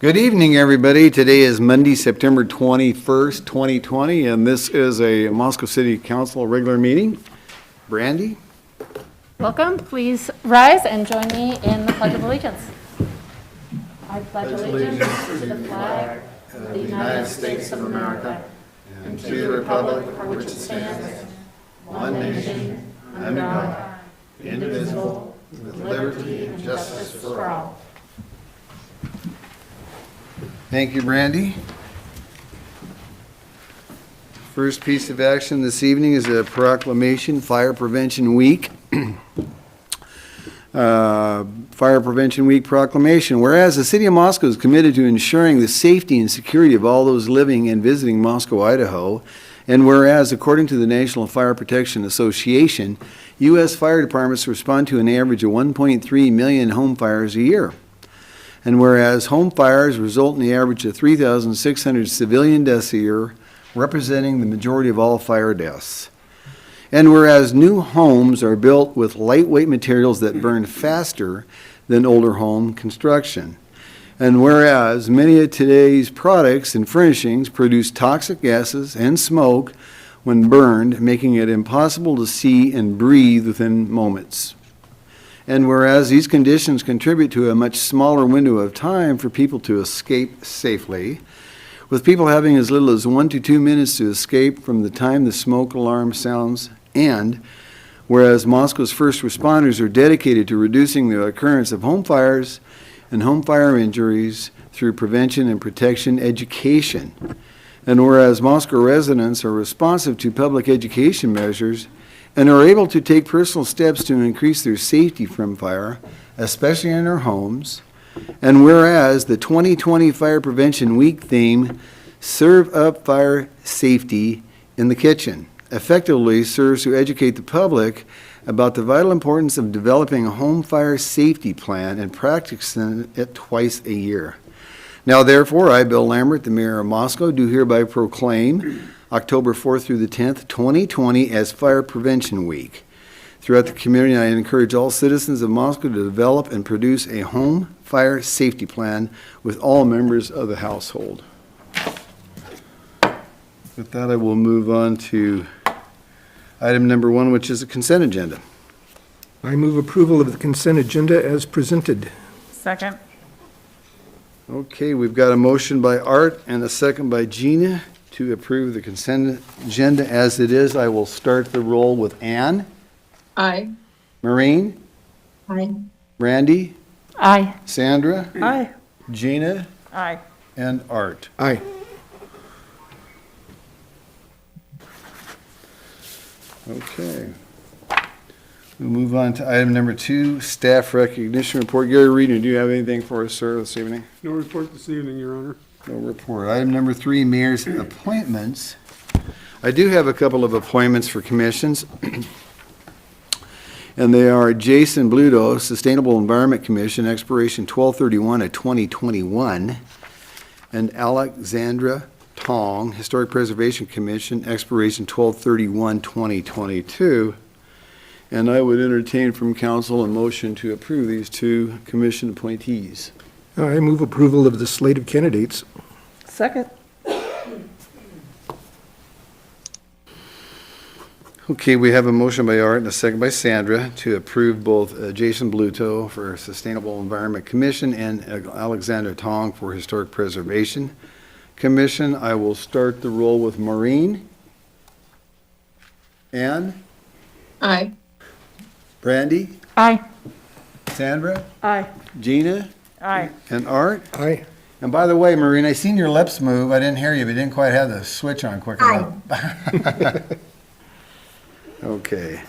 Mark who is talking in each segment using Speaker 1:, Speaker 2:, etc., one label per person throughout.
Speaker 1: Good evening, everybody. Today is Monday, September 21st, 2020, and this is a Moscow City Council regular meeting. Brandy?
Speaker 2: Welcome. Please rise and join me in the Pledge of Allegiance. I pledge allegiance to the flag of the United States of America and to the republic for which it stands, one nation, under God, indivisible, with liberty and justice for all.
Speaker 1: Thank you, Brandy. First piece of action this evening is a proclamation, Fire Prevention Week. Fire Prevention Week proclamation. Whereas the City of Moscow is committed to ensuring the safety and security of all those living and visiting Moscow, Idaho, and whereas, according to the National Fire Protection Association, U.S. fire departments respond to an average of 1.3 million home fires a year. And whereas home fires result in the average of 3,600 civilian deaths a year, representing the majority of all fire deaths. And whereas new homes are built with lightweight materials that burn faster than older home construction. And whereas many of today's products and furnishings produce toxic gases and smoke when burned, making it impossible to see and breathe within moments. And whereas these conditions contribute to a much smaller window of time for people to escape safely, with people having as little as 1 to 2 minutes to escape from the time the smoke alarm sounds, and whereas Moscow's first responders are dedicated to reducing the occurrence of home fires and home fire injuries through prevention and protection education, and whereas Moscow residents are responsive to public education measures and are able to take personal steps to increase their safety from fire, especially in their homes. And whereas the 2020 Fire Prevention Week theme, Serve Up Fire Safety in the Kitchen, effectively serves to educate the public about the vital importance of developing a home fire safety plan and practicing it twice a year. Now, therefore, I, Bill Lambert, the Mayor of Moscow, do hereby proclaim October 4th through the 10th, 2020 as Fire Prevention Week. Throughout the community, I encourage all citizens of Moscow to develop and produce a home fire safety plan with all members of the household. With that, I will move on to item number 1, which is the consent agenda.
Speaker 3: I move approval of the consent agenda as presented.
Speaker 2: Second.
Speaker 1: Okay, we've got a motion by Art and a second by Gina to approve the consent agenda as it is. I will start the roll with Ann.
Speaker 4: Aye.
Speaker 1: Maureen.
Speaker 4: Aye.
Speaker 1: Randy.
Speaker 2: Aye.
Speaker 1: Sandra.
Speaker 2: Aye.
Speaker 1: Gina.
Speaker 2: Aye.
Speaker 1: And Art.
Speaker 3: Aye.
Speaker 1: Okay. We'll move on to item number 2, staff recognition report. Gary Reed, do you have anything for us, sir, this evening?
Speaker 5: No report this evening, Your Honor.
Speaker 1: No report. Item number 3, mayor's appointments. I do have a couple of appointments for commissions. And they are Jason Bluto, Sustainable Environment Commission, expiration 12/31 of 2021. And Alexandra Tong, Historic Preservation Commission, expiration 12/31, 2022. And I would entertain from council a motion to approve these 2 commission appointees.
Speaker 3: I move approval of the slate of candidates.
Speaker 2: Second.
Speaker 1: Okay, we have a motion by Art and a second by Sandra to approve both Jason Bluto for Sustainable Environment Commission and Alexander Tong for Historic Preservation Commission. I will start the roll with Maureen. Ann?
Speaker 4: Aye.
Speaker 1: Brandy?
Speaker 2: Aye.
Speaker 1: Sandra?
Speaker 2: Aye.
Speaker 1: Gina?
Speaker 2: Aye.
Speaker 1: And Art?
Speaker 3: Aye.
Speaker 1: And by the way, Maureen, I seen your lips move. I didn't hear you, but didn't quite have the switch on quick enough. Okay.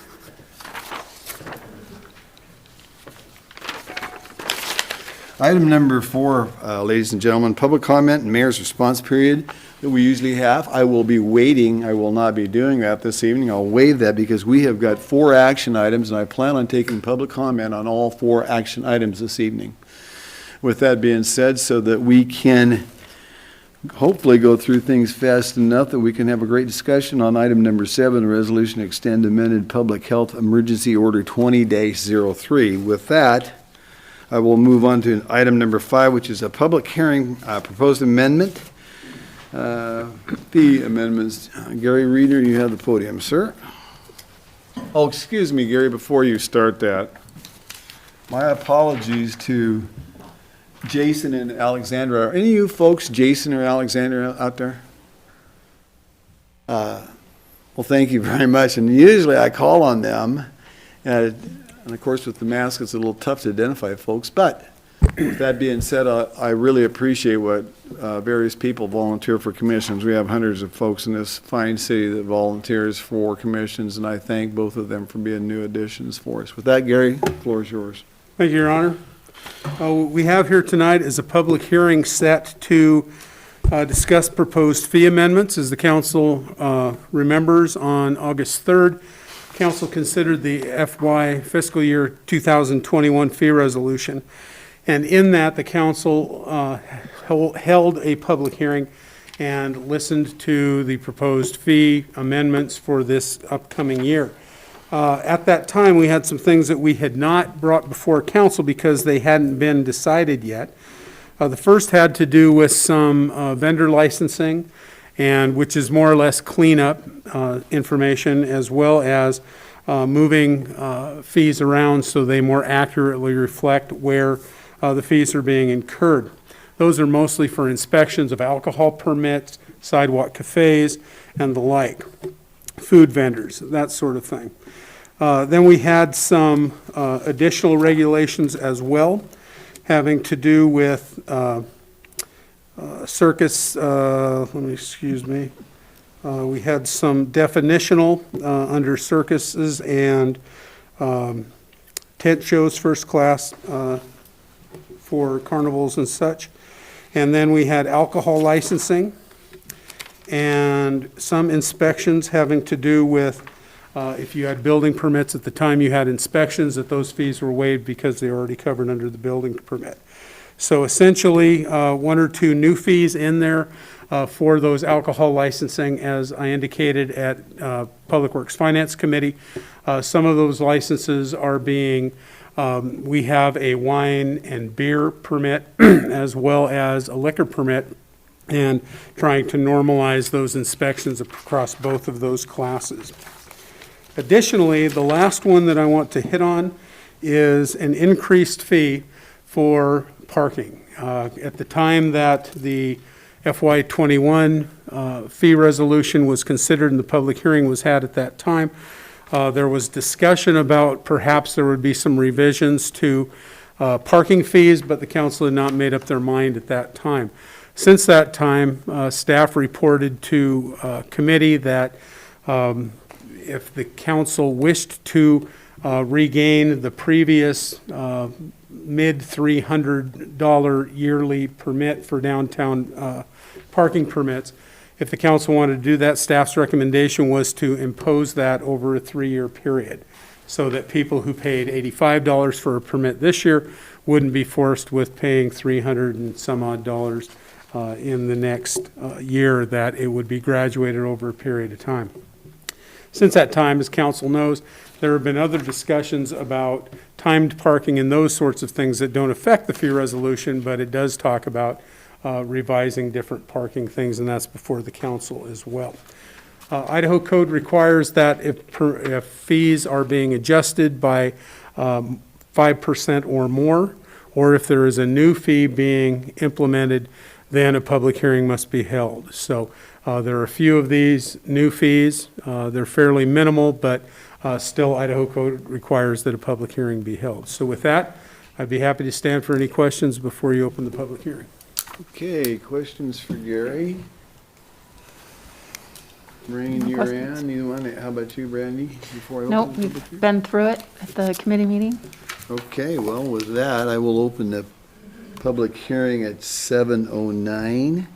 Speaker 1: Item number 4, ladies and gentlemen, public comment and mayor's response period that we usually have. I will be waiting. I will not be doing that this evening. I'll waive that because we have got 4 action items, and I plan on taking public comment on all 4 action items this evening. With that being said, so that we can hopefully go through things fast enough that we can have a great discussion on item number 7, resolution to extend amended public health emergency order 20-03. With that, I will move on to item number 5, which is a public hearing, proposed amendment. The amendments. Gary Reeder, you have the podium, sir. Oh, excuse me, Gary, before you start that. My apologies to Jason and Alexandra. Are any of you folks, Jason or Alexandra, out there? Well, thank you very much. And usually I call on them. And of course, with the mask, it's a little tough to identify folks. But with that being said, I really appreciate what various people volunteer for commissions. We have hundreds of folks in this fine city that volunteers for commissions, and I thank both of them for being new additions for us. With that, Gary, the floor is yours.
Speaker 5: Thank you, Your Honor. What we have here tonight is a public hearing set to discuss proposed fee amendments. As the council remembers, on August 3rd, council considered the FY fiscal year 2021 fee resolution. And in that, the council held a public hearing and listened to the proposed fee amendments for this upcoming year. At that time, we had some things that we had not brought before council because they hadn't been decided yet. The first had to do with some vendor licensing, and which is more or less cleanup information, as well as moving fees around so they more accurately reflect where the fees are being incurred. Those are mostly for inspections of alcohol permits, sidewalk cafes, and the like, food vendors, that sort of thing. Then we had some additional regulations as well, having to do with circus, we had some definitional under circuses and tent shows, first class, for carnivals and such. And then we had alcohol licensing and some inspections having to do with if you had building permits at the time you had inspections, that those fees were waived because they were already covered under the building permit. So essentially, one or two new fees in there for those alcohol licensing, as I indicated at Public Works Finance Committee. Some of those licenses are being, we have a wine and beer permit as well as a liquor permit, and trying to normalize those inspections across both of those classes. Additionally, the last one that I want to hit on is an increased fee for parking. At the time that the FY21 fee resolution was considered and the public hearing was had at that time, there was discussion about perhaps there would be some revisions to parking fees, but the council had not made up their mind at that time. Since that time, staff reported to committee that if the council wished to regain the previous mid $300 yearly permit for downtown parking permits, if the council wanted to do that, staff's recommendation was to impose that over a 3-year period, so that people who paid $85 for a permit this year wouldn't be forced with paying $300 and some odd dollars in the next year, that it would be graduated over a period of time. Since that time, as council knows, there have been other discussions about timed parking and those sorts of things that don't affect the fee resolution, but it does talk about revising different parking things, and that's before the council as well. Idaho code requires that if fees are being adjusted by 5% or more, or if there is a new fee being implemented, then a public hearing must be held. So there are a few of these new fees. They're fairly minimal, but still Idaho code requires that a public hearing be held. So with that, I'd be happy to stand for any questions before you open the public hearing.
Speaker 1: Okay, questions for Gary? Rain,
Speaker 2: No
Speaker 1: you're
Speaker 2: questions.
Speaker 1: in. Anyone? How about you, Brandy? Before I open
Speaker 2: Nope,
Speaker 1: the public
Speaker 2: we've
Speaker 1: hearing?
Speaker 2: been through it at the committee meeting.
Speaker 1: Okay, well, with that, I will open the public hearing at 7:09.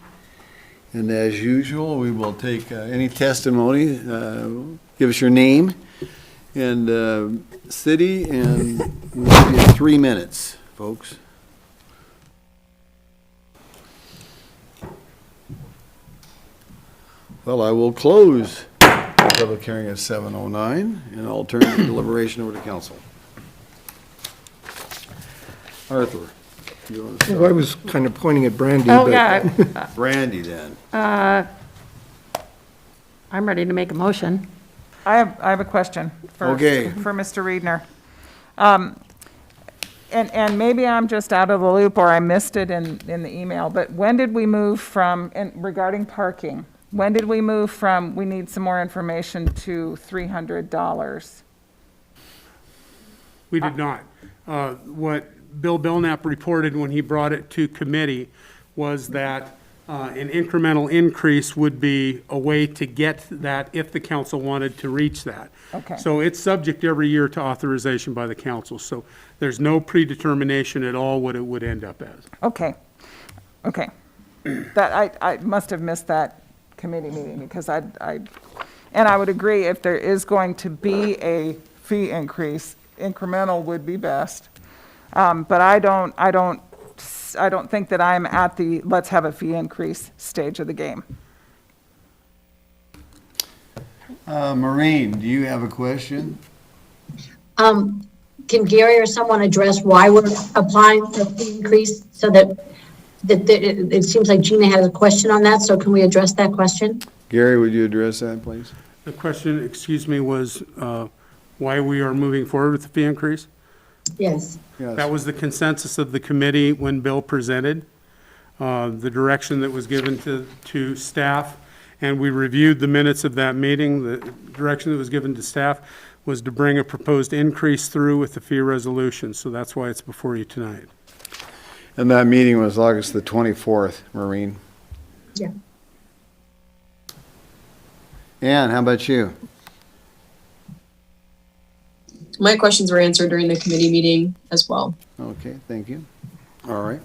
Speaker 1: And as usual, we will take any testimony. Give us your name and city, and we'll give you 3 minutes, folks. Well, I will close the public hearing at 7:09, and I'll turn the deliberation over to council. Arthur, you want to
Speaker 3: Well, I
Speaker 1: start?
Speaker 3: was kind of pointing at Brandy,
Speaker 2: Oh,
Speaker 3: but
Speaker 2: yeah,
Speaker 1: Randy then.
Speaker 2: I'm ready to make a motion.
Speaker 6: I have a question for
Speaker 1: Okay.
Speaker 6: Mr. Reedner. And maybe I'm just out of the loop or I missed it in the email, but when did we move from, regarding parking, when did we move from, we need some more information to $300?
Speaker 5: We did not. What Bill Belknap reported when he brought it to committee was that an incremental increase would be a way to get that if the council wanted to reach that.
Speaker 6: Okay.
Speaker 5: So it's subject every year to authorization by the council. So there's no predetermination at all what it would end up as.
Speaker 6: Okay, okay. That, I must have missed that committee meeting because and I would agree if there is going to be a fee increase, incremental would be best. But I don't think that I'm at the let's have a fee increase stage of the game.
Speaker 1: Maureen, do you have a question?
Speaker 7: Can Gary or someone address why we're applying for the increase so that it seems like Gina has a question on that, so can we address that question?
Speaker 1: Gary, would you address that, please?
Speaker 5: The question, excuse me, was why we are moving forward with the fee increase?
Speaker 7: Yes.
Speaker 5: That was the consensus of the committee when Bill presented, the direction that was given to staff, and we reviewed the minutes of that meeting. The direction that was given to staff was to bring a proposed increase through with the fee resolution, so that's why it's before you tonight.
Speaker 1: And that meeting was August the 24th, Maureen.
Speaker 7: Yeah.
Speaker 1: Ann, how about you?
Speaker 4: My questions were answered during the committee meeting as well.
Speaker 1: Okay, thank you. All right.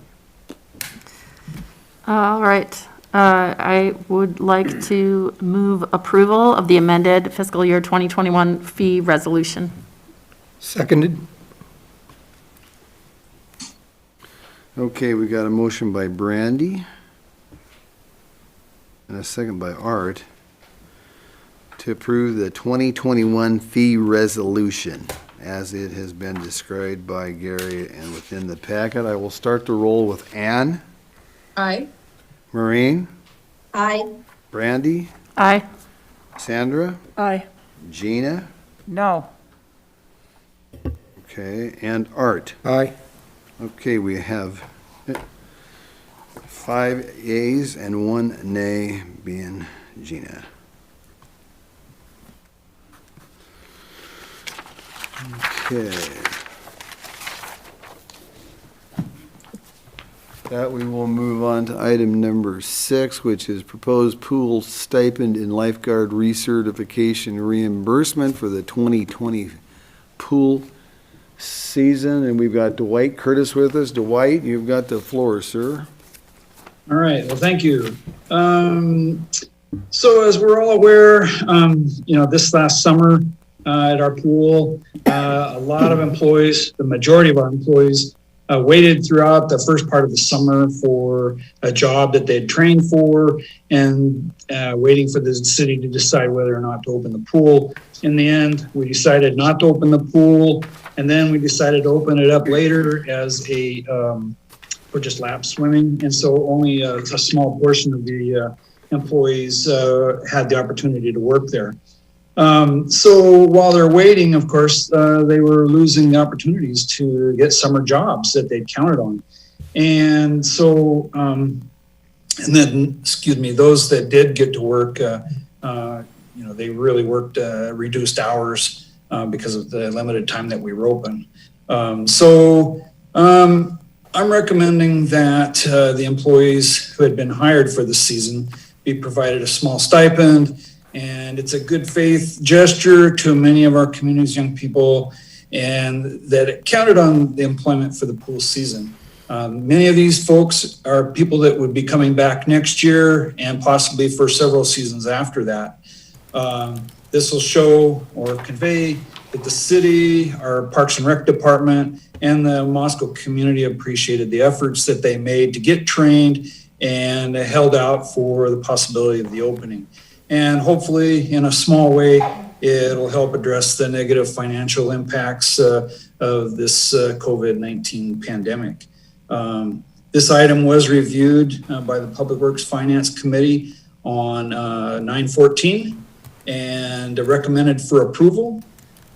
Speaker 2: All right. I would like to move approval of the amended fiscal year 2021 fee resolution.
Speaker 3: seconded.
Speaker 1: Okay, we got a motion by Brandy and a second by Art to approve the 2021 fee resolution as it has been described by Gary and within the packet. I will start the roll with Ann,
Speaker 4: Aye.
Speaker 1: Maureen,
Speaker 7: Aye.
Speaker 1: Brandy,
Speaker 2: Aye.
Speaker 1: Sandra,
Speaker 2: Aye.
Speaker 1: Gina,
Speaker 6: No,
Speaker 1: okay, and Art.
Speaker 3: Aye.
Speaker 1: Okay, we have 5 yeas and 1 nay, being Gina. Okay. That we will move on to item number 6, which is proposed pool stipend and lifeguard recertification reimbursement for the 2020 pool season. And we've got Dwight Curtis with us. Dwight, you've got the floor, sir.
Speaker 8: All right, well, thank you. So as we're all aware, this last summer at our pool, a lot of employees, the majority of our employees, waited throughout the first part of the summer for a job that they'd trained for and waiting for the city to decide whether or not to open the pool. In the end, we decided not to open the pool, and then we decided to open it up later as for just lap swimming. And so only a small portion of the employees had the opportunity to work there. So while they're waiting, of course, they were losing the opportunities to get summer jobs that they'd counted on. And so, and then, those that did get to work, they really worked reduced hours because of the limited time that we were open. I'm recommending that the employees who had been hired for the season be provided a small stipend. And it's a good faith gesture to many of our community's young people, and that it counted on the employment for the pool season. Many of these folks are people that would be coming back next year and possibly for several seasons after that. This will show or convey that the city, our Parks and Rec department, and the Moscow community appreciated the efforts that they made to get trained and held out for the possibility of the opening. And hopefully, in a small way, It'll help address the negative financial impacts of this COVID-19 pandemic. This item was reviewed by the Public Works Finance Committee on 9/14 and recommended for approval.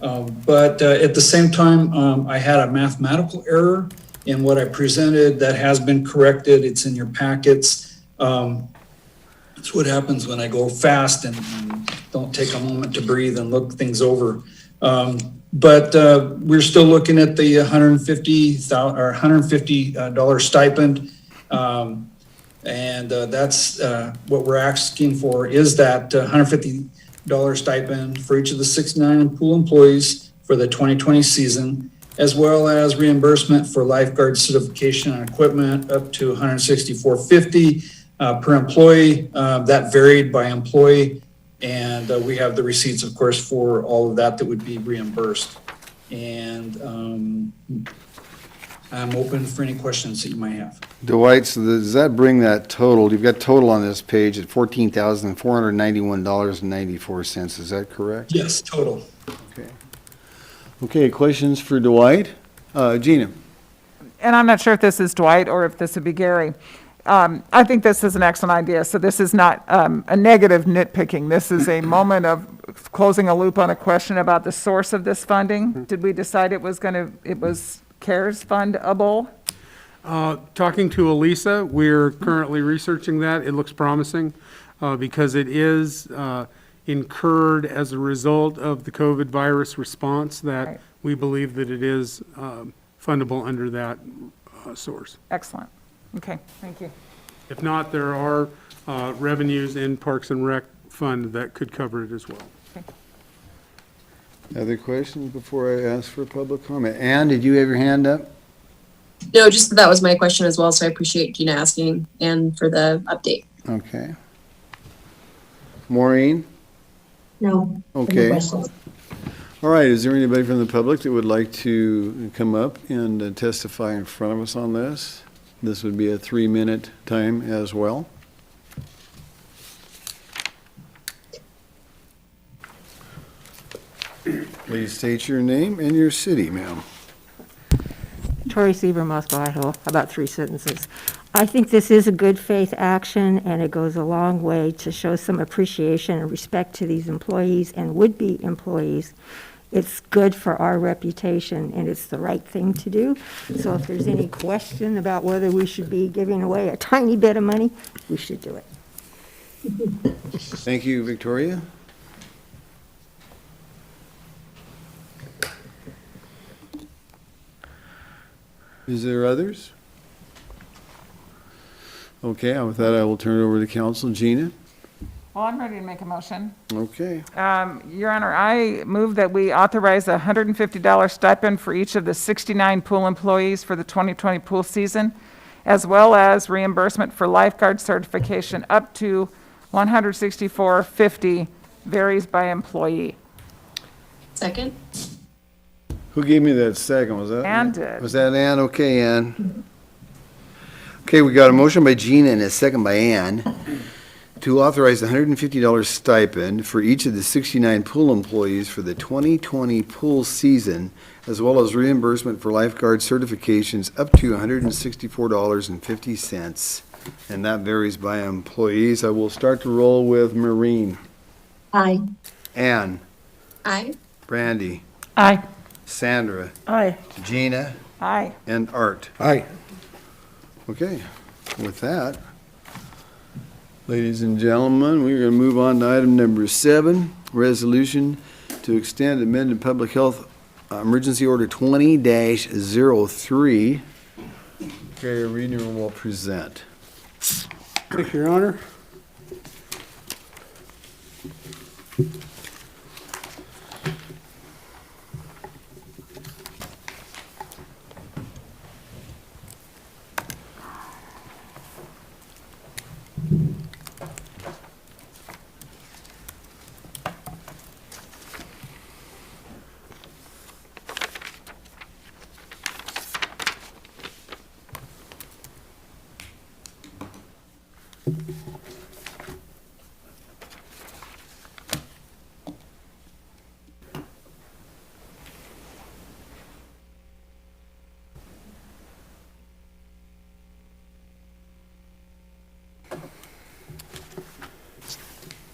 Speaker 8: But at the same time, I had a mathematical error in what I presented that has been corrected. It's in your packets. It's what happens when I go fast and don't take a moment to breathe and look things over. But we're still looking at the $150 stipend. And that's what we're asking for, is that $150 stipend for each of the 69 pool employees for the 2020 season, as well as reimbursement for lifeguard certification and equipment up to $164.50 per employee. That varied by employee. And we have the receipts, of course, for all of that would be reimbursed. And I'm open for any questions that you might have.
Speaker 1: Dwight, so does that bring that total, you've got total on this page at $14,491.94, is that correct?
Speaker 8: Yes, total.
Speaker 1: Okay. Okay, questions for Dwight? Gina?
Speaker 6: And I'm not sure if this is Dwight or if this would be Gary. I think this is an excellent idea. So this is not a negative nitpicking. This is a moment of closing a loop on a question about the source of this funding. Did we decide it was CARES fundable?
Speaker 5: Talking to Elisa, we're currently researching that. It looks promising because it is incurred as a result of the COVID virus response that
Speaker 6: Right.
Speaker 5: we believe that it is fundable under that source.
Speaker 6: Excellent. Okay, thank you.
Speaker 5: If not, there are revenues in Parks and Rec Fund that could cover it as well.
Speaker 1: Other questions before I ask for public comment? Ann, did you have your hand up?
Speaker 4: No, just that was my question as well, so I appreciate Gina asking and for the update.
Speaker 1: Okay. Maureen?
Speaker 7: No.
Speaker 1: Okay.
Speaker 7: No questions.
Speaker 1: All right, is there anybody from the public that would like to come up and testify in front of us on this? This would be a 3-minute time as well. Please state your name and your city, ma'am.
Speaker 9: Tori Seaver, Moscow, Idaho, about 3 sentences. I think this is a good faith action, and it goes a long way to show some appreciation and respect to these employees and would-be employees. It's good for our reputation, and it's the right thing to do. So if there's any question about whether we should be giving away a tiny bit of money, we should do it.
Speaker 1: Thank you, Victoria. Is there others? Okay, with that, I will turn it over to council. Gina?
Speaker 6: Well, I'm ready to make a motion.
Speaker 1: Okay.
Speaker 6: Your Honor, I move that we authorize a $150 stipend for each of the 69 pool employees for the 2020 pool season, as well as reimbursement for lifeguard certification up to $164.50, varies by employee.
Speaker 4: Second?
Speaker 1: Who gave me that second? Was that?
Speaker 6: Ann did.
Speaker 1: Was that Ann? Okay, Ann. Okay, we got a motion by Gina and a second by Ann to authorize a $150 stipend for each of the 69 pool employees for the 2020 pool season, as well as reimbursement for lifeguard certifications up to $164.50. And that varies by employees. I will start to roll with Maureen.
Speaker 7: Aye.
Speaker 1: Ann.
Speaker 4: Aye.
Speaker 1: Brandy.
Speaker 6: Aye.
Speaker 1: Sandra.
Speaker 9: Aye.
Speaker 1: Gina.
Speaker 6: Aye.
Speaker 1: And Art.
Speaker 3: Aye.
Speaker 1: Okay, with that, ladies and gentlemen, we're going to move on to item number 7, resolution to extend amended public health emergency order 20-03. Gary Reader will present.
Speaker 5: Thank you, Your Honor.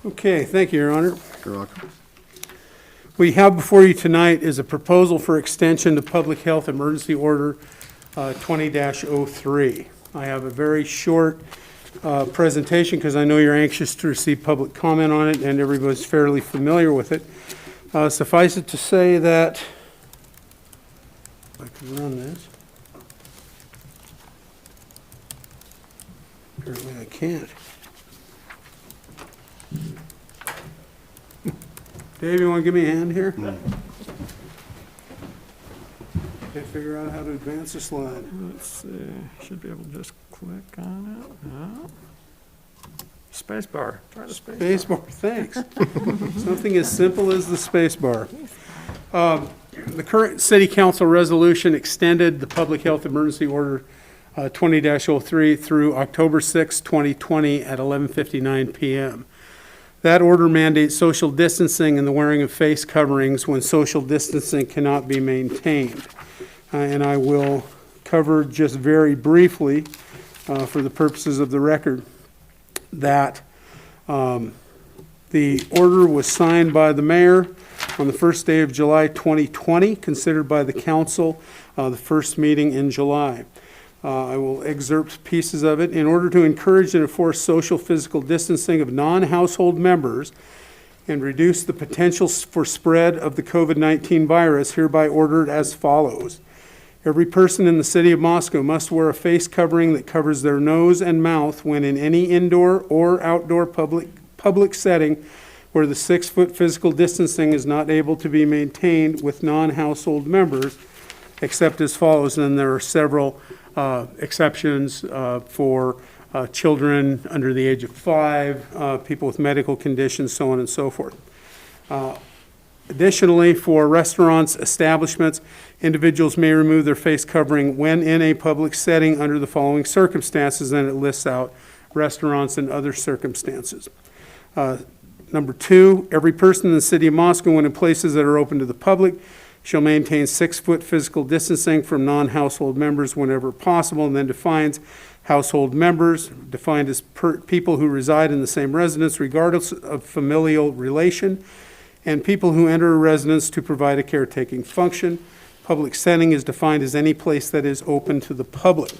Speaker 5: Okay, thank you, Your Honor.
Speaker 1: You're welcome.
Speaker 5: We have before you tonight is a proposal for extension to Public Health Emergency Order 20-03. I have a very short presentation because I know you're anxious to receive public comment on it and everybody's fairly familiar with it. Suffice it to say that, if I can run this. Apparently I can't. Dave, you want to give me a hand here? Can't figure out how to advance the slide.
Speaker 3: Let's see, should be able to just click on it. No. Space bar, try the space bar.
Speaker 5: Space bar, thanks. Something as simple as the space bar. The current city council resolution extended the public health emergency order 20-03 through October 6, 2020 at 11:59 p.m. That order mandates social distancing and the wearing of face coverings when social distancing cannot be maintained. And I will cover just very briefly, for the purposes of the record, that the order was signed by the mayor on the first day of July 2020, considered by the council the first meeting in July. I will excerpt pieces of it. In order to encourage and enforce social physical distancing of non-household members and reduce the potential for spread of the COVID-19 virus, hereby ordered as follows. Every person in the city of Moscow must wear a face covering that covers their nose and mouth when in any indoor or outdoor public setting where the 6-foot physical distancing is not able to be maintained with non-household members, except as follows. And there are several exceptions for children under the age of 5, people with medical conditions, so on and so forth. Additionally, for restaurants, establishments, individuals may remove their face covering when in a public setting under the following circumstances, and it lists out restaurants and other circumstances. Number 2, every person in the city of Moscow, when in places that are open to the public, shall maintain 6-foot physical distancing from non-household members whenever possible, and then defines household members, defined as people who reside in the same residence regardless of familial relation, and people who enter a residence to provide a caretaking function. Public setting is defined as any place that is open to the public.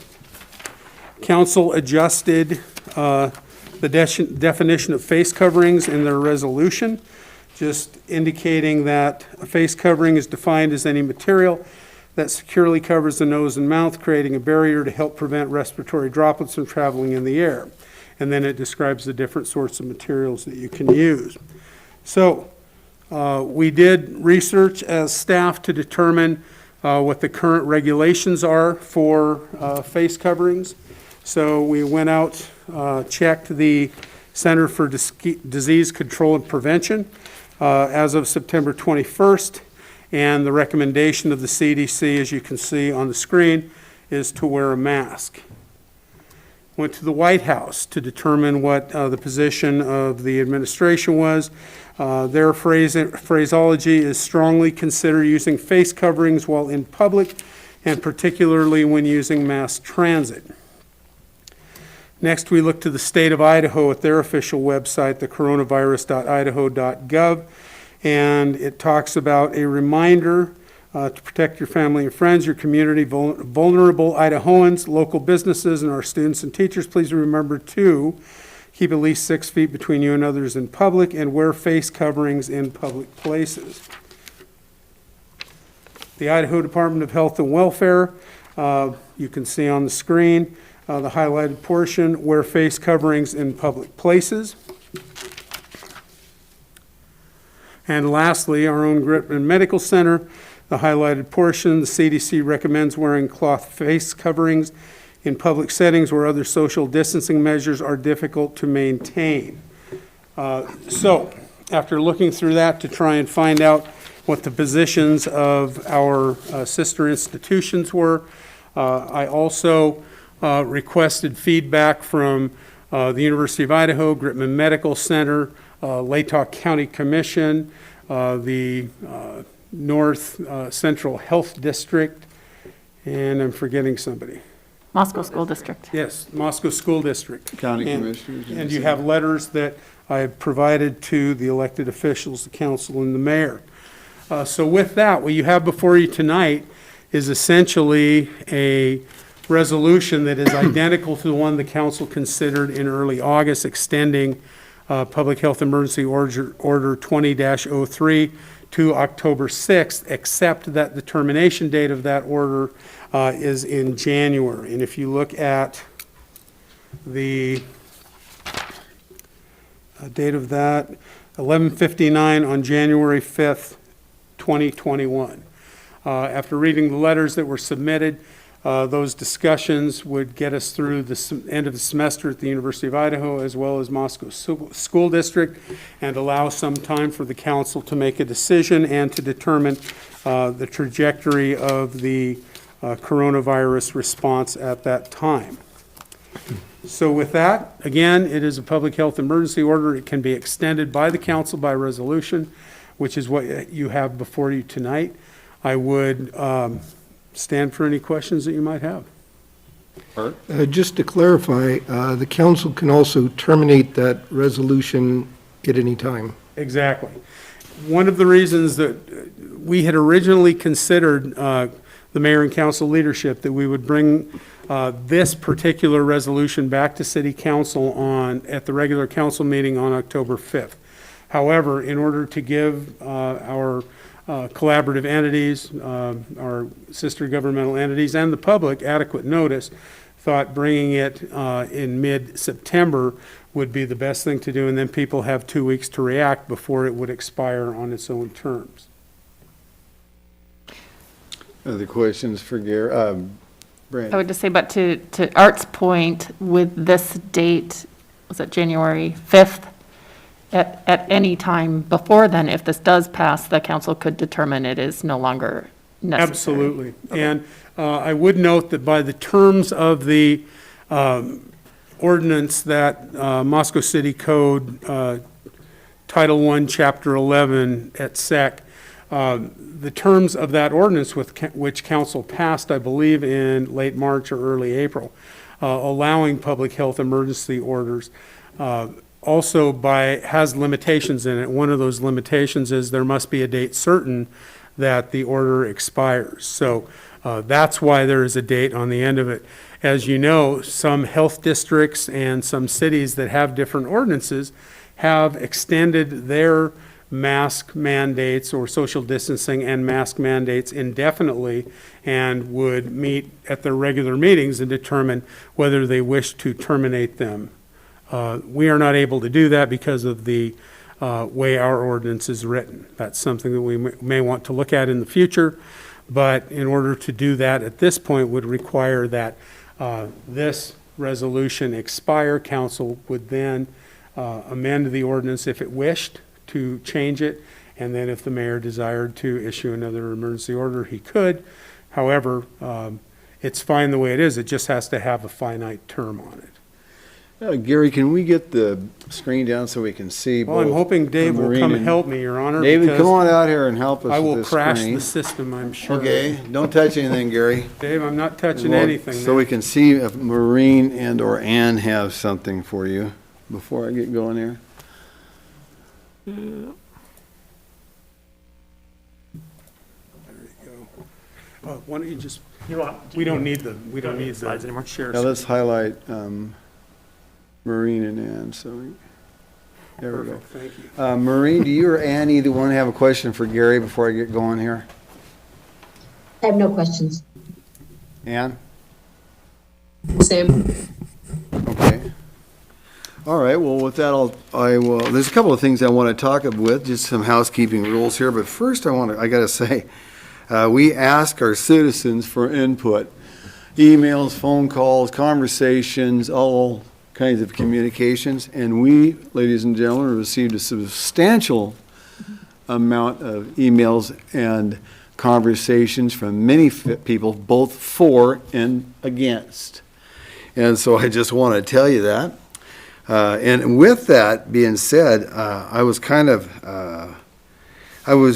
Speaker 5: Council adjusted the definition of face coverings in their resolution, just indicating that a face covering is defined as any material that securely covers the nose and mouth, creating a barrier to help prevent respiratory droplets from traveling in the air. And then it describes the different sorts of materials that you can use. So we did research as staff to determine what the current regulations are for face coverings. So we went out, checked the Center for Disease Control and Prevention as of September 21st, and the recommendation of the CDC, as you can see on the screen, is to wear a mask. Went to the White House to determine what the position of the administration was. Their phraseology is strongly consider using face coverings while in public, and particularly when using mass transit. Next, we look to the state of Idaho at their official website, the coronavirus.idaho.gov, and it talks about a reminder to protect your family and friends, your community, vulnerable Idahoans, local businesses, and our students and teachers. Please remember to keep at least 6 feet between you and others in public and wear face coverings in public places. The Idaho Department of Health and Welfare, you can see on the screen, the highlighted portion, wear face coverings in public places. And lastly, our own Gritman Medical Center, the highlighted portion, the CDC recommends wearing cloth face coverings in public settings where other social distancing measures are difficult to maintain. So, after looking through that to try and find out what the positions of our sister institutions were, I also requested feedback from the University of Idaho, Gritman Medical Center, Latah County Commission, the North Central Health District, and I'm forgetting somebody.
Speaker 2: Moscow School District.
Speaker 5: Yes, Moscow School District.
Speaker 1: County
Speaker 5: And-
Speaker 1: commissioners.
Speaker 5: And you have letters that I have provided to the elected officials, the council and the mayor. So with that, what you have before you tonight is essentially a resolution that is identical to the one the council considered in early August, extending Public Health Emergency Order 20-03 to October 6th, except that the termination date of that order is in January. And if you look at the date of that, 11:59 on January 5th, 2021. After reading the letters that were submitted, those discussions would get us through the end of the semester at the University of Idaho, as well as Moscow School District, and allow some time for the council to make a decision and to determine the trajectory of the coronavirus response at that time. So with that, again, it is a public health emergency order. It can be extended by the council by resolution, which is what you have before you tonight. I would stand for any questions that you might have.
Speaker 10: Just to clarify, the council can also terminate that resolution at any time.
Speaker 5: Exactly. One of the reasons that we had originally considered, the mayor and council leadership, that we would bring this particular resolution back to city council at the regular council meeting on October 5th. However, in order to give our collaborative entities, our sister governmental entities, and the public adequate notice, thought bringing it in mid-September would be the best thing to do, and then people have 2 weeks to react before it would expire on its own terms.
Speaker 1: Other questions for Gary?
Speaker 2: I
Speaker 1: Brandon?
Speaker 2: would just say, but to Art's point, with this date, was it January 5th? At any time before then, if this does pass, the council could determine it is no longer necessary.
Speaker 5: Absolutely. And I would note that by the terms of the ordinance that Moscow City Code, Title I, Chapter 11 et sec, the terms of that ordinance which council passed, I believe, in late March or early April, allowing public health emergency orders, also has limitations in it. One of those limitations is there must be a date certain that the order expires. So that's why there is a date on the end of it. As you know, some health districts and some cities that have different ordinances have extended their mask mandates or social distancing and mask mandates indefinitely, and would meet at their regular meetings and determine whether they wish to terminate them. We are not able to do that because of the way our ordinance is written. That's something that we may want to look at in the future, but in order to do that at this point would require that this resolution expire. Council would then amend the ordinance if it wished to change it, and then if the mayor desired to issue another emergency order, he could. However, it's fine the way it is. It just has to have a finite term on it.
Speaker 1: Gary, can we get the screen down so we can see?
Speaker 5: Well, I'm
Speaker 1: both
Speaker 5: hoping Dave will
Speaker 1: Maureen
Speaker 5: come
Speaker 1: and-
Speaker 5: help me, Your Honor.
Speaker 1: David,
Speaker 5: because
Speaker 1: come on out here and help us
Speaker 5: I
Speaker 1: with
Speaker 5: will
Speaker 1: this
Speaker 5: crash
Speaker 1: screen.
Speaker 5: the system, I'm sure.
Speaker 1: Okay, don't touch anything, Gary.
Speaker 5: Dave, I'm not touching
Speaker 1: Well,
Speaker 5: anything.
Speaker 1: So we can see if Maureen and or Ann have something for you before I get going here.
Speaker 5: Why don't you just, we don't need the
Speaker 3: Slides anymore?
Speaker 5: share.
Speaker 1: Now let's highlight Maureen and Ann, so there we go.
Speaker 5: Perfect, thank you.
Speaker 1: Maureen, do you or Ann either one have a question for Gary before I get going here?
Speaker 7: I have no questions.
Speaker 1: Ann?
Speaker 4: Same.
Speaker 1: Okay. All right, well, with that, there's a couple of things I want to talk with, just some housekeeping rules here, but first I gotta say, we ask our citizens for input, emails, phone calls, conversations, all kinds of communications, and we, ladies and gentlemen, received a substantial amount of emails and conversations from many people, both for and against. And so I just want to tell you that. And with that being said, I was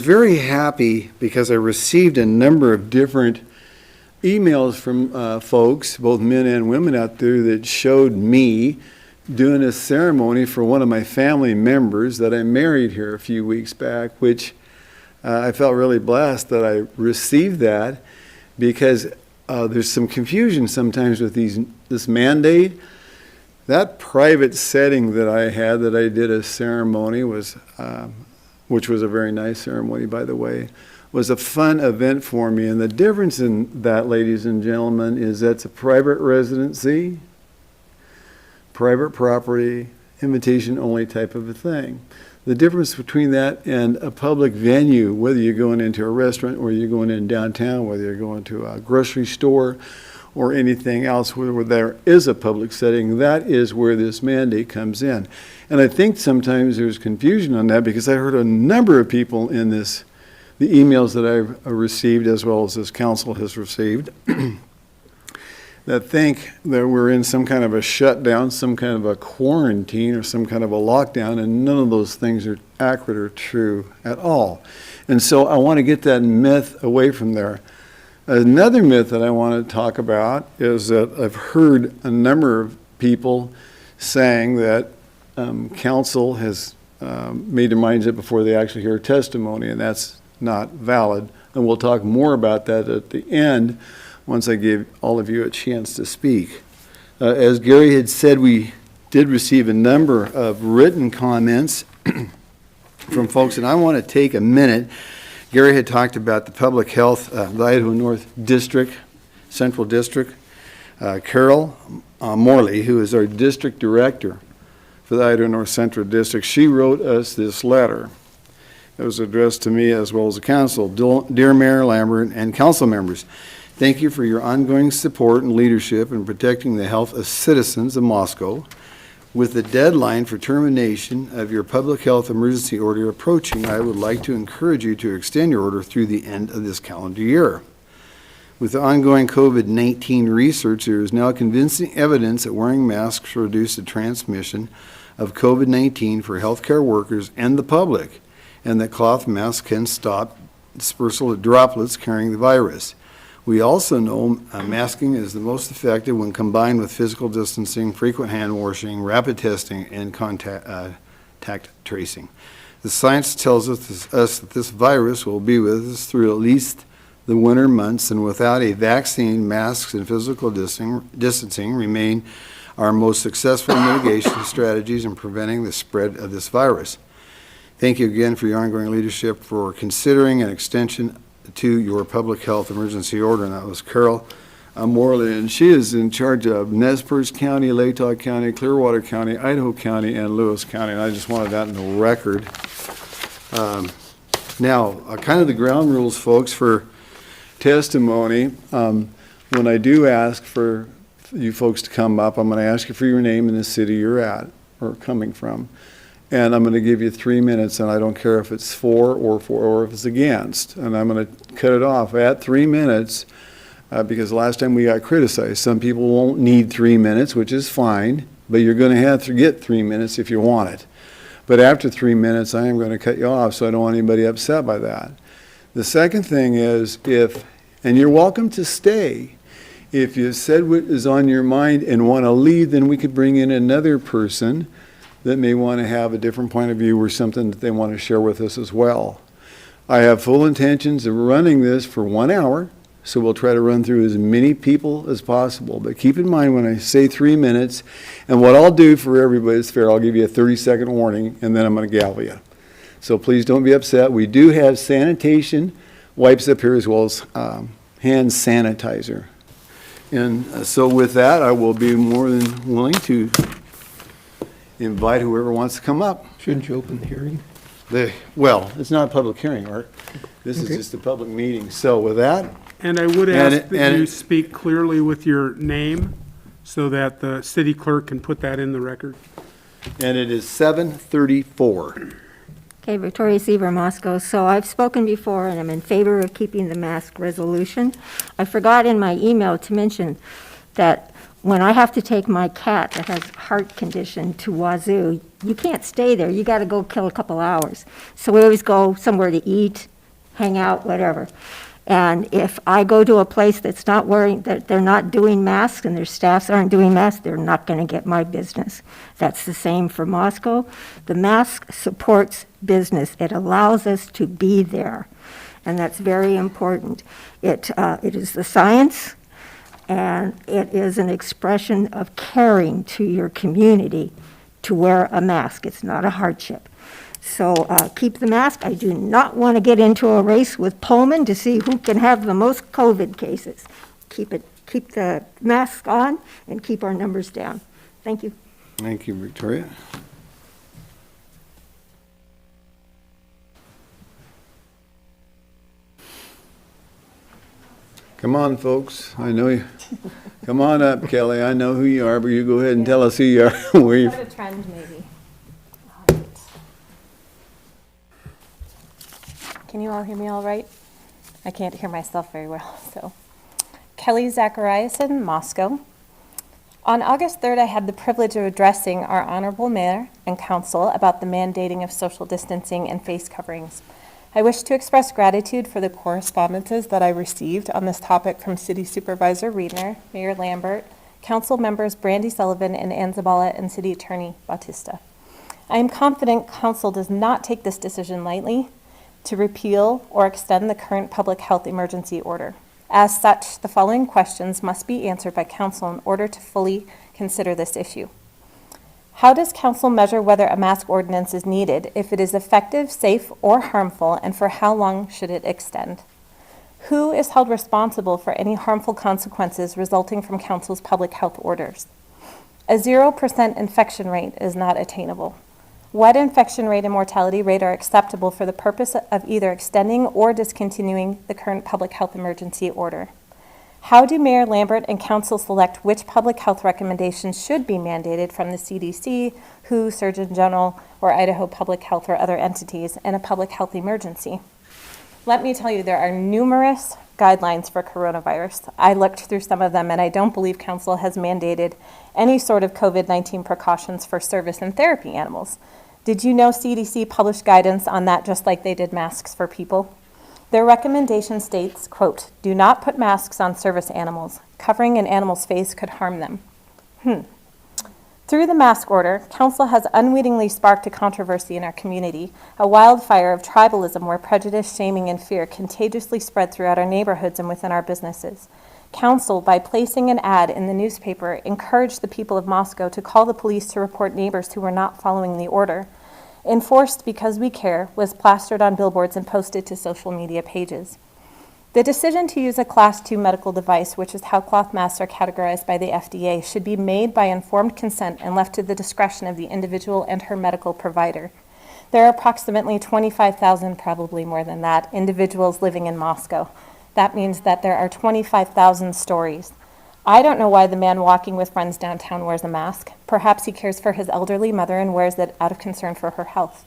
Speaker 1: very happy because I received a number of different emails from folks, both men and women out there, that showed me doing a ceremony for one of my family members that I married here a few weeks back, which I felt really blessed that I received that, because there's some confusion sometimes with this mandate. That private setting that I had, that I did a ceremony, was, which was a very nice ceremony, by the way, was a fun event for me. And the difference in that, ladies and gentlemen, is that's a private residency, private property, invitation only type of a thing. The difference between that and a public venue, whether you're going into a restaurant or you're going in downtown, whether you're going to a grocery store or anything else where there is a public setting, that is where this mandate comes in. And I think sometimes there's confusion on that, because I heard a number of people in the emails that I've received, as well as this council has received, that think that we're in some kind of a shutdown, some kind of a quarantine, or some kind of a lockdown, and none of those things are accurate or true at all. And so I want to get that myth away from there. Another myth that I want to talk about is that I've heard a number of people saying that council has made their minds up before they actually hear testimony, and that's not valid. And we'll talk more about that at the end, once I give all of you a chance to speak. As Gary had said, we did receive a number of written comments from folks, and I want to take a minute. Gary had talked about the public health, the Idaho North District, Central District. Carol Morley, who is our district director for the Idaho North Central District, she wrote us this letter. It was addressed to me as well as the council. Dear Mayor Lambert and council members, thank you for your ongoing support and leadership in protecting the health of citizens of Moscow. With the deadline for termination of your public health emergency order approaching, I would like to encourage you to extend your order through the end of this calendar year. With the ongoing COVID-19 research, there is now convincing evidence that wearing masks reduces the transmission of COVID-19 for healthcare workers and the public, and that cloth masks can stop dispersal of droplets carrying the virus. We also know masking is the most effective when combined with physical distancing, frequent hand washing, rapid testing, and contact tracing. The science tells us that this virus will be with us through at least the winter months, and without a vaccine, masks and physical distancing remain our most successful mitigation strategies in preventing the spread of this virus. Thank you again for your ongoing leadership for considering an extension to your public health emergency order, and that was Carol Morley, and she is in charge of Nez Perce County, Latah County, Clearwater County, Idaho County, and Lewis County, and I just wanted that in the record. Now, kind of the ground rules, folks, for testimony. When I do ask for you folks to come up, I'm going to ask you for your name and the city you're at or coming from. And I'm going to give you 3 minutes, and I don't care if it's for or if it's against. And I'm going to cut it off at 3 minutes because last time we got criticized. Some people won't need 3 minutes, which is fine, but you're going to have to get 3 minutes if you want it. But after 3 minutes, I am going to cut you off, so I don't want anybody upset by that. The second thing is and you're welcome to stay. If you said what is on your mind and want to leave, then we could bring in another person that may want to have a different point of view or something that they want to share with us as well. I have full intentions of running this for 1 hour, so we'll try to run through as many people as possible. But keep in mind when I say 3 minutes, and what I'll do for everybody is fair, I'll give you a 30-second warning, and then I'm going to gavel you. So please don't be upset. We do have sanitation wipes up here as well as hand sanitizer. And so with that, I will be more than willing to invite whoever wants to come up.
Speaker 10: Shouldn't you open the hearing?
Speaker 1: Well, it's not a public hearing, Art. This is
Speaker 10: Okay.
Speaker 1: just a public meeting. So with that,
Speaker 5: And I would ask that
Speaker 1: and
Speaker 5: you
Speaker 1: it-
Speaker 5: speak clearly with your name so that the city clerk can put that in the record.
Speaker 1: and it is 7:34.
Speaker 9: Okay, Victoria Seaver, Moscow. So I've spoken before, and I'm in favor of keeping the mask resolution. I forgot in my email to mention that when I have to take my cat that has heart condition to Wazoo, you can't stay there. You got to go kill a couple hours. So we always go somewhere to eat, hang out, whatever. And if I go to a place that's not wearing, that they're not doing masks and their staffs aren't doing masks, they're not going to get my business. That's the same for Moscow. The mask supports business. It allows us to be there, and that's very important. It is the science, and it is an expression of caring to your community to wear a mask. It's not a hardship. So keep the mask. I do not want to get into a race with Pullman to see who can have the most COVID cases. Keep the mask on and keep our numbers down. Thank you.
Speaker 1: Thank you, Victoria. Come on, folks. I know you. Come on up, Kelly. I know who you are, but you go ahead and tell us who you are. Where you?
Speaker 2: Set a trend, maybe. Can you all hear me all right? I can't hear myself very well, so. Kelly Zachariason, Moscow. On August 3rd, I had the privilege of addressing our Honorable Mayor and Council about the mandating of social distancing and face coverings. I wish to express gratitude for the correspondences that I received on this topic from City Supervisor Reedner, Mayor Lambert, Council members Brandy Sullivan and Ann Zabala, and City Attorney Bautista. I am confident Council does not take this decision lightly to repeal or extend the current public health emergency order. As such, the following questions must be answered by Council in order to fully consider this issue. How does Council measure whether a mask ordinance is needed, if it is effective, safe, or harmful, and for how long should it extend? Who is held responsible for any harmful consequences resulting from Council's public health orders? A 0% infection rate is not attainable. What infection rate and mortality rate are acceptable for the purpose of either extending or discontinuing the current public health emergency order? How do Mayor Lambert and Council select which public health recommendations should be mandated from the CDC, WHO, Surgeon General, or Idaho Public Health or other entities in a public health emergency? Let me tell you, there are numerous guidelines for coronavirus. I looked through some of them, and I don't believe Council has mandated any sort of COVID-19 precautions for service and therapy animals. Did you know CDC published guidance on that just like they did masks for people? Their recommendation states, quote, "Do not put masks on service animals. Covering an animal's face could harm them." Through the mask order, Council has unwittingly sparked a controversy in our community, a wildfire of tribalism where prejudice, shaming, and fear contagiously spread throughout our neighborhoods and within our businesses. Council, by placing an ad in the newspaper, encouraged the people of Moscow to call the police to report neighbors who were not following the order. Enforced Because We Care was plastered on billboards and posted to social media pages. The decision to use a Class 2 medical device, which is how cloth masks are categorized by the FDA, should be made by informed consent and left to the discretion of the individual and her medical provider. There are approximately 25,000, probably more than that, individuals living in Moscow. That means that there are 25,000 stories. I don't know why the man walking with friends downtown wears a mask. Perhaps he cares for his elderly mother and wears it out of concern for her health.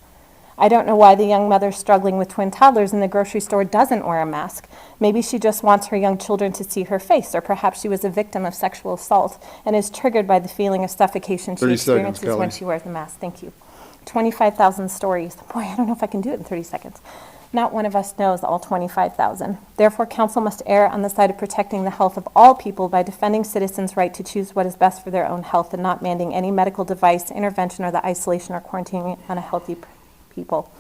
Speaker 2: I don't know why the young mother struggling with twin toddlers in the grocery store doesn't wear a mask. Maybe she just wants her young children to see her face, or perhaps she was a victim of sexual assault and is triggered by the feeling of suffocation she
Speaker 1: 30 seconds,
Speaker 2: experiences when
Speaker 1: Kelly.
Speaker 2: she wears a mask. Thank you. 25,000 stories. Boy, I don't know if I can do it in 30 seconds. Not one of us knows all 25,000. Therefore, Council must err on the side of protecting the health of all people by defending citizens' right to choose what is best for their own health and not mandating any medical device, intervention, or the isolation or quarantining unhealthy people.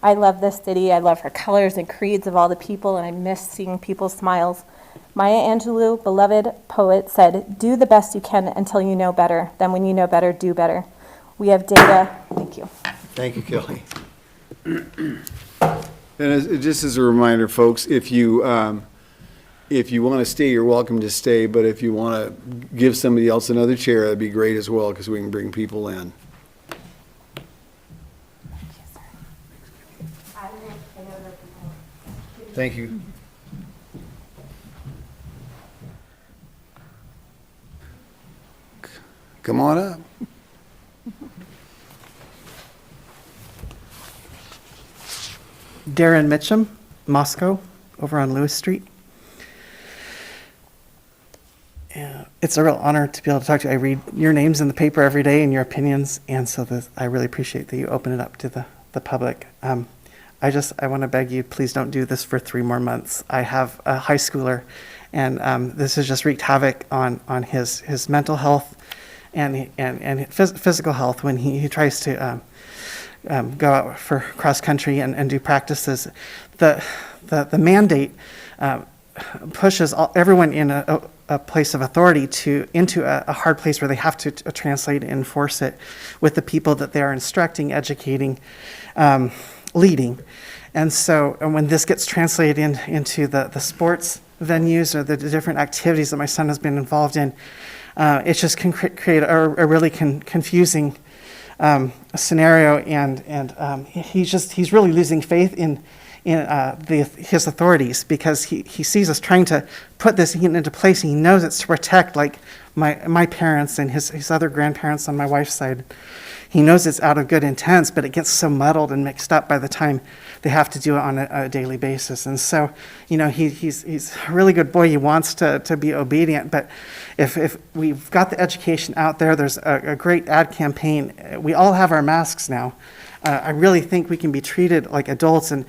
Speaker 2: I love this city. I love her colors and creeds of all the people, and I miss seeing people's smiles. Maya Angelou, beloved poet, said, "Do the best you can until you know better. Then when you know better, do better." We have data. Thank you.
Speaker 1: Thank you, Kelly. And just as a reminder, folks, if you want to stay, you're welcome to stay. But if you want to give somebody else another chair, that'd be great as well, because we can bring people in. Thank you. Come on up.
Speaker 11: Darren Mitchum, Moscow, over on Lewis Street. Yeah, it's a real honor to be able to talk to you. I read your names in the paper every day and your opinions, and so I really appreciate that you open it up to the public. I want to beg you, please don't do this for 3 more months. I have a high schooler, and this has just wreaked havoc on his mental health and physical health when he tries to go out for cross country and do practices. The mandate pushes everyone in a place of authority into a hard place where they have to translate and enforce it with the people that they are instructing, educating, leading. And so when this gets translated into the sports venues or the different activities that my son has been involved in, it just can create a really confusing scenario, and he's really losing faith in his authorities, because he sees us trying to put this into place, and he knows it's to protect, like my parents and his other grandparents on my wife's side. He knows it's out of good intents, but it gets so muddled and mixed up by the time they have to do it on a daily basis. And so, he's a really good boy. He wants to be obedient, but if we've got the education out there, there's a great ad campaign. We all have our masks now. I really think we can be treated like adults and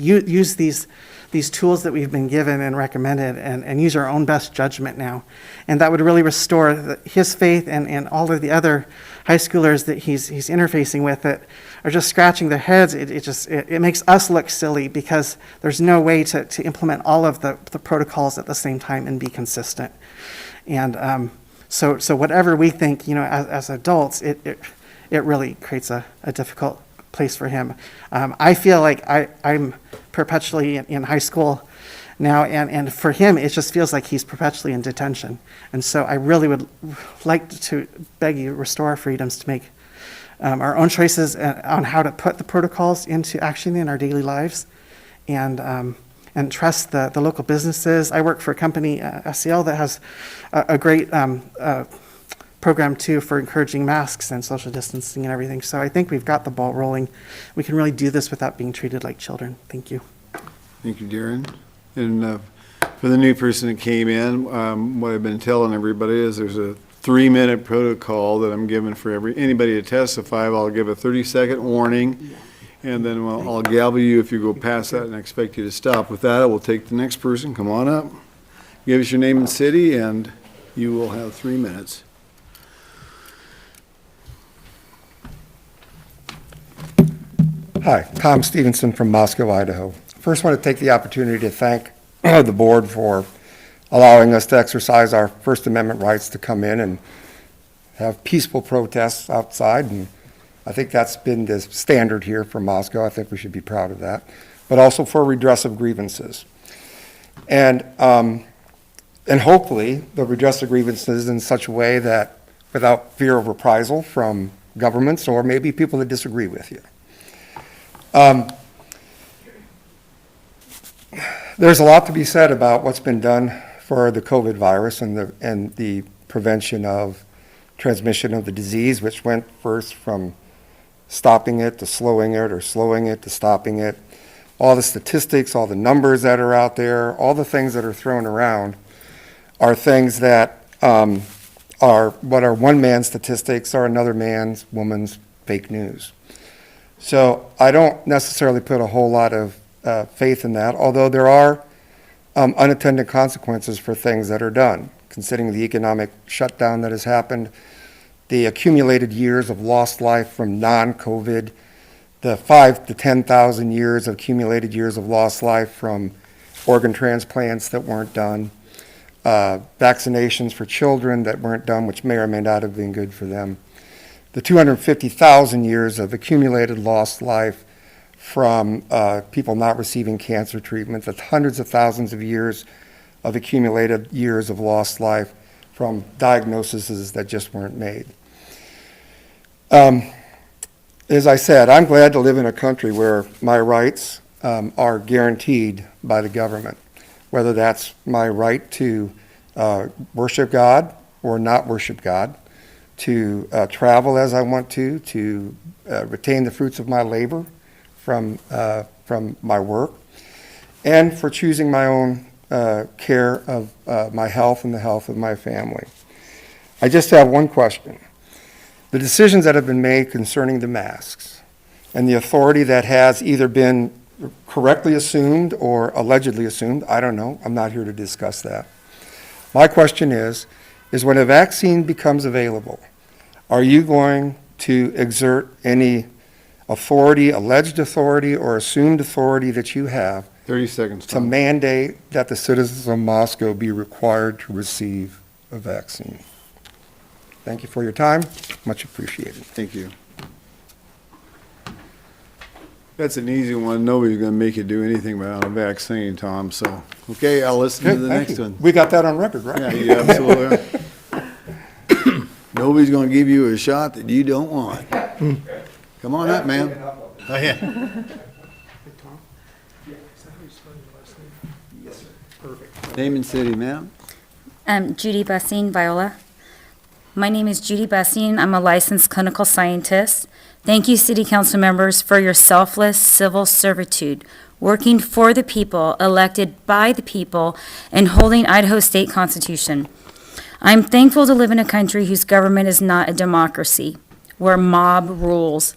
Speaker 11: use these tools that we've been given and recommended and use our own best judgment now. And that would really restore his faith and all of the other high schoolers that he's interfacing with that are just scratching their heads. It makes us look silly, because there's no way to implement all of the protocols at the same time and be consistent. And so whatever we think, as adults, it really creates a difficult place for him. I feel like I'm perpetually in high school now, and for him, it just feels like he's perpetually in detention. And so I really would like to beg you, restore our freedoms to make our own choices on how to put the protocols into action in our daily lives, and trust the local businesses. I work for a company, SCL, that has a great program too for encouraging masks and social distancing and everything. So I think we've got the ball rolling. We can really do this without being treated like children. Thank you.
Speaker 1: Thank you, Darren. And for the new person that came in, what I've been telling everybody is there's a 3-minute protocol that I'm giving for anybody to testify. I'll give a 30-second warning, and then I'll gavel you if you go past that, and I expect you to stop. With that, I will take the next person. Come on up. Give us your name and city, and you will have 3 minutes.
Speaker 12: Hi, Tom Stevenson from Moscow, Idaho. First, want to take the opportunity to thank the board for allowing us to exercise our First Amendment rights to come in and have peaceful protests outside. And I think that's been the standard here for Moscow. I think we should be proud of that. But also for redress of grievances. And hopefully the redress of grievances in such a way that without fear of reprisal from governments or maybe people that disagree with you. There's a lot to be said about what's been done for the COVID virus and the prevention of transmission of the disease, which went first from stopping it to slowing it, or slowing it to stopping it. All the statistics, all the numbers that are out there, all the things that are thrown around are things that are what are one man's statistics are another man's, woman's fake news. So I don't necessarily put a whole lot of faith in that, although there are unintended consequences for things that are done, considering the economic shutdown that has happened, the accumulated years of lost life from non-COVID, the 5,000 to 10,000 years of accumulated years of lost life from organ transplants that weren't done, vaccinations for children that weren't done, which may or may not have been good for them, the 250,000 years of accumulated lost life from people not receiving cancer treatment, the hundreds of thousands of years of accumulated years of lost life from diagnoses that just weren't made. As I said, I'm glad to live in a country where my rights are guaranteed by the government, whether that's my right to worship God or not worship God, to travel as I want to retain the fruits of my labor from my work, and for choosing my own care of my health and the health of my family. I just have one question. The decisions that have been made concerning the masks, and the authority that has either been correctly assumed or allegedly assumed. I don't know. I'm not here to discuss that. My question is when a vaccine becomes available, are you going to exert any authority, alleged authority, or assumed authority that you have
Speaker 1: 30 seconds,
Speaker 12: to
Speaker 1: Tom.
Speaker 12: mandate that the citizens of Moscow be required to receive a vaccine? Thank you for your time. Much appreciated.
Speaker 1: Thank you. That's an easy one. Nobody's going to make you do anything without a vaccine, Tom, so, okay, I'll listen to
Speaker 12: Good,
Speaker 1: the
Speaker 12: thank
Speaker 1: next
Speaker 12: you.
Speaker 1: one.
Speaker 12: We got that on record, right?
Speaker 1: Yeah, you absolutely are. Nobody's going to give you a shot that you don't want. Come on up, man. Oh, yeah. Name and city, ma'am.
Speaker 13: Judy Bussine, Viola. My name is Judy Bussine. I'm a licensed clinical scientist. Thank you, City Council members, for your selfless civil servitude, working for the people, elected by the people, and holding Idaho State Constitution. I'm thankful to live in a country whose government is not a democracy, where mob rules,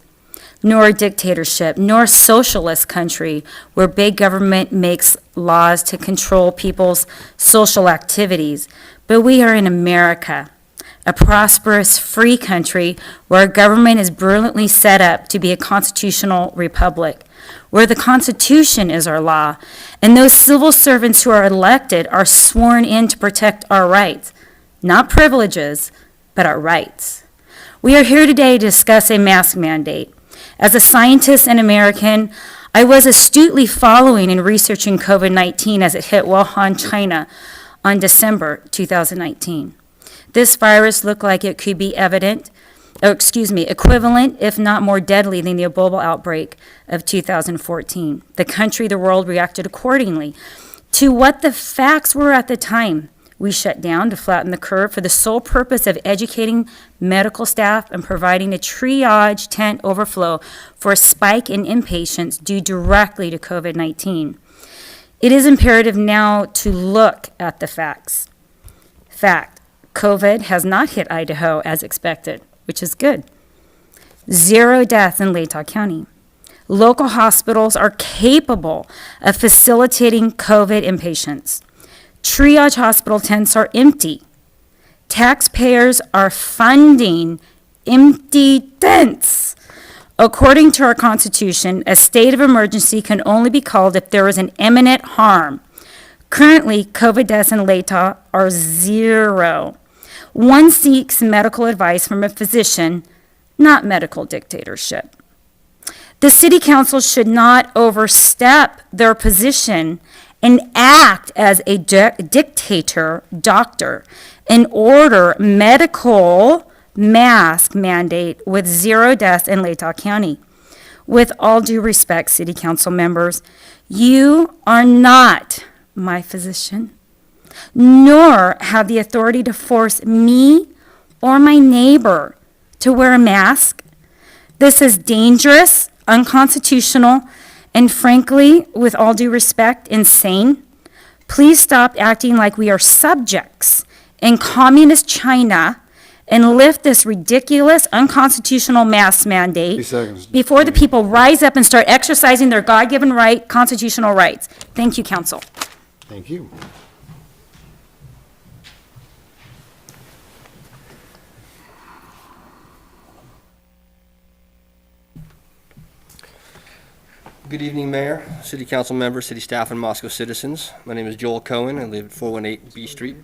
Speaker 13: nor a dictatorship, nor a socialist country where big government makes laws to control people's social activities. But we are in America, a prosperous, free country where our government is brilliantly set up to be a constitutional republic, where the Constitution is our law, and those civil servants who are elected are sworn in to protect our rights, not privileges, but our rights. We are here today to discuss a mask mandate. As a scientist and American, I was astutely following and researching COVID-19 as it hit Wuhan, China on December 2019. This virus looked like it could be equivalent, if not more deadly than the Ebola outbreak of 2014. The country, the world reacted accordingly to what the facts were at the time. We shut down to flatten the curve for the sole purpose of educating medical staff and providing a triage tent overflow for a spike in inpatients due directly to COVID-19. It is imperative now to look at the facts. Fact, COVID has not hit Idaho as expected, which is good. 0 deaths in Latah County. Local hospitals are capable of facilitating COVID inpatients. Triage hospital tents are empty. Taxpayers are funding empty tents. According to our Constitution, a state of emergency can only be called if there is an imminent harm. Currently, COVID deaths in Latah are 0. One seeks medical advice from a physician, not medical dictatorship. The City Council should not overstep their position and act as a dictator doctor and order medical mask mandate with 0 deaths in Latah County. With all due respect, City Council members, you are not my physician, nor have the authority to force me or my neighbor to wear a mask. This is dangerous, unconstitutional, and frankly, with all due respect, insane. Please stop acting like we are subjects in communist China and lift this ridiculous, unconstitutional mask mandate
Speaker 1: 3 seconds.
Speaker 13: before the people rise up and start exercising their God-given right, constitutional rights. Thank you, Council.
Speaker 1: Thank you.
Speaker 14: Good evening, Mayor, City Council members, City staff, and Moscow citizens. My name is Joel Cohen. I live at 418 B Street.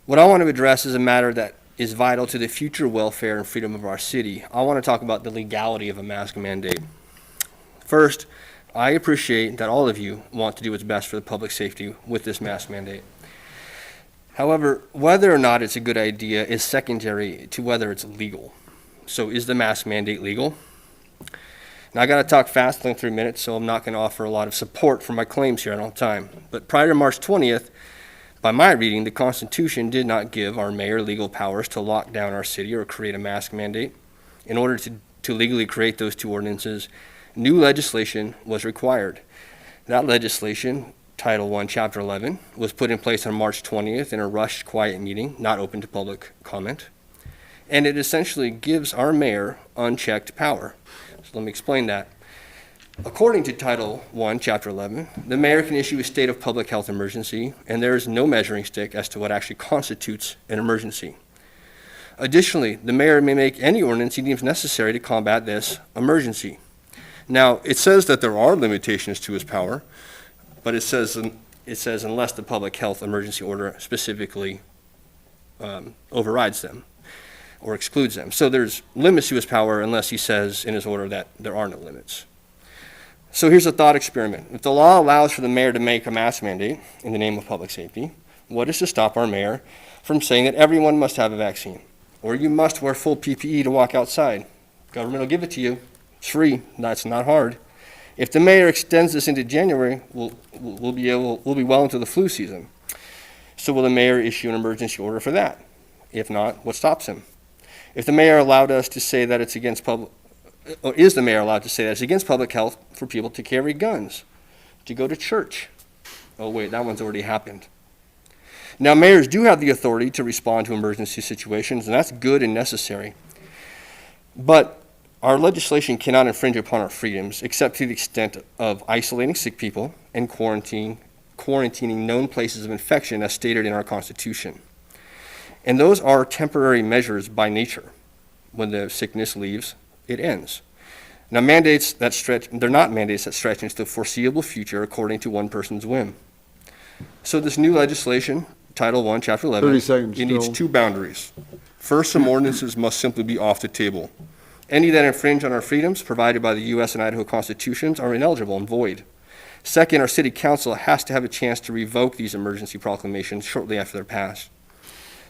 Speaker 14: What I want to address is a matter that is vital to the future welfare and freedom of our city. I want to talk about the legality of a mask mandate. First, I appreciate that all of you want to do what's best for the public safety with this mask mandate. However, whether or not it's a good idea is secondary to whether it's legal. So is the mask mandate legal? Now, I got to talk fast, only 3 minutes, so I'm not going to offer a lot of support for my claims here. I don't have time. But prior to March 20th, by my reading, the Constitution did not give our mayor legal powers to lock down our city or create a mask mandate. In order to legally create those two ordinances, new legislation was required. That legislation, Title I, Chapter 11, was put in place on March 20th in a rushed, quiet meeting, not open to public comment. And it essentially gives our mayor unchecked power. So let me explain that. According to Title I, Chapter 11, the mayor can issue a state of public health emergency, and there is no measuring stick as to what actually constitutes an emergency. Additionally, the mayor may make any ordinance he deems necessary to combat this emergency. Now, it says that there are limitations to his power, but it says unless the public health emergency order specifically overrides them or excludes them. So there's limits to his power unless he says in his order that there are no limits. So here's a thought experiment. If the law allows for the mayor to make a mask mandate in the name of public safety, what is to stop our mayor from saying that everyone must have a vaccine? Or you must wear full PPE to walk outside? Government will give it to you. It's free. That's not hard. If the mayor extends this into January, we'll be well into the flu season. So will the mayor issue an emergency order for that? If not, what stops him? If the mayor allowed us to say that it's against public, or is the mayor allowed to say that it's against public health for people to carry guns, to go to church? Oh wait, that one's already happened. Now, mayors do have the authority to respond to emergency situations, and that's good and necessary. But our legislation cannot infringe upon our freedoms except to the extent of isolating sick people and quarantining known places of infection as stated in our Constitution. And those are temporary measures by nature. When the sickness leaves, it ends. Now, they're not mandates that stretch into the foreseeable future according to one person's whim. So this new legislation, Title I, Chapter 11,
Speaker 1: 30 seconds,
Speaker 14: it needs
Speaker 1: Joel.
Speaker 14: two boundaries. First, some ordinances must simply be off the table. Any that infringe on our freedoms provided by the U.S. and Idaho constitutions are ineligible and void. Second, our city council has to have a chance to revoke these emergency proclamations shortly after they're passed.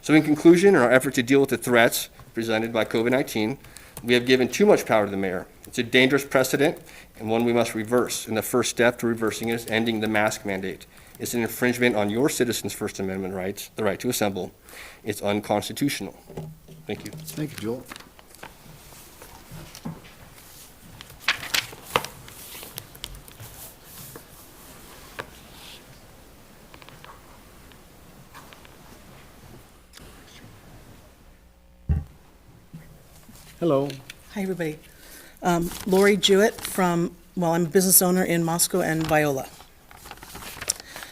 Speaker 14: So in conclusion, in our effort to deal with the threats presented by COVID-19, we have given too much power to the mayor. It's a dangerous precedent and one we must reverse. And the first step to reversing it is ending the mask mandate. It's an infringement on your citizens' First Amendment rights, the right to assemble. It's unconstitutional. Thank you.
Speaker 1: Thank you, Joel. Hello.
Speaker 15: Hi, everybody. Lori Jewett I'm a business owner in Moscow and Viola.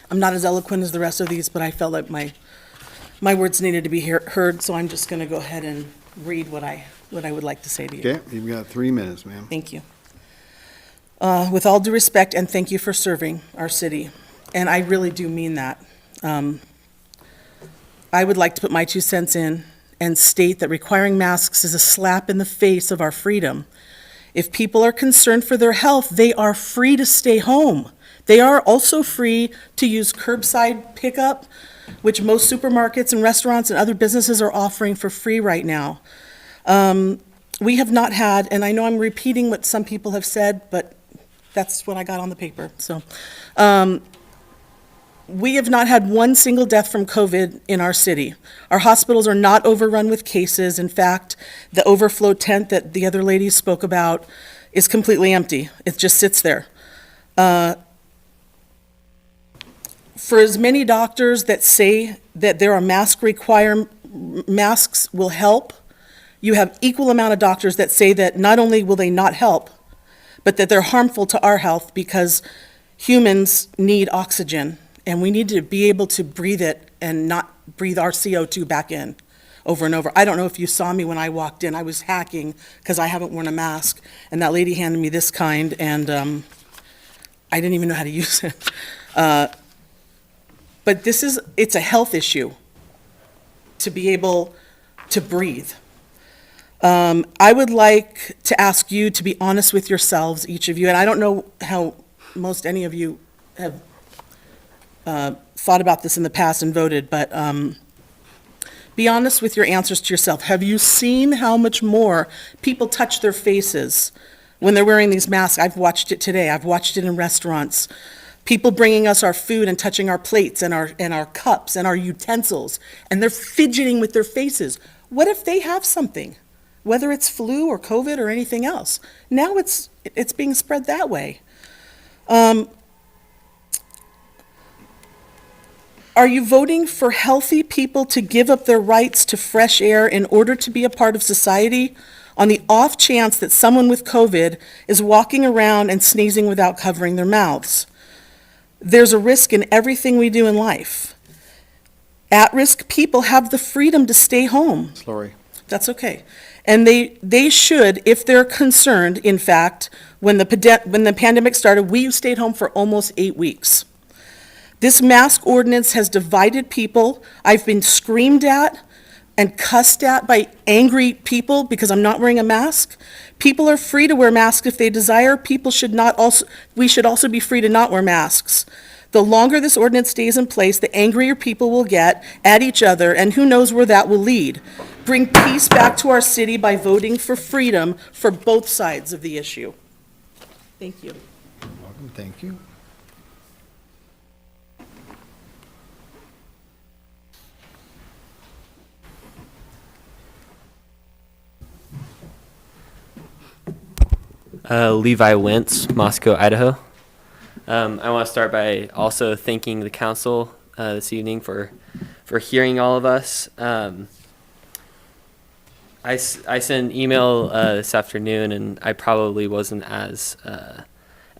Speaker 15: I'm not as eloquent as the rest of these, but I felt like my words needed to be heard, so I'm just going to go ahead and read what I would like to say to you.
Speaker 1: Okay, you've got 3 minutes, ma'am.
Speaker 15: Thank you. With all due respect, and thank you for serving our city, and I really do mean that. I would like to put my 2 cents in and state that requiring masks is a slap in the face of our freedom. If people are concerned for their health, they are free to stay home. They are also free to use curbside pickup, which most supermarkets and restaurants and other businesses are offering for free right now. We have not had, and I know I'm repeating what some people have said, but that's what I got on the paper. So, we have not had one single death from COVID in our city. Our hospitals are not overrun with cases. In fact, the overflow tent that the other ladies spoke about is completely empty. It just sits there. For as many doctors that say that there are masks will help, you have equal amount of doctors that say that not only will they not help, but that they're harmful to our health because humans need oxygen. And we need to be able to breathe it and not breathe our CO2 back in over and over. I don't know if you saw me when I walked in. I was hacking because I haven't worn a mask. And that lady handed me this kind, and I didn't even know how to use it. But it's a health issue to be able to breathe. I would like to ask you to be honest with yourselves, each of you. And I don't know how any of you have thought about this in the past and voted, but be honest with your answers to yourself. Have you seen how much more people touch their faces when they're wearing these masks? I've watched it today. I've watched it in restaurants. People bringing us our food and touching our plates and our cups and our utensils, and they're fidgeting with their faces. What if they have something, whether it's flu or COVID or anything else? Now it's being spread that way. Are you voting for healthy people to give up their rights to fresh air in order to be a part of society? on the off chance that someone with COVID is walking around and sneezing without covering their mouths. There's a risk in everything we do in life. At-risk people have the freedom to stay home.
Speaker 1: Sorry.
Speaker 15: That's okay. And they should, if they're concerned, in fact, when the pandemic started, we stayed home for almost 8 weeks. This mask ordinance has divided people. I've been screamed at and cussed at by angry people because I'm not wearing a mask. People are free to wear masks if they desire. We should also be free to not wear masks. The longer this ordinance stays in place, the angrier people will get at each other, and who knows where that will lead. Bring peace back to our city by voting for freedom for both sides of the issue. Thank you.
Speaker 1: Welcome, thank you.
Speaker 16: Levi Wentz, Moscow, Idaho. I want to start by also thanking the council this evening for hearing all of us. I sent an email this afternoon, and I probably wasn't as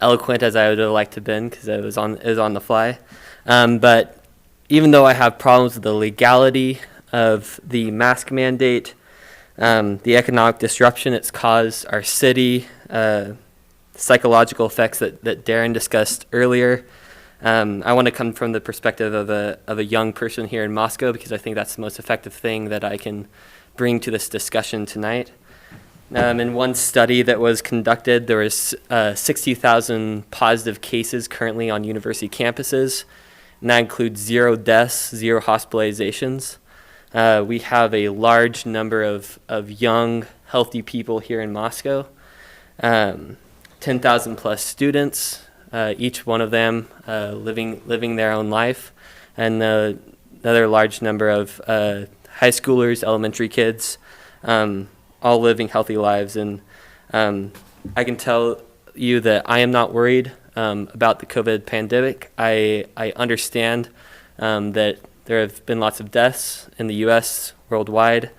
Speaker 16: eloquent as I would have liked to have been because it was on the fly. But even though I have problems with the legality of the mask mandate, the economic disruption it's caused our city, psychological effects that Darren discussed earlier. I want to come from the perspective of a young person here in Moscow because I think that's the most effective thing that I can bring to this discussion tonight. In one study that was conducted, there was 60,000 positive cases currently on university campuses, and that includes 0 deaths, 0 hospitalizations. We have a large number of young, healthy people here in Moscow. 10,000 plus students, each one of them living their own life, and another large number of high schoolers, elementary kids, all living healthy lives. And I can tell you that I am not worried about the COVID pandemic. I understand that there have been lots of deaths in the U.S., worldwide,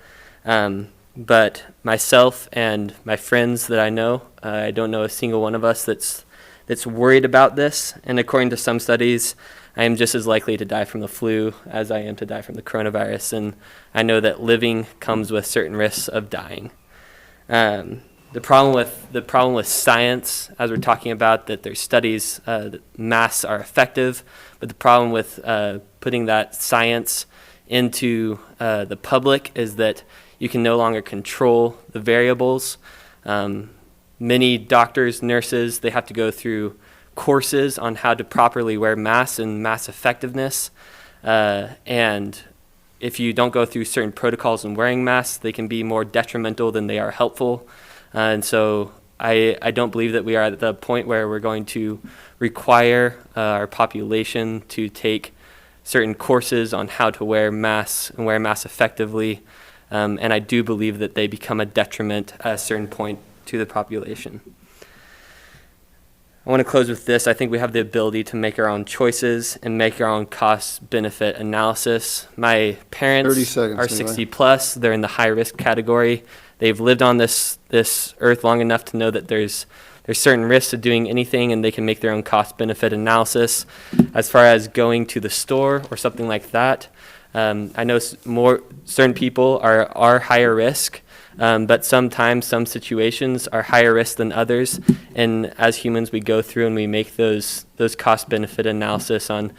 Speaker 16: but myself and my friends that I know, I don't know a single one of us that's worried about this. And according to some studies, I am just as likely to die from the flu as I am to die from the coronavirus. And I know that living comes with certain risks of dying. The problem with science, as we're talking about, that there's studies that masks are effective, but the problem with putting that science into the public is that you can no longer control the variables. Many doctors, nurses, they have to go through courses on how to properly wear masks and mask effectiveness. And if you don't go through certain protocols in wearing masks, they can be more detrimental than they are helpful. And so I don't believe that we are at the point where we're going to require our population to take certain courses on how to wear masks and wear masks effectively. And I do believe that they become a detriment at a certain point to the population. I want to close with this. I think we have the ability to make our own choices and make our own cost-benefit analysis. My parents
Speaker 1: 30 seconds,
Speaker 16: are 60 plus. They're in the high-risk category. They've lived on this earth long enough to know that there's certain risks to doing anything, and they can make their own cost-benefit analysis. As far as going to the store or something like that, I know certain people are higher risk, but sometimes some situations are higher risk than others. And as humans, we go through and we make those cost-benefit analysis on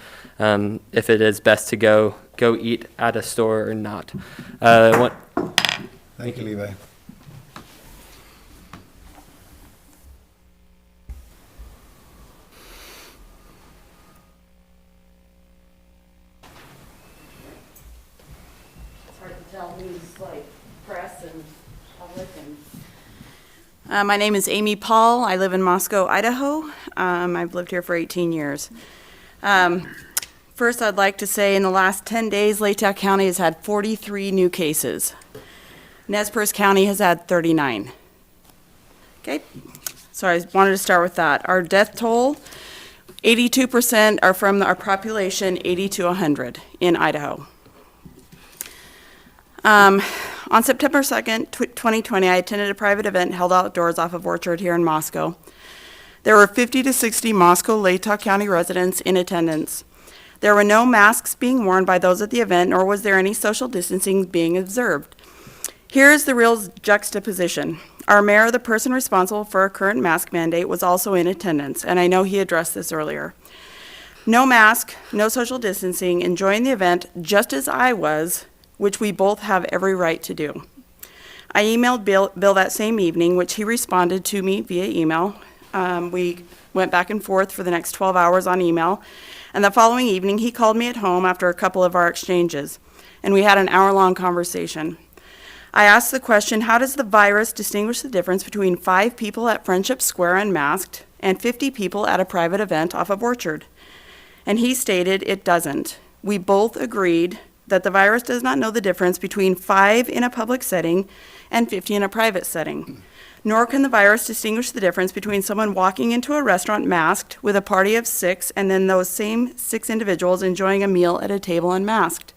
Speaker 16: if it is best to go eat at a store or not.
Speaker 1: Thank you, Levi.
Speaker 17: My name is Amy Paul. I live in Moscow, Idaho. I've lived here for 18 years. First, I'd like to say in the last 10 days, Latah County has had 43 new cases. Nez Perce County has had 39. Okay, so I wanted to start with that. Our death toll, 82% are from our population, 80 to 100 in Idaho. On September 2nd, 2020, I attended a private event held outdoors off of Orchard here in Moscow. There were 50 to 60 Moscow-Latah County residents in attendance. There were no masks being worn by those at the event, nor was there any social distancing being observed. Here is the real juxtaposition. Our mayor, the person responsible for our current mask mandate, was also in attendance, and I know he addressed this earlier. No mask, no social distancing, enjoying the event just as I was, which we both have every right to do. I emailed Bill that same evening, which he responded to me via email. We went back and forth for the next 12 hours on email, and the following evening he called me at home after a couple of our exchanges, and we had an hour-long conversation. I asked the question, how does the virus distinguish the difference between 5 people at Friendship Square unmasked and 50 people at a private event off of Orchard? And he stated it doesn't. We both agreed that the virus does not know the difference between 5 in a public setting and 50 in a private setting. Nor can the virus distinguish the difference between someone walking into a restaurant masked with a party of 6 and then those same 6 individuals enjoying a meal at a table unmasked.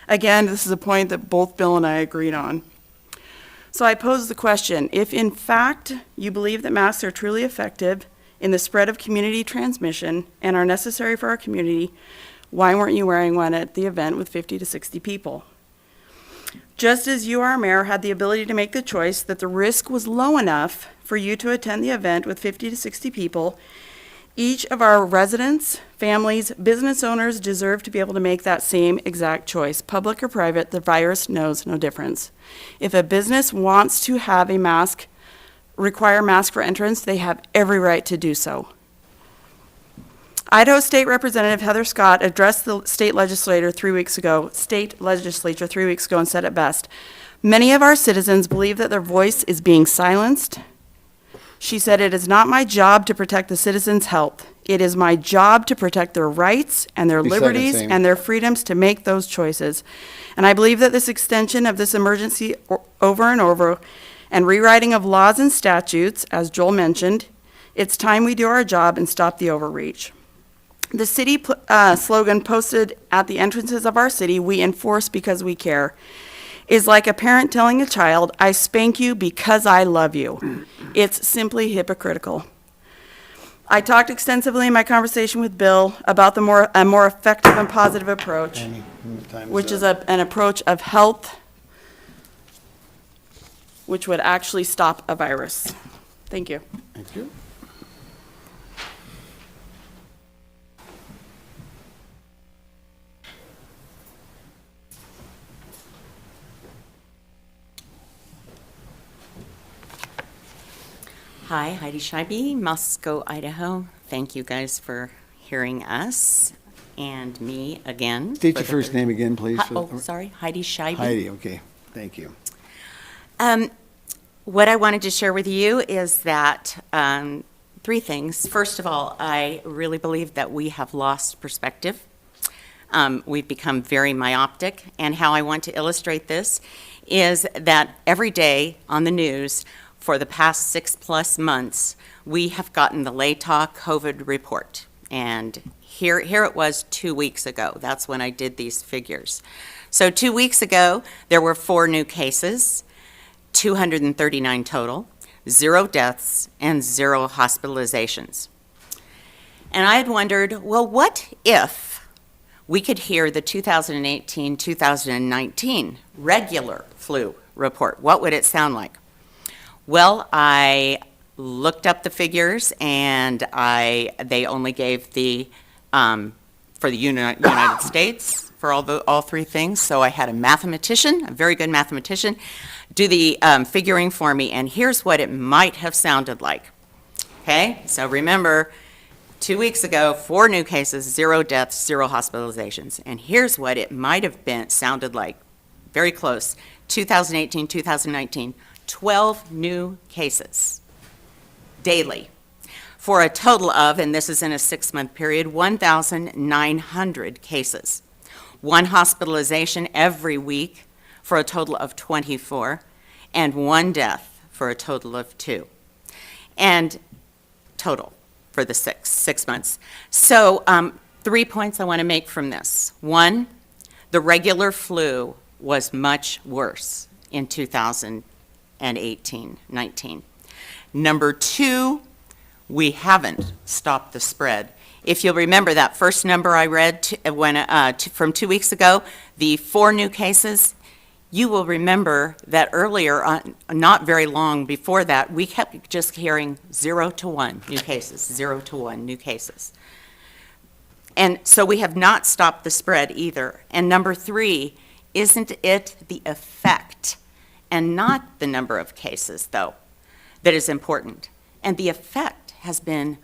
Speaker 17: Again, this is a point that both Bill and I agreed on. So I pose the question, if in fact you believe that masks are truly effective in the spread of community transmission and are necessary for our community, why weren't you wearing one at the event with 50 to 60 people? Just as you, our mayor, had the ability to make the choice that the risk was low enough for you to attend the event with 50 to 60 people, each of our residents, families, business owners deserve to be able to make that same exact choice. Public or private, the virus knows no difference. If a business wants to have a mask, require mask for entrance, they have every right to do so. Idaho State Representative Heather Scott addressed the state legislature 3 weeks ago and said it best. Many of our citizens believe that their voice is being silenced. She said, it is not my job to protect the citizens' health. It is my job to protect their rights and their liberties and their freedoms to make those choices. And I believe that this extension of this emergency over and over and rewriting of laws and statutes, as Joel mentioned, it's time we do our job and stop the overreach. The city slogan posted at the entrances of our city, "We enforce because we care," is like a parent telling a child, "I spank you because I love you." It's simply hypocritical. I talked extensively in my conversation with Bill about a more effective and positive approach, which is an approach of health, which would actually stop a virus. Thank you.
Speaker 1: Thank you.
Speaker 18: Hi, Heidi Scheibe, Moscow, Idaho. Thank you guys for hearing us and me again.
Speaker 1: State your first name again, please.
Speaker 18: Sorry, Heidi Scheibe.
Speaker 1: Heidi, okay. Thank you.
Speaker 18: What I wanted to share with you is that 3 things. First of all, I really believe that we have lost perspective. We've become very myopic, and how I want to illustrate this is that every day on the news for the past 6+ months, we have gotten the Latah COVID report. And here it was 2 weeks ago. That's when I did these figures. So 2 weeks ago, there were 4 new cases, 239 total, 0 deaths, and 0 hospitalizations. And I had wondered, well, what if we could hear the 2018-2019 regular flu report? What would it sound like? Well, I looked up the figures, and they only gave the for the United States for all 3 things. So I had a mathematician, a very good mathematician, do the figuring for me, and here's what it might have sounded like. Okay, so remember, 2 weeks ago, 4 new cases, 0 deaths, 0 hospitalizations, and here's what it might have sounded like. Very close. 2018, 2019. 12 new cases daily for a total of, and this is in a 6-month period, 1,900 cases. 1 hospitalization every week for a total of 24, and 1 death for a total of 2. And total for the 6 months. So 3 points I want to make from this. 1, the regular flu was much worse in 2018-19. Number two, we haven't stopped the spread. If you'll remember that first number I read from 2 weeks ago, the 4 new cases, you will remember that earlier, not very long before that, we kept just hearing 0 to 1 new cases, 0 to 1 new cases. And so we have not stopped the spread either. And number 3, isn't it the effect and not the number of cases, though, that is important? And the effect has been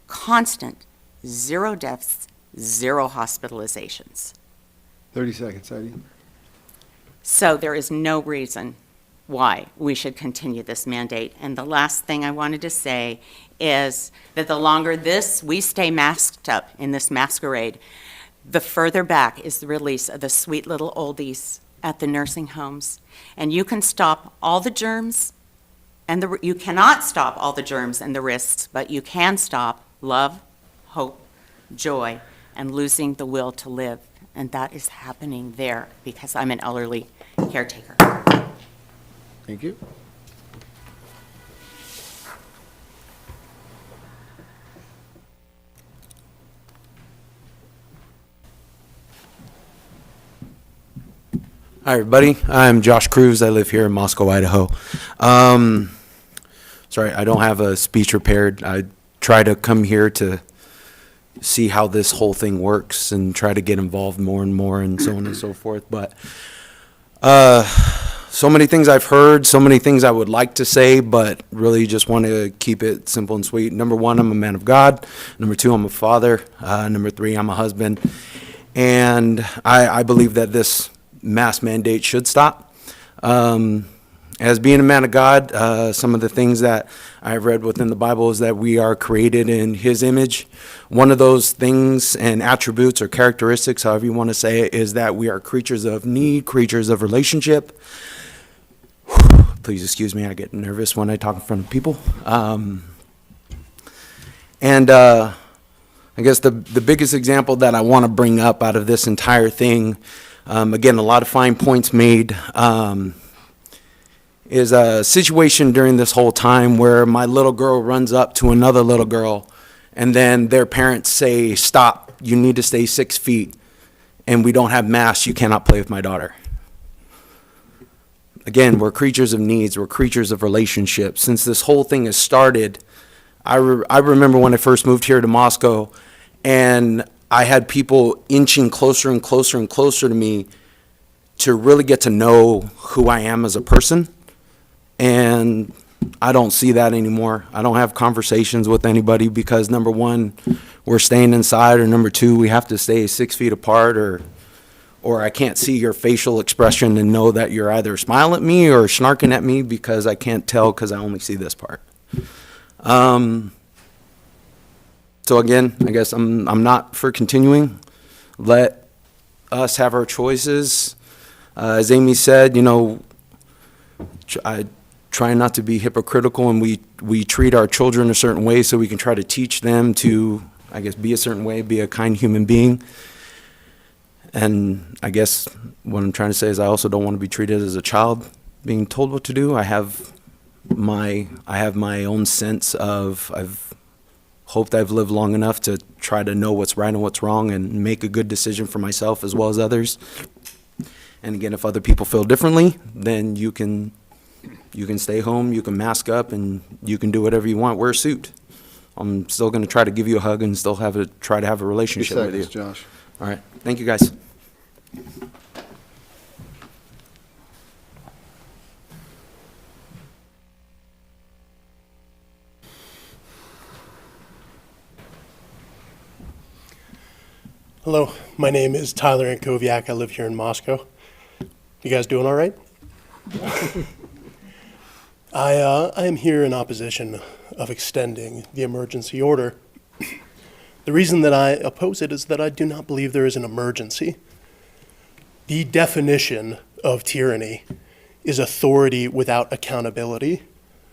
Speaker 18: constant, 0 deaths, 0 hospitalizations.
Speaker 1: 30 seconds, Heidi.
Speaker 18: So there is no reason why we should continue this mandate. And the last thing I wanted to say is that the longer we stay masked up in this masquerade, the further back is the release of the sweet little oldies at the nursing homes. And you can stop all the germs, and you cannot stop all the germs and the risks, but you can stop love, hope, joy, and losing the will to live. And that is happening there because I'm an elderly caretaker.
Speaker 1: Thank you.
Speaker 19: Hi, everybody. I'm Josh Cruz. I live here in Moscow, Idaho. Sorry, I don't have a speech prepared. I try to come here to see how this whole thing works and try to get involved more and more and so on and so forth. But so many things I've heard, so many things I would like to say, but really just want to keep it simple and sweet. Number 1, I'm a man of God. Number 2, I'm a father. Number 3, I'm a husband. And I believe that this mask mandate should stop. As being a man of God, some of the things that I've read within the Bible is that we are created in His image. One of those things and attributes or characteristics, however you want to say it, is that we are creatures of need, creatures of relationship. Please excuse me, I get nervous when I talk in front of people. I guess the biggest example that I want to bring up out of this entire thing, again, a lot of fine points made, is a situation during this whole time where my little girl runs up to another little girl and then their parents say, stop, you need to stay 6 feet, and we don't have masks, you cannot play with my daughter. Again, we're creatures of needs, we're creatures of relationships. Since this whole thing has started, I remember when I first moved here to Moscow, and I had people inching closer and closer and closer to me to really get to know who I am as a person. And I don't see that anymore. I don't have conversations with anybody because, number 1, we're staying inside, or number 2, we have to stay 6 feet apart, or I can't see your facial expression and know that you're either smiling at me or snarking at me because I can't tell because I only see this part. So again, I guess I'm not for continuing. Let us have our choices. As Amy said, I try not to be hypocritical, and we treat our children a certain way so we can try to teach them to, I guess, be a certain way, be a kind human being. And I guess what I'm trying to say is I also don't want to be treated as a child being told what to do. I have my own sense of, I've hoped I've lived long enough to try to know what's right and what's wrong and make a good decision for myself as well as others. And again, if other people feel differently, then you can stay home, you can mask up, and you can do whatever you want. Wear a suit. I'm still going to try to give you a hug and still try to have a relationship with you.
Speaker 1: Josh.
Speaker 19: All right. Thank you, guys.
Speaker 20: Hello, my name is Tyler Ankoviak. I live here in Moscow. You guys doing all right? I am here in opposition of extending the emergency order. The reason that I oppose it is that I do not believe there is an emergency. The definition of tyranny is authority without accountability.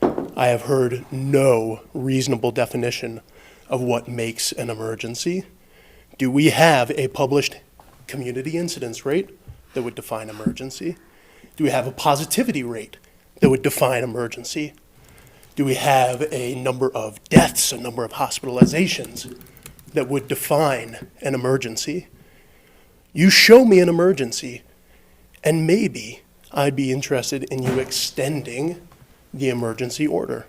Speaker 20: I have heard no reasonable definition of what makes an emergency. Do we have a published community incidence rate that would define emergency? Do we have a positivity rate that would define emergency? Do we have a number of deaths, a number of hospitalizations that would define an emergency? You show me an emergency, and maybe I'd be interested in you extending the emergency order.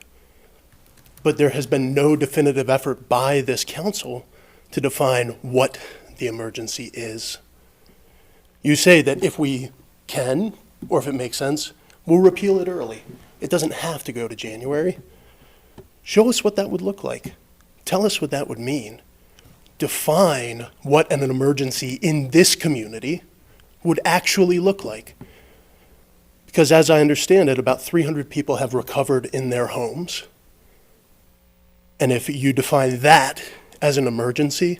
Speaker 20: But there has been no definitive effort by this council to define what the emergency is. You say that if we can, or if it makes sense, we'll repeal it early. It doesn't have to go to January. Show us what that would look like. Tell us what that would mean. Define what an emergency in this community would actually look like. Because as I understand it, about 300 people have recovered in their homes. And if you define that as an emergency,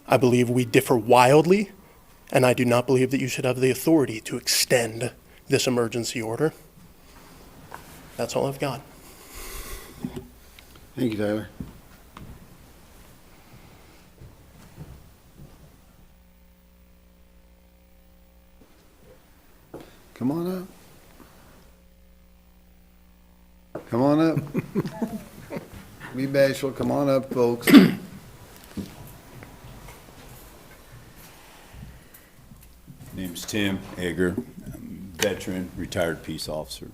Speaker 20: I believe we differ wildly, and I do not believe that you should have the authority to extend this emergency order. That's all I've got.
Speaker 1: Thank you, Tyler. Come on up. Come on up. Be bashful. Come on up, folks.
Speaker 21: Name's Tim Egger. I'm a veteran, retired peace officer.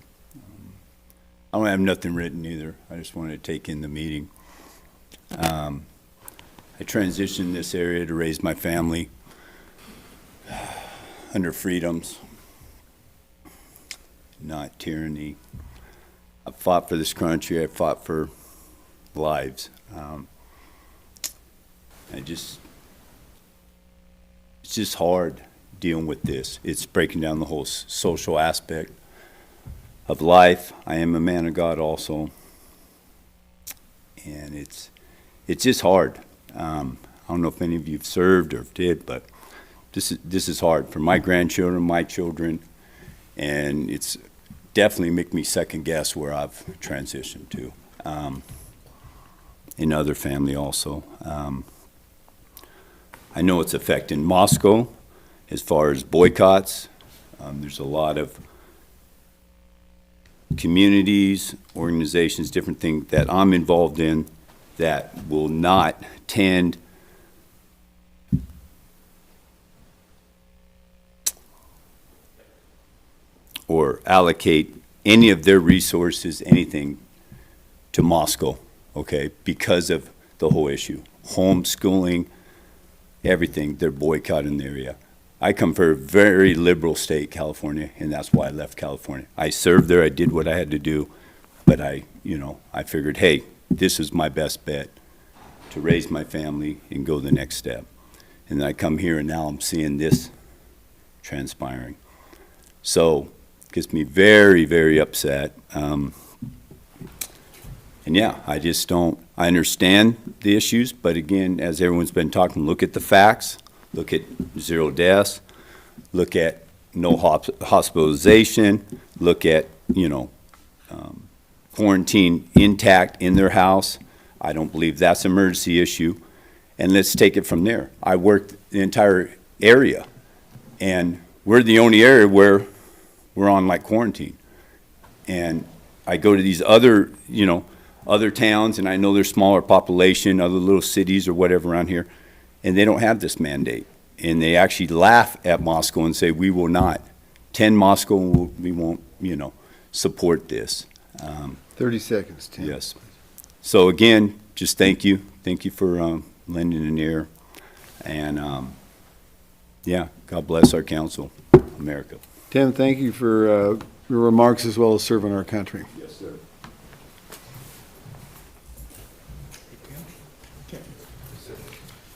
Speaker 21: I don't have nothing written either. I just wanted to take in the meeting. I transitioned this area to raise my family under freedoms, not tyranny. I fought for this country. I fought for lives. It's just hard dealing with this. It's breaking down the whole social aspect of life. I am a man of God also, and it's just hard. I don't know if any of you've served or did, but this is hard for my grandchildren, my children, and it's definitely make me second guess where I've transitioned to. In other family also. I know it's affecting Moscow as far as boycotts. There's a lot of communities, organizations, different things that I'm involved in that will not tend or allocate any of their resources, anything, to Moscow, okay, because of the whole issue. Homeschooling, everything, they're boycotting the area. I come from a very liberal state, California, and that's why I left California. I served there, I did what I had to do, but I figured, hey, this is my best bet to raise my family and go the next step. And then I come here and now I'm seeing this transpiring. So, it gets me very, very upset. And yeah, I just don't, I understand the issues, but again, as everyone's been talking, look at the facts, look at 0 deaths, look at no hospitalization, look at, quarantine intact in their house. I don't believe that's an emergency issue. And let's take it from there. I worked the entire area, and we're the only area where we're on like quarantine. And I go to these other, other towns, and I know there's smaller population, other little cities or whatever around here, and they don't have this mandate. And they actually laugh at Moscow and say, we will not. 10 Moscow, we won't, support this.
Speaker 1: 30 seconds, Tim.
Speaker 21: Yes. So again, just thank you. Thank you for lending an ear. And yeah, God bless our council, America.
Speaker 1: Tim, thank you for your remarks as well as serving our country.
Speaker 21: Yes, sir.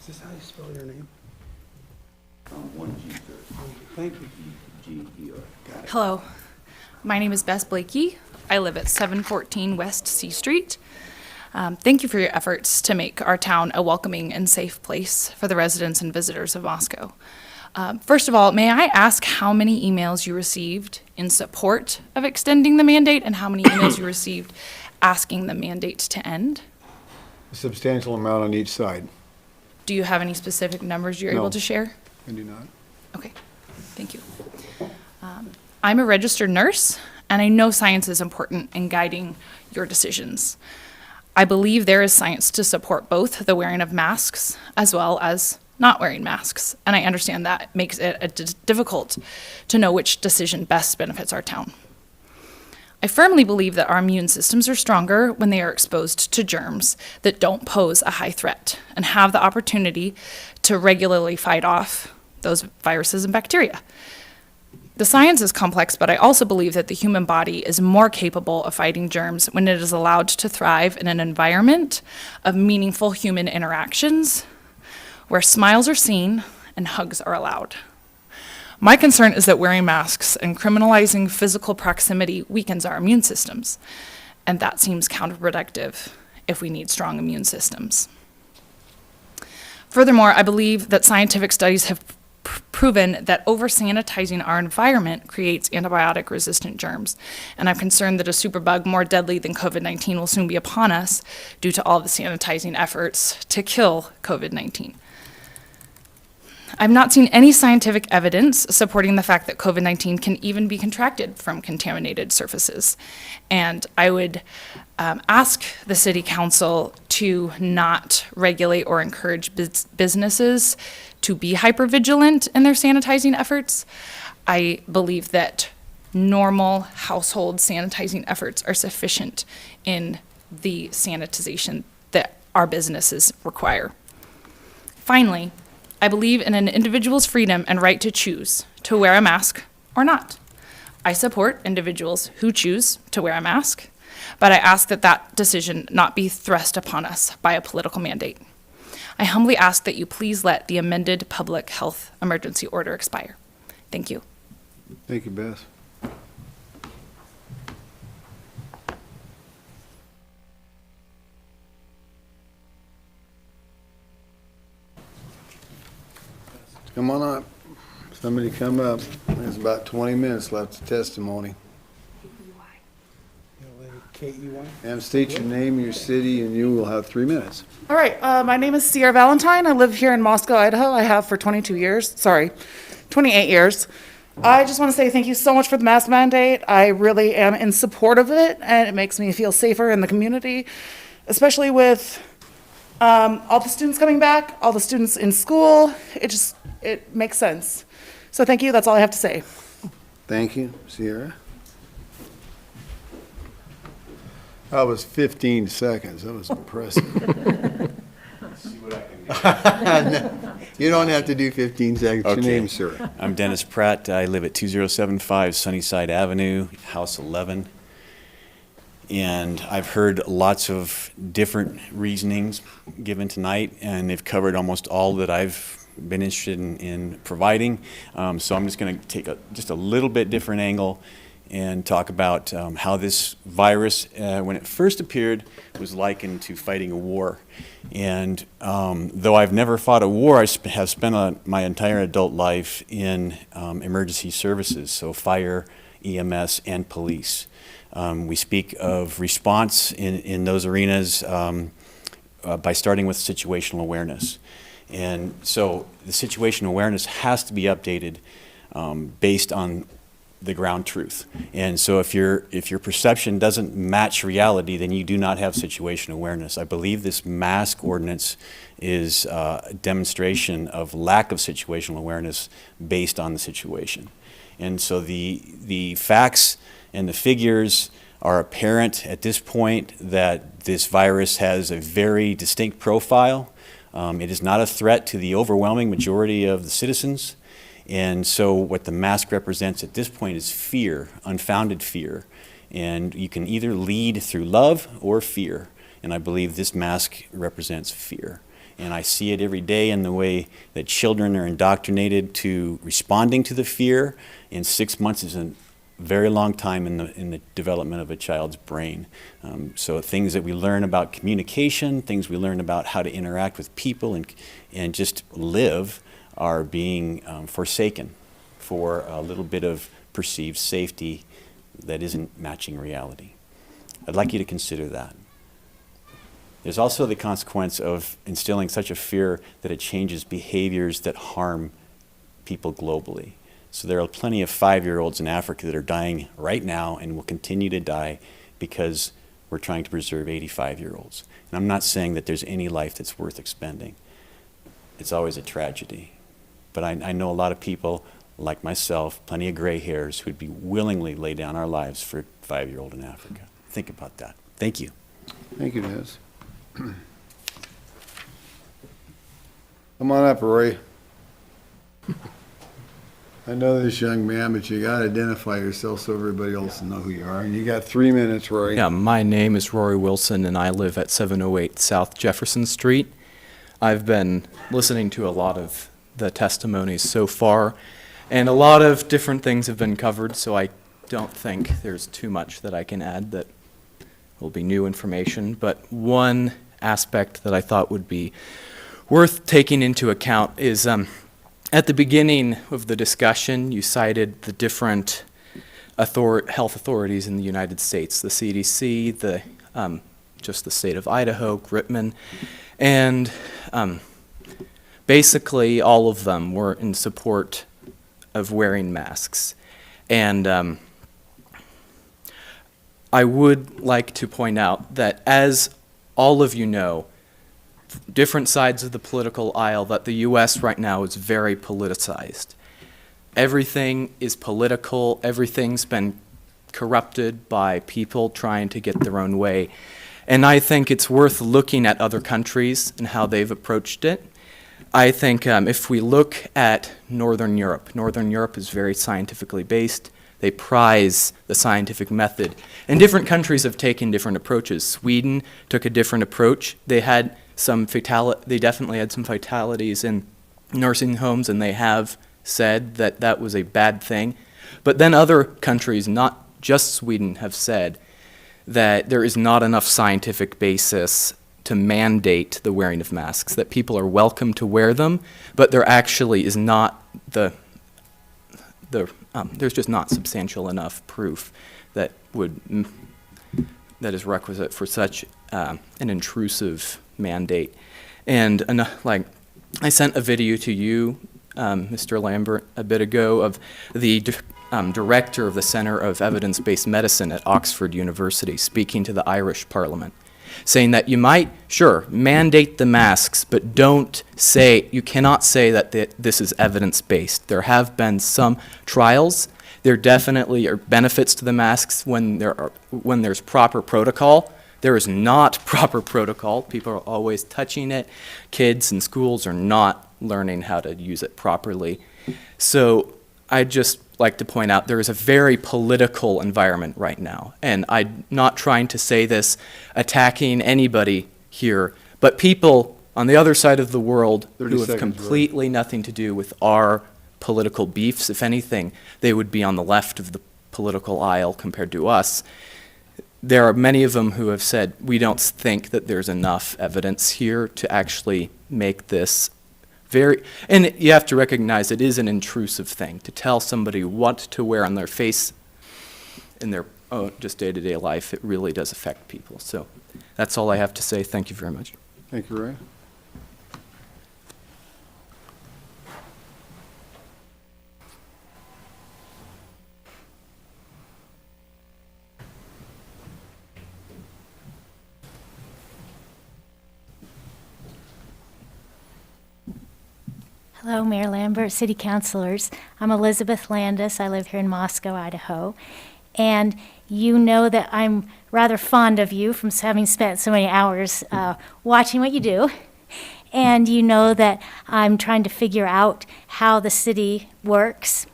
Speaker 5: Is this how you spell your name?
Speaker 21: One G, sir.
Speaker 5: Thank you.
Speaker 21: G-E-R. Got it.
Speaker 22: Hello, my name is Bess Blakey. I live at 714 West C Street. Thank you for your efforts to make our town a welcoming and safe place for the residents and visitors of Moscow. First of all, may I ask how many emails you received in support of extending the mandate and how many emails you received asking the mandate to end?
Speaker 1: A substantial amount on each side.
Speaker 22: Do you have any specific numbers you're
Speaker 1: No.
Speaker 22: able to share?
Speaker 1: I do not.
Speaker 22: Okay, thank you. I'm a registered nurse, and I know science is important in guiding your decisions. I believe there is science to support both the wearing of masks as well as not wearing masks, and I understand that makes it difficult to know which decision best benefits our town. I firmly believe that our immune systems are stronger when they are exposed to germs that don't pose a high threat and have the opportunity to regularly fight off those viruses and bacteria. The science is complex, but I also believe that the human body is more capable of fighting germs when it is allowed to thrive in an environment of meaningful human interactions where smiles are seen and hugs are allowed. My concern is that wearing masks and criminalizing physical proximity weakens our immune systems, and that seems counterproductive if we need strong immune systems. Furthermore, I believe that scientific studies have proven that over-sanitizing our environment creates antibiotic-resistant germs, and I'm concerned that a superbug more deadly than COVID-19 will soon be upon us due to all the sanitizing efforts to kill COVID-19. I've not seen any scientific evidence supporting the fact that COVID-19 can even be contracted from contaminated surfaces. And I would ask the City Council to not regulate or encourage businesses to be hypervigilant in their sanitizing efforts. I believe that normal household sanitizing efforts are sufficient in the sanitization that our businesses require. Finally, I believe in an individual's freedom and right to choose to wear a mask or not. I support individuals who choose to wear a mask, but I ask that that decision not be thrust upon us by a political mandate. I humbly ask that you please let the amended public health emergency order expire. Thank you.
Speaker 1: Thank you, Beth. Come on up. Somebody come up. There's about 20 minutes left of testimony. And state your name, your city, and you will have 3 minutes.
Speaker 6: All right, my name is Sierra Valentine. I live here in Moscow, Idaho. I have for 28 years. I just want to say thank you so much for the mask mandate. I really am in support of it, and it makes me feel safer in the community, especially with all the students coming back, all the students in school. It makes sense. So thank you. That's all I have to say.
Speaker 1: Thank you, Sierra. That was 15 seconds. That was impressive.
Speaker 8: See what I can do.
Speaker 1: You don't have to do 15 seconds.
Speaker 8: Okay.
Speaker 1: Your name, sir.
Speaker 8: I'm Dennis Pratt. I live at 2075 Sunnyside Avenue, House 11. And I've heard lots of different reasonings given tonight, and they've covered almost all that I've been interested in providing. So I'm just going to take just a little bit different angle and talk about how this virus, when it first appeared, was likened to fighting a war. And though I've never fought a war, I have spent my entire adult life in emergency services, so fire, EMS, and police. We speak of response in those arenas by starting with situational awareness. And so the situational awareness has to be updated based on the ground truth. And so if your perception doesn't match reality, then you do not have situational awareness. I believe this mask ordinance is a demonstration of lack of situational awareness based on the situation. And so the facts and the figures are apparent at this point that this virus has a very distinct profile. It is not a threat to the overwhelming majority of the citizens. And so what the mask represents at this point is fear, unfounded fear. And you can either lead through love or fear. And I believe this mask represents fear. And I see it every day in the way that children are indoctrinated to responding to the fear. And 6 months is a very long time in the development of a child's brain. So things that we learn about communication, things we learn about how to interact with people and just live are being forsaken for a little bit of perceived safety that isn't matching reality. I'd like you to consider that. There's also the consequence of instilling such a fear that it changes behaviors that harm people globally. So there are plenty of 5-year-olds in Africa that are dying right now and will continue to die because we're trying to preserve 85-year-olds. And I'm not saying that there's any life that's worth expending. It's always a tragedy. But I know a lot of people like myself, plenty of gray hairs, who'd be willingly lay down our lives for a 5-year-old in Africa. Think about that. Thank you.
Speaker 1: Thank you, Des. Come on up, Roy. I know this young man, but you gotta identify yourself so everybody else will know who you are. And you got 3 minutes, Roy.
Speaker 3: Yeah, my name is Rory Wilson, and I live at 708 South Jefferson Street. I've been listening to a lot of the testimonies so far, and a lot of different things have been covered, so I don't think there's too much that I can add that will be new information. But one aspect that I thought would be worth taking into account is at the beginning of the discussion, you cited the different health authorities in the United States, the CDC, just the state of Idaho, Gritman, and basically all of them were in support of wearing masks. And I would like to point out that, as all of you know, different sides of the political aisle, that the U.S. right now is very politicized. Everything is political. Everything's been corrupted by people trying to get their own way. And I think it's worth looking at other countries and how they've approached it. I think if we look at Northern Europe is very scientifically based. They prize the scientific method. And different countries have taken different approaches. Sweden took a different approach. They definitely had some fatalities in nursing homes, and they have said that that was a bad thing. But then other countries, not just Sweden, have said that there is not enough scientific basis to mandate the wearing of masks, that people are welcome to wear them, but there actually is not there's just not substantial enough proof that is requisite for such an intrusive mandate. And I sent a video to you, Mr. Lambert, a bit ago of the director of the Center of Evidence-Based Medicine at Oxford University speaking to the Irish Parliament, saying that you might, sure, mandate the masks, but you cannot say that this is evidence-based. There have been some trials. There definitely are benefits to the masks when there's proper protocol. There is not proper protocol. People are always touching it. Kids in schools are not learning how to use it properly. So I'd just like to point out there is a very political environment right now. And I'm not trying to say this attacking anybody here, but people on the other side of the world who have completely nothing to do with our political beefs. If anything, they would be on the left of the political aisle compared to us. There are many of them who have said, we don't think that there's enough evidence here to actually make this and you have to recognize it is an intrusive thing to tell somebody what to wear on their face in their just day-to-day life. It really does affect people. So that's all I have to say. Thank you very much.
Speaker 1: Thank you, Ray.
Speaker 7: Hello, Mayor Lambert, City Councilors. I'm Elizabeth Landis. I live here in Moscow, Idaho. And you know that I'm rather fond of you from having spent so many hours watching what you do. And you know that I'm trying to figure out how the city works.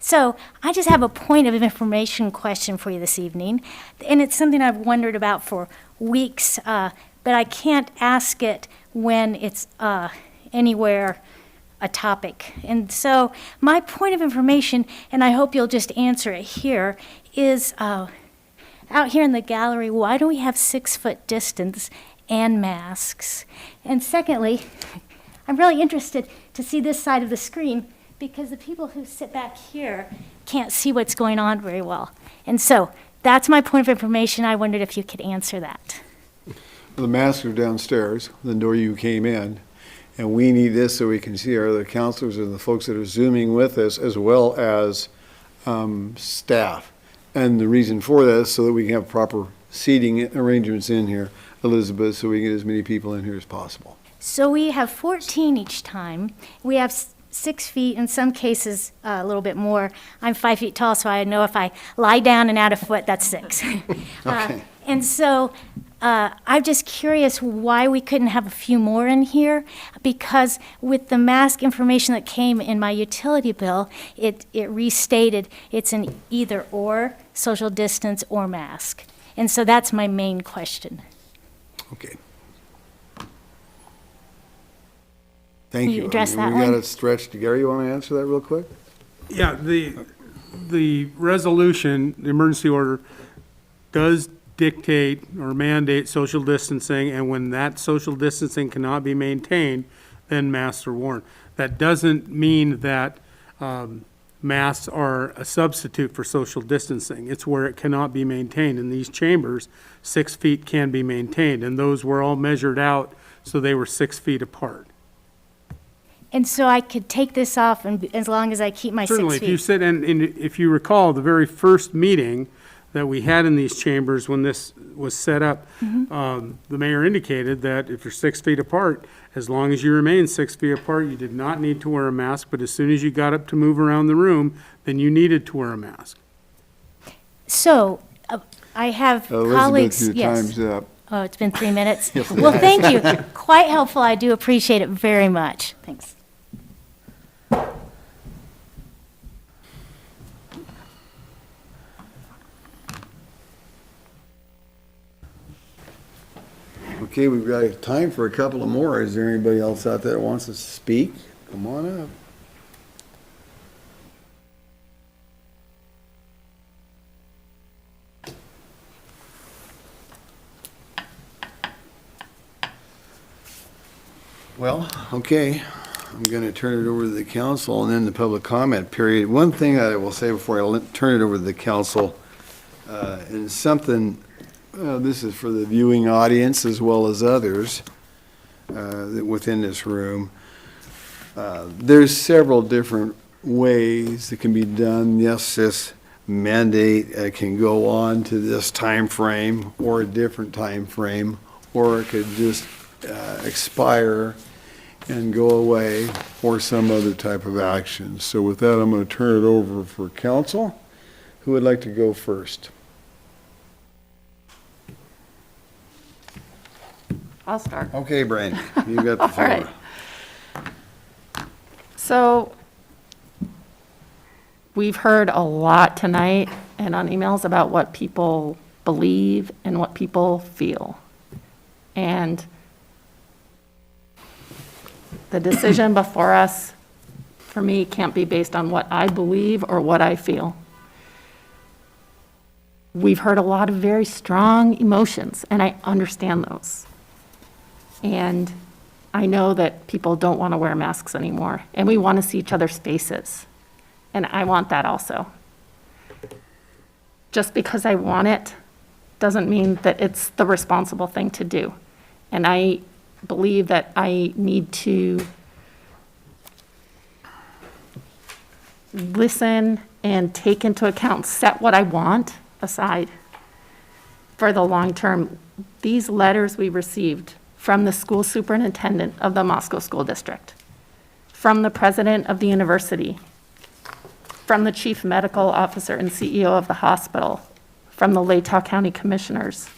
Speaker 7: So I just have a point of information question for you this evening. And it's something I've wondered about for weeks, but I can't ask it when it's anywhere a topic. And so my point of information, and I hope you'll just answer it here, is out here in the gallery, why do we have 6-foot distance and masks? And secondly, I'm really interested to see this side of the screen because the people who sit back here can't see what's going on very well. And so that's my point of information. I wondered if you could answer that.
Speaker 1: The masks are downstairs, the door you came in. And we need this so we can see our other counselors and the folks that are Zooming with us, as well as staff. And the reason for that is so that we can have proper seating arrangements in here, Elizabeth, so we can get as many people in here as possible.
Speaker 7: So we have 14 each time. We have 6 feet, in some cases a little bit more. I'm 5 feet tall, so I know if I lie down and add a foot, that's 6.
Speaker 1: Okay.
Speaker 7: And so I'm just curious why we couldn't have a few more in here, because with the mask information that came in my utility bill, it restated it's an either or, social distance or mask. And so that's my main question.
Speaker 1: Okay. Thank you.
Speaker 7: You address that
Speaker 1: We got
Speaker 7: one?
Speaker 1: it stretched. Gary, you want to answer that real quick?
Speaker 5: Yeah, the resolution, the emergency order, does dictate or mandate social distancing, and when that social distancing cannot be maintained, then masks are worn. That doesn't mean that masks are a substitute for social distancing. It's where it cannot be maintained. In these chambers, 6 feet can be maintained, and those were all measured out, so they were 6 feet apart.
Speaker 7: And so I could take this off and as long as I keep my 6 feet?
Speaker 5: Certainly, if you sit, and if you recall, the very first meeting that we had in these chambers when this was set up, the mayor indicated that if you're 6 feet apart, as long as you remain 6 feet apart, you did not need to wear a mask, but as soon as you got up to move around the room, then you needed to wear a mask.
Speaker 7: So I have colleagues.
Speaker 1: Elizabeth, your
Speaker 7: Yes.
Speaker 1: time's up.
Speaker 7: Oh, it's been 3 minutes?
Speaker 1: Yes, it
Speaker 7: Well,
Speaker 1: has.
Speaker 7: thank you. Quite helpful. I do appreciate it very much. Thanks.
Speaker 1: Okay, we've got time for a couple of more. Is there anybody else out there that wants to speak? Come on up. Well, okay, I'm going to turn it over to the council and then the public comment period. One thing I will say before I turn it over to the council, and something, this is for the viewing audience as well as others within this room. There's several different ways that can be done. Yes, this mandate can go on to this time frame or a different time frame, or it could just expire and go away, or some other type of action. So with that, I'm going to turn it over for council. Who would like to go first?
Speaker 4: I'll start.
Speaker 1: Okay, Brandy, you got the floor.
Speaker 4: All right. So we've heard a lot tonight and on emails about what people believe and what people feel. And the decision before us, for me, can't be based on what I believe or what I feel. We've heard a lot of very strong emotions, and I understand those. And I know that people don't want to wear masks anymore, and we want to see each other's faces. And I want that also. Just because I want it doesn't mean that it's the responsible thing to do. And I believe that I need to listen and take into account, set what I want aside for the long term. These letters we received from the school superintendent of the Moscow School District, from the president of the university, from the chief medical officer and CEO of the hospital, from the Latah County commissioners,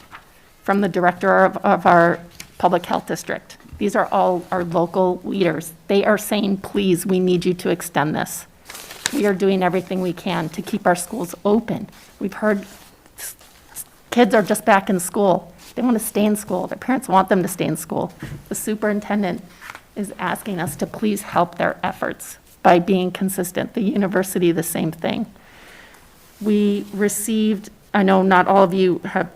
Speaker 4: from the director of our public health district. These are all our local leaders. They are saying, please, we need you to extend this. We are doing everything we can to keep our schools open. We've heard kids are just back in school. They want to stay in school. Their parents want them to stay in school. The superintendent is asking us to please help their efforts by being consistent. The university, the same thing. We received, I know not all of you have,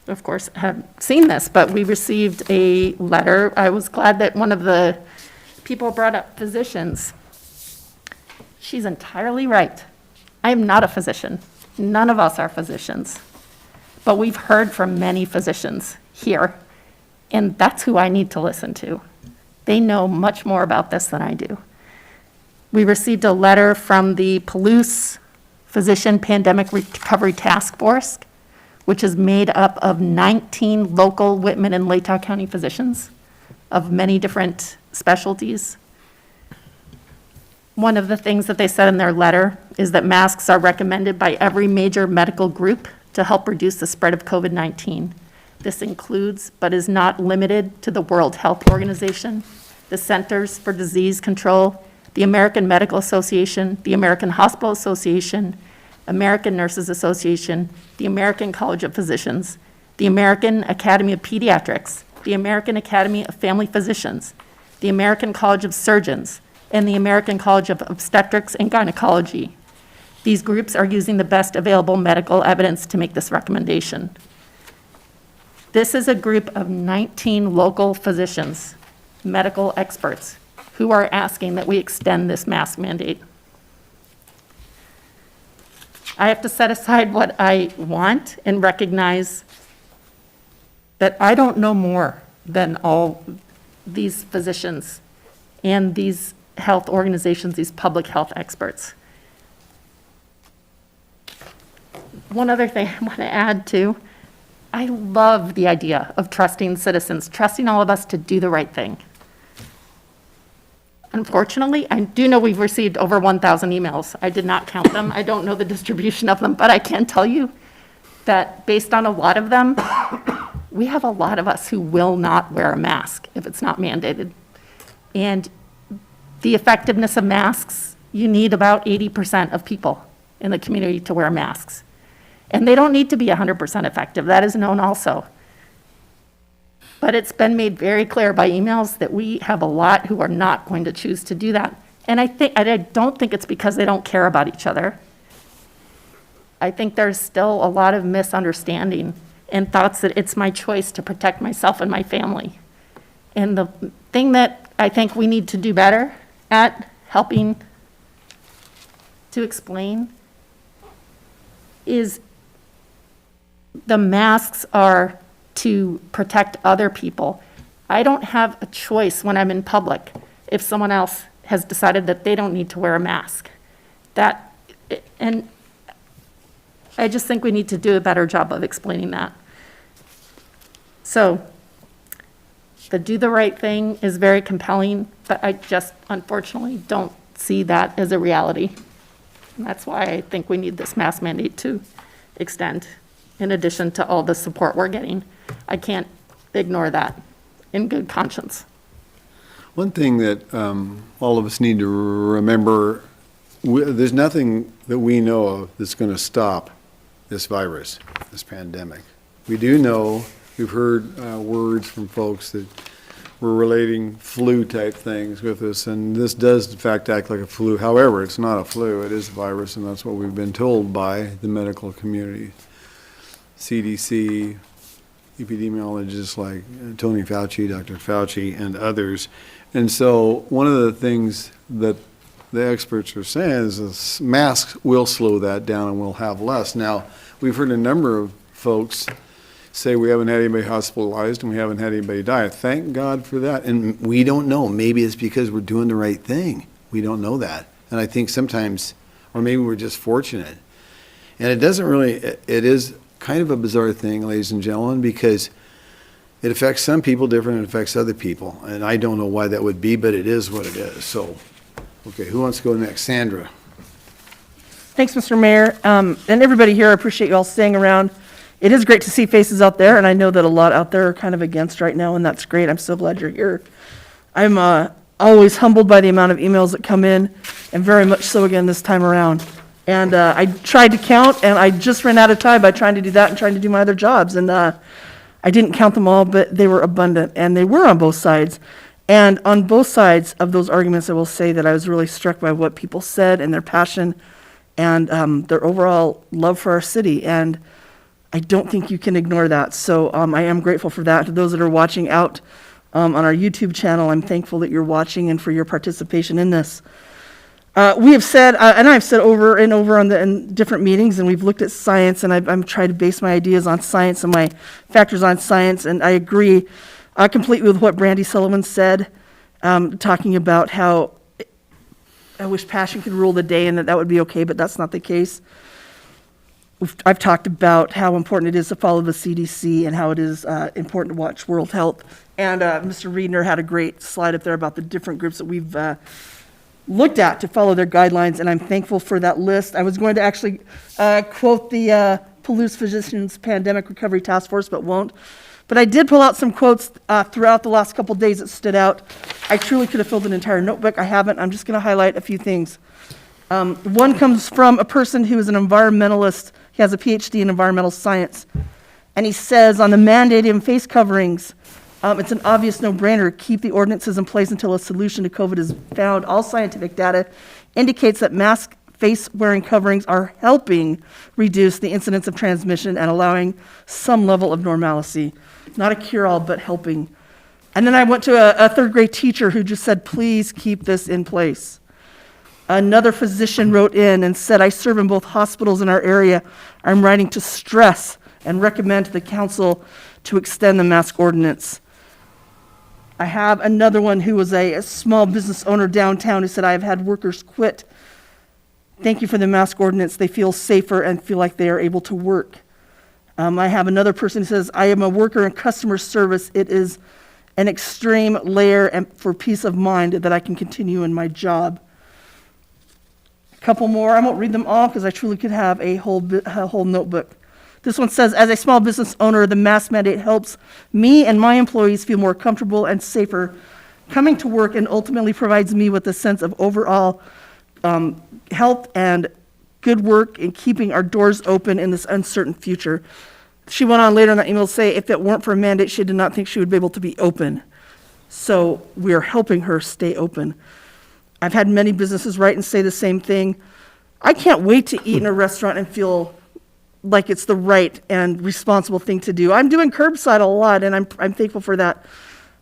Speaker 4: of course, have seen this, but we received a letter. I was glad that one of the people brought up physicians. She's entirely right. I am not a physician. None of us are physicians. But we've heard from many physicians here, and that's who I need to listen to. They know much more about this than I do. We received a letter from the Palouse Physician Pandemic Recovery Task Force, which is made up of 19 local Whitman and Latah County physicians of many different specialties. One of the things that they said in their letter is that masks are recommended by every major medical group to help reduce the spread of COVID-19. This includes, but is not limited to, the World Health Organization, the Centers for Disease Control, the American Medical Association, the American Hospital Association, American Nurses Association, the American College of Physicians, the American Academy of Pediatrics, the American Academy of Family Physicians, the American College of Surgeons, and the American College of Obstetrics and Gynecology. These groups are using the best available medical evidence to make this recommendation. This is a group of 19 local physicians, medical experts, who are asking that we extend this mask mandate. I have to set aside what I want and recognize that I don't know more than all these physicians and these health organizations, these public health experts. One other thing I want to add too, I love the idea of trusting citizens, trusting all of us to do the right thing. Unfortunately, I do know we've received over 1,000 emails. I did not count them. I don't know the distribution of them, but I can tell you that based on a lot of them, we have a lot of us who will not wear a mask if it's not mandated. And the effectiveness of masks, you need about 80% of people in the community to wear masks. And they don't need to be 100% effective. That is known also. But it's been made very clear by emails that we have a lot who are not going to choose to do that. And I don't think it's because they don't care about each other. I think there's still a lot of misunderstanding and thoughts that it's my choice to protect myself and my family. And the thing that I think we need to do better at helping to explain is the masks are to protect other people. I don't have a choice when I'm in public if someone else has decided that they don't need to wear a mask. And I just think we need to do a better job of explaining that. So the do the right thing is very compelling, but I just unfortunately don't see that as a reality. And that's why I think we need this mask mandate to extend, in addition to all the support we're getting. I can't ignore that in good conscience.
Speaker 1: One thing that all of us need to remember, there's nothing that we know of that's going to stop this virus, this pandemic. We do know, we've heard words from folks that were relating flu-type things with us, and this does in fact act like a flu. However, it's not a flu, it is a virus, and that's what we've been told by the medical community. CDC, epidemiologists like Tony Fauci, Dr. Fauci, and others. And so one of the things that the experts are saying is this masks will slow that down and we'll have less. Now, we've heard a number of folks say we haven't had anybody hospitalized and we haven't had anybody die. Thank God for that. And we don't know. Maybe it's because we're doing the right thing. We don't know that. And I think sometimes, or maybe we're just fortunate. And it doesn't really, it is kind of a bizarre thing, ladies and gentlemen, because it affects some people different than it affects other people. And I don't know why that would be, but it is what it is. So, okay, who wants to go next? Sandra.
Speaker 9: Thanks, Mr. Mayor. And everybody here, I appreciate you all staying around. It is great to see faces out there, and I know that a lot out there are kind of against right now, and that's great. I'm so glad you're here. I'm always humbled by the amount of emails that come in, and very much so again this time around. And I tried to count, and I just ran out of time by trying to do that and trying to do my other jobs. And I didn't count them all, but they were abundant, and they were on both sides. And on both sides of those arguments, I will say that I was really struck by what people said and their passion and their overall love for our city. And I don't think you can ignore that. So I am grateful for that. To those that are watching out on our YouTube channel, I'm thankful that you're watching and for your participation in this. We have said, and I've said over and over in different meetings, and we've looked at science, and I'm trying to base my ideas on science and my factors on science, and I agree completely with what Brandy Sullivan said. talking about how I wish passion could rule the day and that would be okay, but that's not the case. I've talked about how important it is to follow the CDC and how it is important to watch World Health. And Mr. Reedner had a great slide up there about the different groups that we've looked at to follow their guidelines, and I'm thankful for that list. I was going to actually quote the Palouse Physicians Pandemic Recovery Task Force, but won't. But I did pull out some quotes throughout the last couple days that stood out. I truly could have filled an entire notebook. I haven't. I'm just going to highlight a few things. One comes from a person who is an environmentalist. He has a PhD in environmental science. And he says on the mandated face coverings, it's an obvious no-brainer. Keep the ordinances in place until a solution to COVID is found. All scientific data indicates that mask face-wearing coverings are helping reduce the incidence of transmission and allowing some level of normalcy. Not a cure-all, but helping. And then I went to a third-grade teacher who just said, please keep this in place. Another physician wrote in and said, I serve in both hospitals in our area. I'm writing to stress and recommend to the council to extend the mask ordinance. I have another one who was a small business owner downtown who said, I've had workers quit. Thank you for the mask ordinance. They feel safer and feel like they are able to work. I have another person who says, I am a worker in customer service. It is an extreme layer and for peace of mind that I can continue in my job. A couple more. I won't read them all because I truly could have a whole notebook. This one says, as a small business owner, the mask mandate helps me and my employees feel more comfortable and safer coming to work and ultimately provides me with a sense of overall health and good work in keeping our doors open in this uncertain future. She went on later in that email to say if it weren't for a mandate, she did not think she would be able to be open. So we are helping her stay open. I've had many businesses write and say the same thing. I can't wait to eat in a restaurant and feel like it's the right and responsible thing to do. I'm doing curbside a lot, and I'm thankful for that.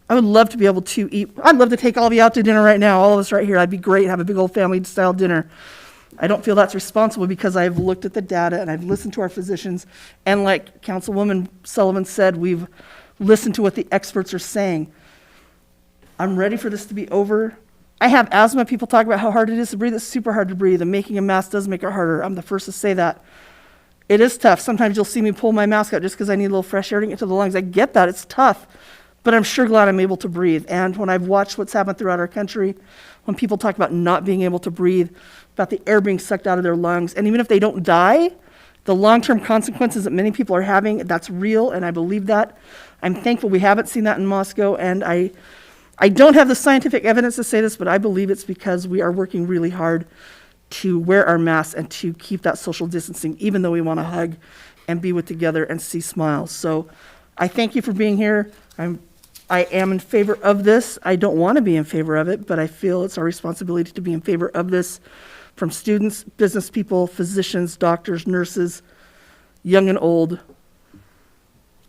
Speaker 9: I would love to be able to eat. I'd love to take all of you out to dinner right now, all of us right here. That'd be great, have a big old family-style dinner. I don't feel that's responsible because I've looked at the data and I've listened to our physicians. And like Councilwoman Sullivan said, we've listened to what the experts are saying. I'm ready for this to be over. I have asthma. People talk about how hard it is to breathe. It's super hard to breathe, and making a mask does make it harder. I'm the first to say that. It is tough. Sometimes you'll see me pull my mask out just because I need a little fresh air to get to the lungs. I get that. It's tough. But I'm sure glad I'm able to breathe. And when I've watched what's happened throughout our country, when people talk about not being able to breathe, about the air being sucked out of their lungs, and even if they don't die, the long-term consequences that many people are having, that's real, and I believe that. I'm thankful we haven't seen that in Moscow, and I don't have the scientific evidence to say this, but I believe it's because we are working really hard to wear our masks and to keep that social distancing, even though we want to hug and be with together and see smiles. So I thank you for being here. I am in favor of this. I don't want to be in favor of it, but I feel it's our responsibility to be in favor of this from students, business people, physicians, doctors, nurses, young and old.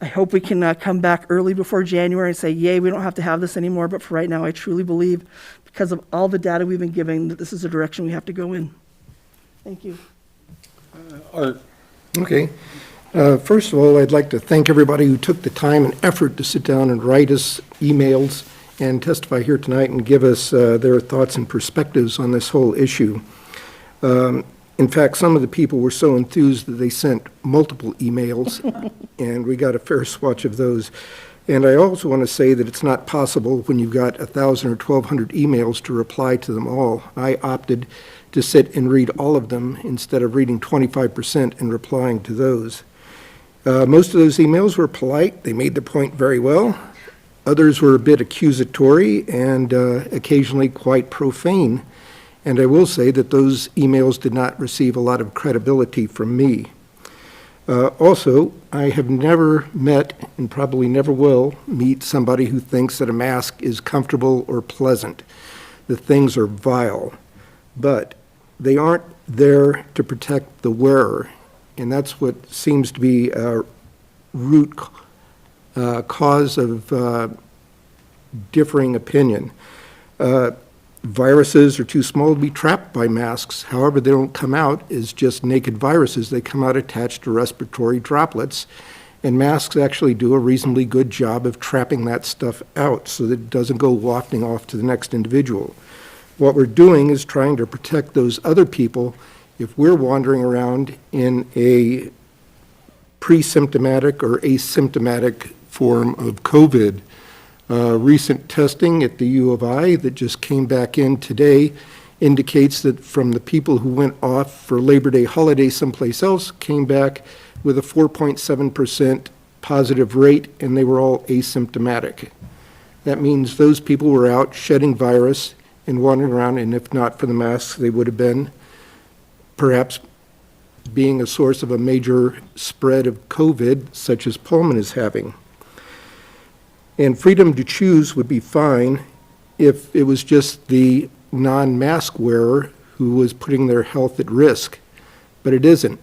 Speaker 9: I hope we can come back early before January and say, yay, we don't have to have this anymore. But for right now, I truly believe, because of all the data we've been giving, that this is the direction we have to go in. Thank you.
Speaker 2: Art. Okay. First of all, I'd like to thank everybody who took the time and effort to sit down and write us emails and testify here tonight and give us their thoughts and perspectives on this whole issue. In fact, some of the people were so enthused that they sent multiple emails, and we got a fair swatch of those. And I also want to say that it's not possible when you've got 1,000 or 1,200 emails to reply to them all. I opted to sit and read all of them instead of reading 25% and replying to those. Most of those emails were polite. They made the point very well. Others were a bit accusatory and occasionally quite profane. And I will say that those emails did not receive a lot of credibility from me. Also, I have never met, and probably never will, meet somebody who thinks that a mask is comfortable or pleasant. The things are vile, but they aren't there to protect the wearer. And that's what seems to be a root cause of differing opinion. Viruses are too small to be trapped by masks. However, they don't come out as just naked viruses. They come out attached to respiratory droplets, And masks actually do a reasonably good job of trapping that stuff out so that it doesn't go wafting off to the next individual. What we're doing is trying to protect those other people if we're wandering around in a pre-symptomatic or asymptomatic form of COVID. Recent testing at the U of I that just came back in today indicates that from the people who went off for Labor Day holiday someplace else, came back with a 4.7% positive rate, and they were all asymptomatic. That means those people were out shedding virus and wandering around, and if not for the masks, they would have been perhaps being a source of a major spread of COVID, such as Pullman is having. And freedom to choose would be fine if it was just the non-mask wearer who was putting their health at risk, but it isn't.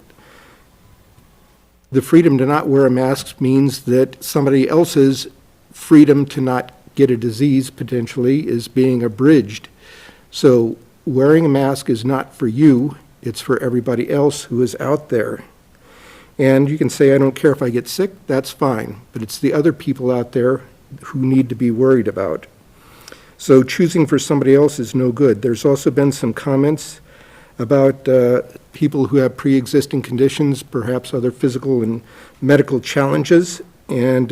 Speaker 2: The freedom to not wear a mask means that somebody else's freedom to not get a disease potentially is being abridged. So wearing a mask is not for you, it's for everybody else who is out there. And you can say, I don't care if I get sick, that's fine, but it's the other people out there who need to be worried about. So choosing for somebody else is no good. There's also been some comments about people who have pre-existing conditions, perhaps other physical and medical challenges, and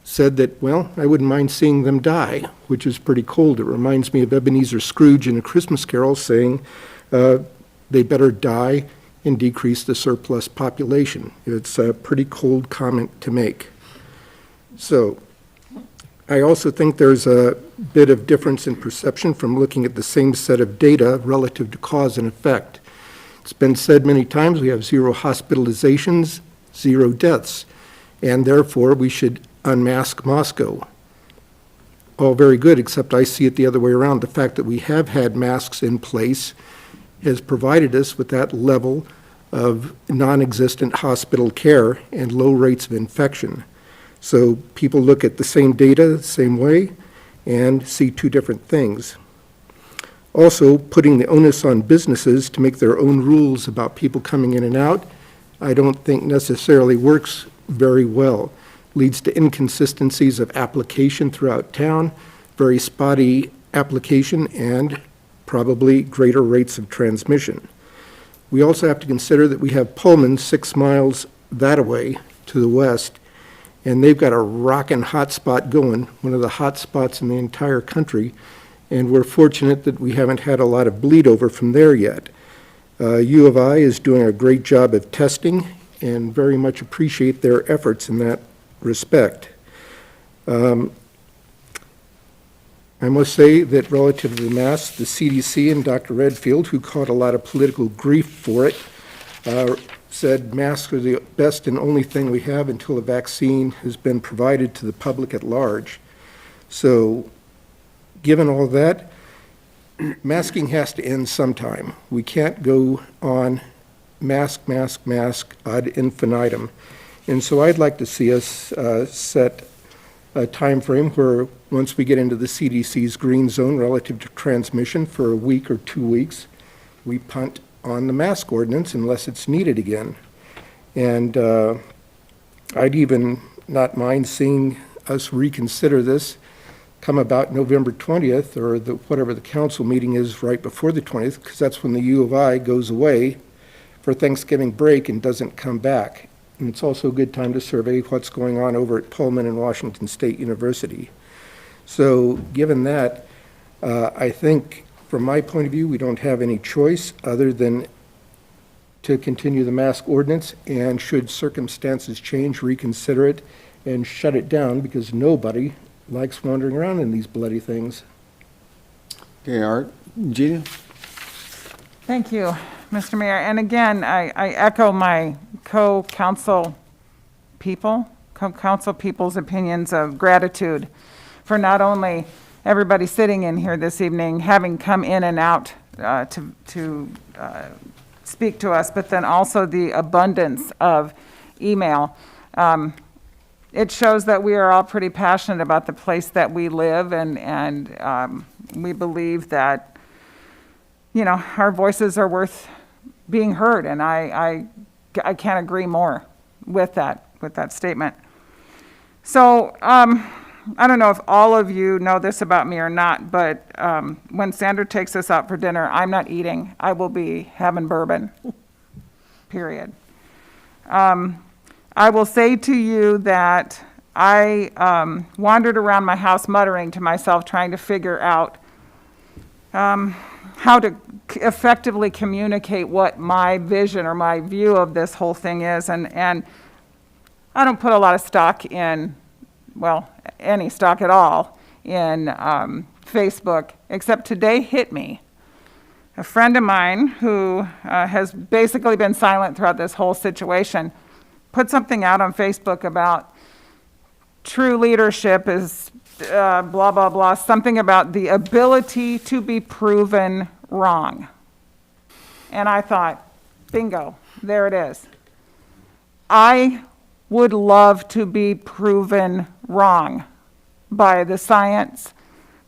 Speaker 2: said that, well, I wouldn't mind seeing them die, which is pretty cold. It reminds me of Ebenezer Scrooge in A Christmas Carol saying they better die and decrease the surplus population. It's a pretty cold comment to make. So I also think there's a bit of difference in perception from looking at the same set of data relative to cause and effect. It's been said many times we have 0 hospitalizations, 0 deaths, and therefore we should unmask Moscow. All very good, except I see it the other way around. The fact that we have had masks in place has provided us with that level of non-existent hospital care and low rates of infection. So people look at the same data the same way and see two different things. Also, putting the onus on businesses to make their own rules about people coming in and out, I don't think necessarily works very well. Leads to inconsistencies of application throughout town, very spotty application, and probably greater rates of transmission. We also have to consider that we have Pullman 6 miles that way to the west, and they've got a rockin' hot spot going, one of the hot spots in the entire country, and we're fortunate that we haven't had a lot of bleed over from there yet. U of I is doing a great job of testing and very much appreciate their efforts in that respect. I must say that relative to the masks, the CDC and Dr. Redfield, who caught a lot of political grief for it, said masks are the best and only thing we have until a vaccine has been provided to the public at large. So, given all that, masking has to end sometime. We can't go on mask, mask, mask ad infinitum. And so I'd like to see us set a time frame where once we get into the CDC's green zone relative to transmission for a week or 2 weeks, we punt on the mask ordinance unless it's needed again. And I'd even not mind seeing us reconsider this come about November 20th or whatever the council meeting is right before the 20th, because that's when the U of I goes away for Thanksgiving break and doesn't come back. And it's also a good time to survey what's going on over at Pullman and Washington State University. So given that, I think from my point of view, we don't have any choice other than to continue the mask ordinance, and should circumstances change, reconsider it and shut it down, because nobody likes wandering around in these bloody things.
Speaker 1: Okay, Art. Gina?
Speaker 10: Thank you, Mr. Mayor. And again, I echo my co-council people's opinions of gratitude for not only everybody sitting in here this evening, having come in and out to speak to us, but then also the abundance of email. It shows that we are all pretty passionate about the place that we live, and we believe that, you know, our voices are worth being heard, and I can't agree more with that. with that statement. So, I don't know if all of you know this about me or not, but when Sandra takes us out for dinner, I'm not eating. I will be having bourbon, period. I will say to you that I wandered around my house muttering to myself, trying to figure out how to effectively communicate what my vision or my view of this whole thing is. And I don't put a lot of stock in, well, any stock at all in Facebook, except today hit me. A friend of mine who has basically been silent throughout this whole situation put something out on Facebook about true leadership is blah, blah, blah, something about the ability to be proven wrong. And I thought, bingo, there it is. I would love to be proven wrong by the science,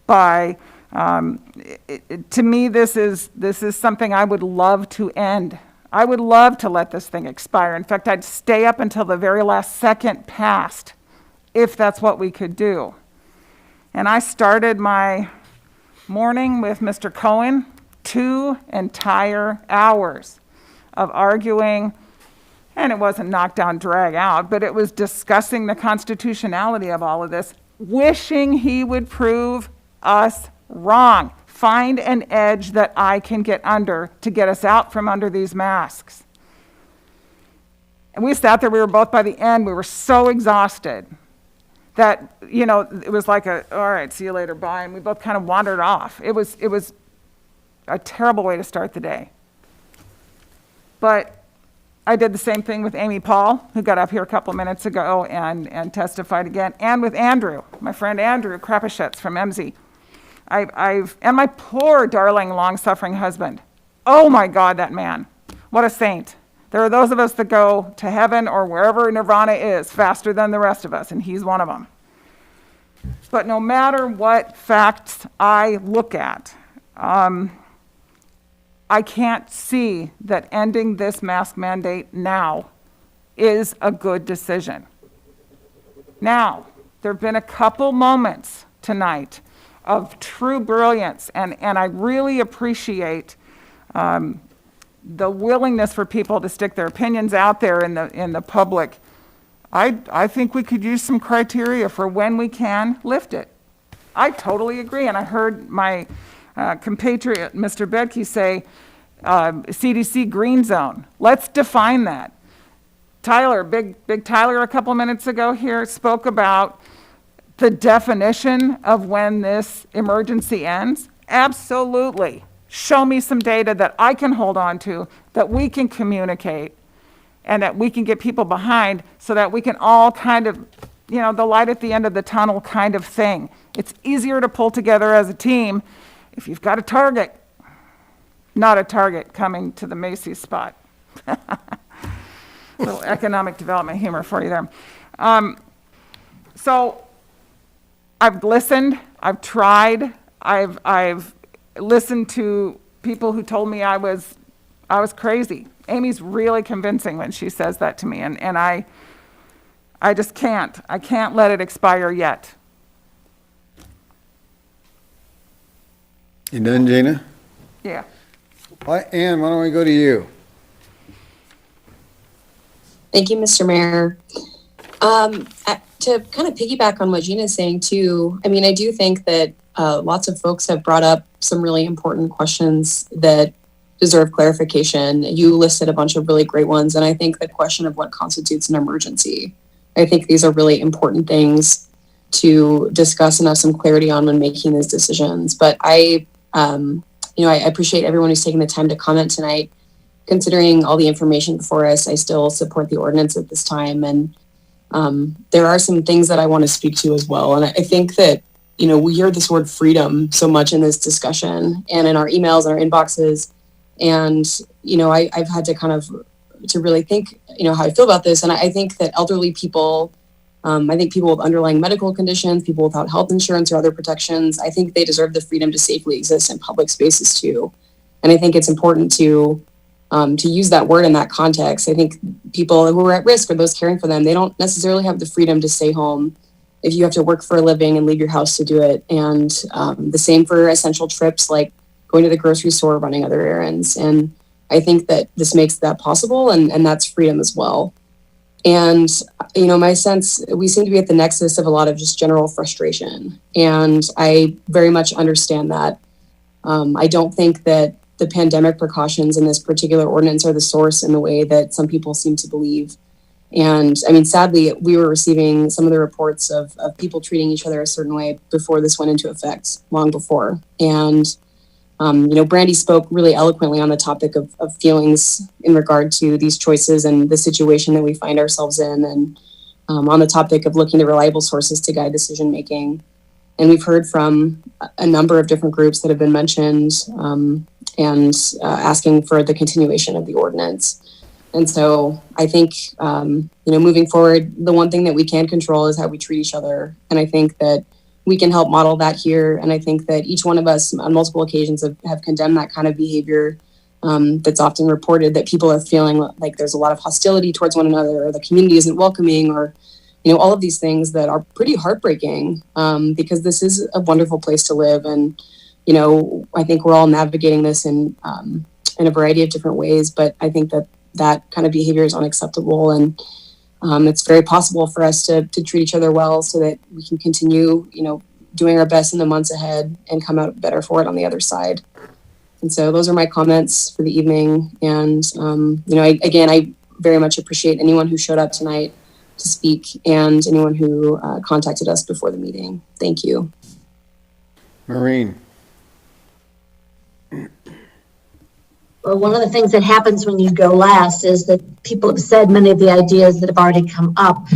Speaker 10: by, to me, this is something I would love to end. I would love to let this thing expire. In fact, I'd stay up until the very last second passed, if that's what we could do. And I started my morning with Mr. Cohen, 2 entire hours of arguing, and it wasn't knock down, drag out, but it was discussing the constitutionality of all of this, wishing he would prove us wrong, find an edge that I can get under to get us out from under these masks. And we sat there, we were both by the end, we were so exhausted that, you know, it was like all right, see you later, bye, and we both kind of wandered off. It was a terrible way to start the day. But I did the same thing with Amy Paul, who got up here a couple minutes ago and testified again, and with Andrew, my friend Andrew Krapashets from MZ. And my poor, darling, long-suffering husband. Oh my God, that man. What a saint. There are those of us that go to heaven or wherever nirvana is faster than the rest of us, and he's one of them. But no matter what facts I look at, I can't see that ending this mask mandate now is a good decision. Now, there have been a couple moments tonight of true brilliance, and I really appreciate the willingness for people to stick their opinions out there in the public. I think we could use some criteria for when we can lift it. I totally agree, and I heard my compatriot, Mr. Bedke, say CDC green zone. Let's define that. Tyler, big Tyler a couple minutes ago here spoke about the definition of when this emergency ends. Absolutely. Show me some data that I can hold on to, that we can communicate, and that we can get people behind so that we can all kind of, you know, the light at the end of the tunnel kind of thing. It's easier to pull together as a team if you've got a target, not a target coming to the Macy's spot. Little economic development humor for you there. So I've listened, I've tried, I've listened to people who told me I was crazy. Amy's really convincing when she says that to me, and I just can't. I can't let it expire yet.
Speaker 1: You done, Jana?
Speaker 10: Yeah.
Speaker 1: Ann, why don't we go to you?
Speaker 11: Thank you, Mr. Mayor. To kind of piggyback on what Gina's saying too, I mean, I do think that lots of folks have brought up some really important questions that deserve clarification. You listed a bunch of really great ones, and I think the question of what constitutes an emergency, I think these are really important things to discuss and have some clarity on when making these decisions. But I appreciate everyone who's taken the time to comment tonight. Considering all the information before us, I still support the ordinance at this time, and there are some things that I want to speak to as well. And I think that, you know, we hear this word freedom so much in this discussion and in our emails and our inboxes. And, you know, I've had to kind of to really think, you know, how I feel about this. And I think that elderly people, I think people with underlying medical conditions, people without health insurance or other protections, I think they deserve the freedom to safely exist in public spaces too. And I think it's important to to use that word in that context. I think people who are at risk or those caring for them, they don't necessarily have the freedom to stay home if you have to work for a living and leave your house to do it. And the same for essential trips like going to the grocery store, running other errands. And I think that this makes that possible, and that's freedom as well. And, my sense, we seem to be at the nexus of a lot of just general frustration. And I very much understand that. I don't think that the pandemic precautions in this particular ordinance are the source in the way that some people seem to believe. And I mean, sadly, we were receiving some of the reports of people treating each other a certain way before this went into effect, long before. And, Brandy spoke really eloquently on the topic of feelings in regard to these choices and the situation that we find ourselves in, and on the topic of looking to reliable sources to guide decision making. And we've heard from a number of different groups that have been mentioned, and asking for the continuation of the ordinance. And so I think, moving forward, the one thing that we can control is how we treat each other. And I think that we can help model that here. And I think that each one of us on multiple occasions have condemned that kind of behavior that's often reported, that people are feeling like there's a lot of hostility towards one another, or the community isn't welcoming, or all of these things that are pretty heartbreaking, because this is a wonderful place to live. And, I think we're all navigating this in a variety of different ways, but I think that kind of behavior is unacceptable. And it's very possible for us to treat each other well so that we can continue, doing our best in the months ahead and come out better for it on the other side. And so those are my comments for the evening. And, I very much appreciate anyone who showed up tonight to speak and anyone who contacted us before the meeting. Thank you.
Speaker 1: Maureen.
Speaker 12: Well, one of the things that happens when you go last is that people have said many of the ideas that have already come up.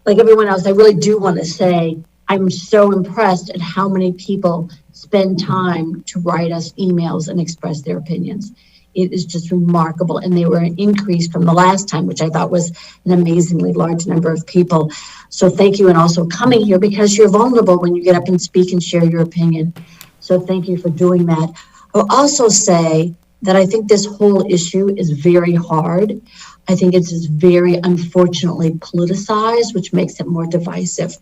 Speaker 12: Like everyone else, I really do want to say I'm so impressed at how many people spend time to write us emails and express their opinions. It is just remarkable. And they were an increase from the last time, which I thought was an amazingly large number of people. So thank you. And also coming here, because you're vulnerable when you get up and speak and share your opinion. So thank you for doing that. I'll also say that I think this whole issue is very hard. I think it's very unfortunately politicized, which makes it more divisive.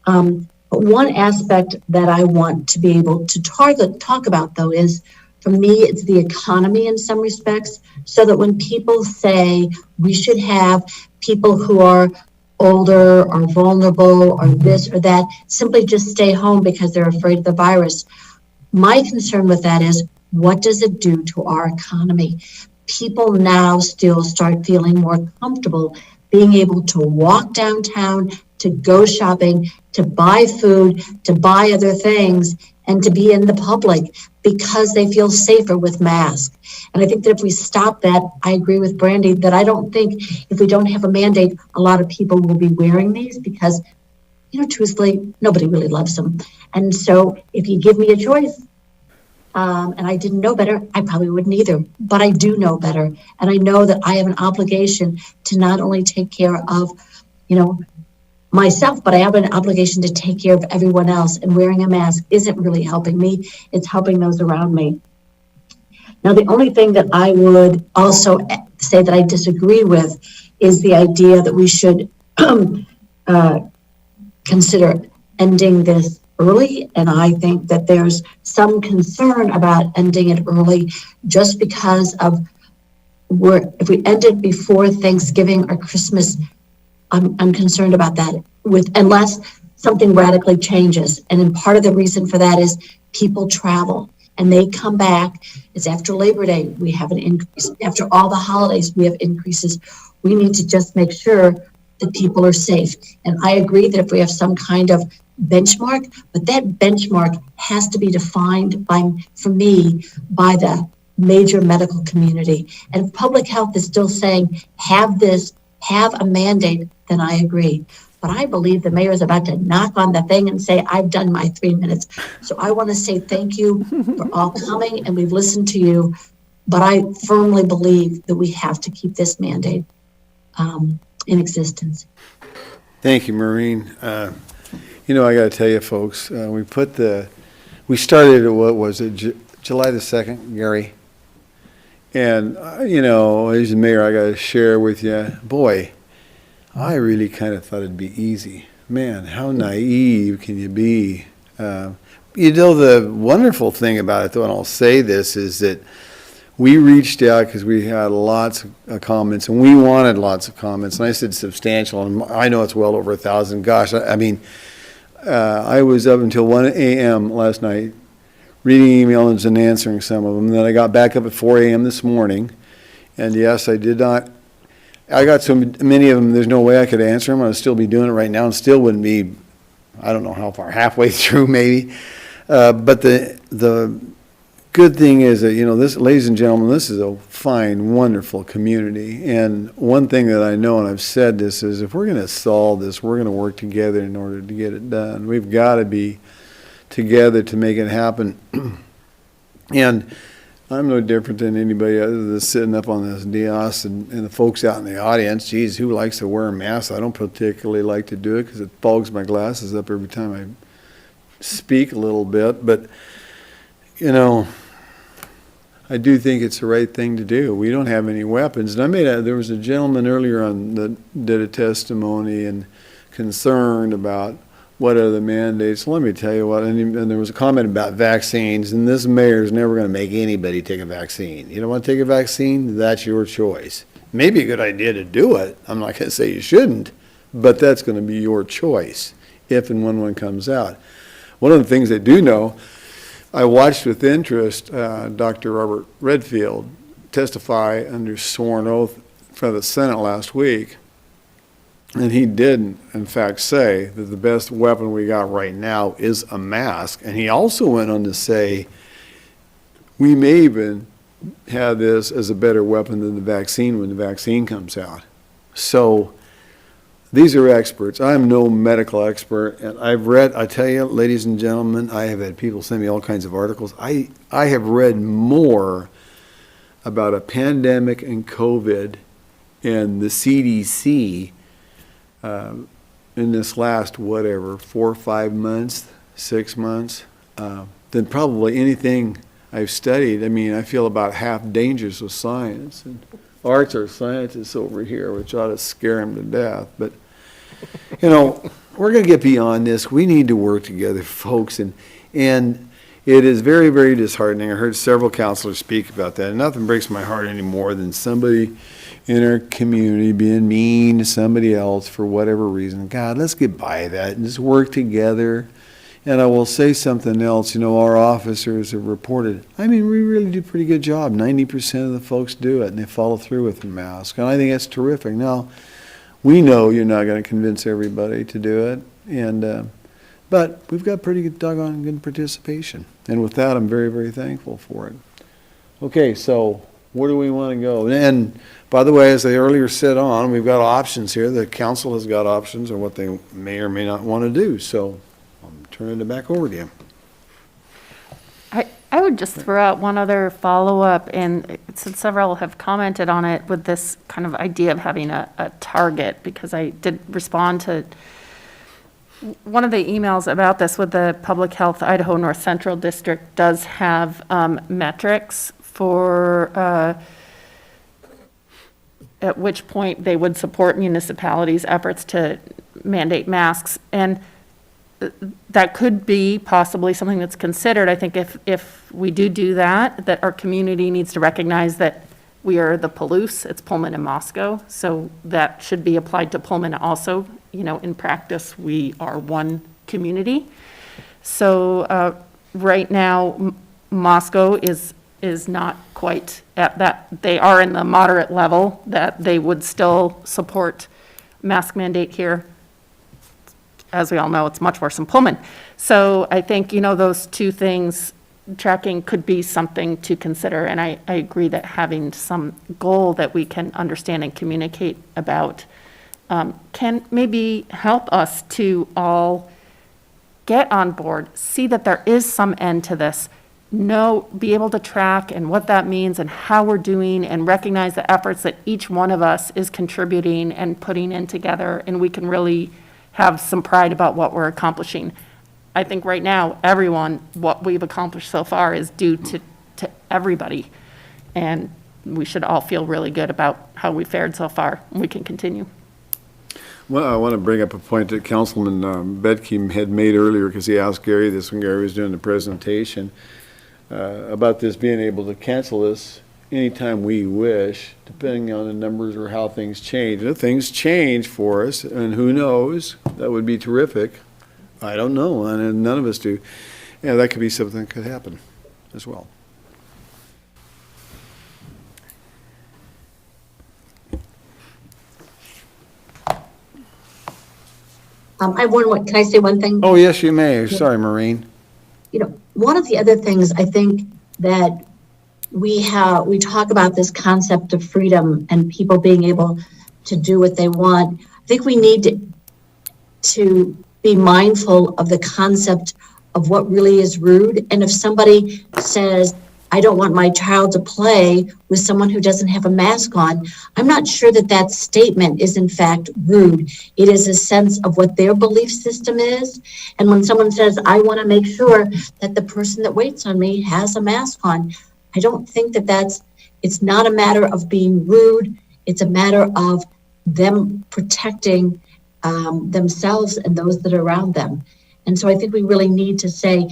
Speaker 12: But one aspect that I want to be able to talk about, though, is, for me, it's the economy in some respects, so that when people say we should have people who are older or vulnerable or this or that simply just stay home because they're afraid of the virus, my concern with that is, what does it do to our economy? People now still start feeling more comfortable being able to walk downtown, to go shopping, to buy food, to buy other things, and to be in the public because they feel safer with masks. And I think that if we stop that, I agree with Brandy that I don't think if we don't have a mandate, a lot of people will be wearing these because, truthfully, nobody really loves them. And so if you give me a choice, and I didn't know better, I probably wouldn't either. But I do know better. And I know that I have an obligation to not only take care of, myself, but I have an obligation to take care of everyone else. And wearing a mask isn't really helping me. It's helping those around me. Now, the only thing that I would also say that I disagree with is the idea that we should consider ending this early. And I think that there's some concern about ending it early just because of if we end it before Thanksgiving or Christmas, I'm concerned about that unless something radically changes. And then part of the reason for that is people travel and they come back. It's after Labor Day, we have an increase. After all the holidays, we have increases. We need to just make sure that people are safe. And I agree that if we have some kind of benchmark, but that benchmark has to be defined for me, by the major medical community. And if public health is still saying, have a mandate, then I agree. But I believe the mayor is about to knock on the thing and say, I've done my 3 minutes. So I want to say thank you for all coming, and we've listened to you. But I firmly believe that we have to keep this mandate in existence.
Speaker 1: Thank you, Maureen. I got to tell you, folks, we started at, what was it, July the 2nd, Gary? And, you know, as the mayor, I got to share with you, boy, I really kind of thought it'd be easy. Man, how naive can you be? You know, the wonderful thing about it, though, and I'll say this, is that we reached out because we had lots of comments, and we wanted lots of comments, and I said substantial, and I know it's well over 1,000. Gosh, I mean, I was up until 1 a.m. last night reading emails and answering some of them. Then I got back up at 4 a.m. this morning, and yes, I got so many of them, there's no way I could answer them. I'd still be doing it right now and still wouldn't be, I don't know how far, halfway through maybe. But the good thing is that, you know, this, ladies and gentlemen, this is a fine, wonderful community. And one thing that I know, and I've said this, is if we're going to solve this, we're going to work together in order to get it done. We've got to be together to make it happen. And I'm no different than anybody other than sitting up on this dais and the folks out in the audience. Geez, who likes to wear a mask? I don't particularly like to do it because it fogs my glasses up every time I speak a little bit. But, you know, I do think it's the right thing to do. We don't have any weapons. And there was a gentleman earlier on that did a testimony and concerned about what are the mandates. Let me tell you what, and there was a comment about vaccines, and this mayor is never going to make anybody take a vaccine. You don't want to take a vaccine? That's your choice. Maybe a good idea to do it. I'm not going to say you shouldn't, but that's going to be your choice if and when one comes out. One of the things I do know, I watched with interest Dr. Robert Redfield testify under sworn oath for the Senate last week. And he did, in fact, say that the best weapon we got right now is a mask. And he also went on to say, we may even have this as a better weapon than the vaccine when the vaccine comes out. So these are experts. I'm no medical expert. And I've read, I tell you, ladies and gentlemen, I have had people send me all kinds of articles. I have read more about a pandemic and COVID and the CDC in this last, 4 or 5 months, 6 months, than probably anything I've studied. I mean, I feel about half dangers of science. And arts are scientists over here, which ought to scare them to death. But, you know, we're going to get beyond this. We need to work together, folks. And it is very, very disheartening. I heard several counselors speak about that. And nothing breaks my heart any more than somebody in our community being mean to somebody else for whatever reason. God, let's get by that and just work together. And I will say something else. You know, our officers have reported, I mean, we really do a pretty good job. 90% of the folks do it, and they follow through with the mask. And I think that's terrific. Now, we know you're not going to convince everybody to do it, but we've got pretty good, doggone good participation. And with that, I'm very, very thankful for it. Okay, so where do we want to go? And by the way, as I earlier said on, we've got options here. The council has got options on what they may or may not want to do. So I'm turning it back over to you.
Speaker 4: I would just throw out one other follow-up, and since several have commented on it, with this kind of idea of having a target, because I did respond to one of the emails about this with the Public Health Idaho North Central District does have metrics for at which point they would support municipalities' efforts to mandate masks. And that could be possibly something that's considered. I think if we do that, that our community needs to recognize that we are the Palouse, it's Pullman and Moscow, so that should be applied to Pullman also. You know, in practice, we are one community. So right now, Moscow is not quite at that. They are in the moderate level that they would still support mask mandate here. As we all know, it's much worse in Pullman. So I think, you know, those two things, tracking could be something to consider. And I agree that having some goal that we can understand and communicate about can maybe help us to all get on board, see that there is some end to this, be able to track and what that means and how we're doing, and recognize the efforts that each one of us is contributing and putting in together, and we can really have some pride about what we're accomplishing. I think right now, what we've accomplished so far is due to everybody. And we should all feel really good about how we fared so far, and we can continue.
Speaker 1: Well, I want to bring up a point that Councilman Bedke had made earlier, because he asked Gary this when Gary was doing the presentation, about this being able to cancel this anytime we wish, depending on the numbers or how things change. And if things change for us, and who knows, that would be terrific. I don't know, and none of us do. Yeah, that could be something that could happen as well.
Speaker 12: I have can I say one thing?
Speaker 1: Oh, yes, you may. Sorry, Maureen.
Speaker 12: You know, one of the other things I think that we talk about this concept of freedom and people being able to do what they want. I think we need to be mindful of the concept of what really is rude. And if somebody says, I don't want my child to play with someone who doesn't have a mask on, I'm not sure that that statement is in fact rude. It is a sense of what their belief system is. And when someone says, I want to make sure that the person that waits on me has a mask on, I don't think that it's not a matter of being rude. It's a matter of them protecting themselves and those that are around them. And so I think we really need to say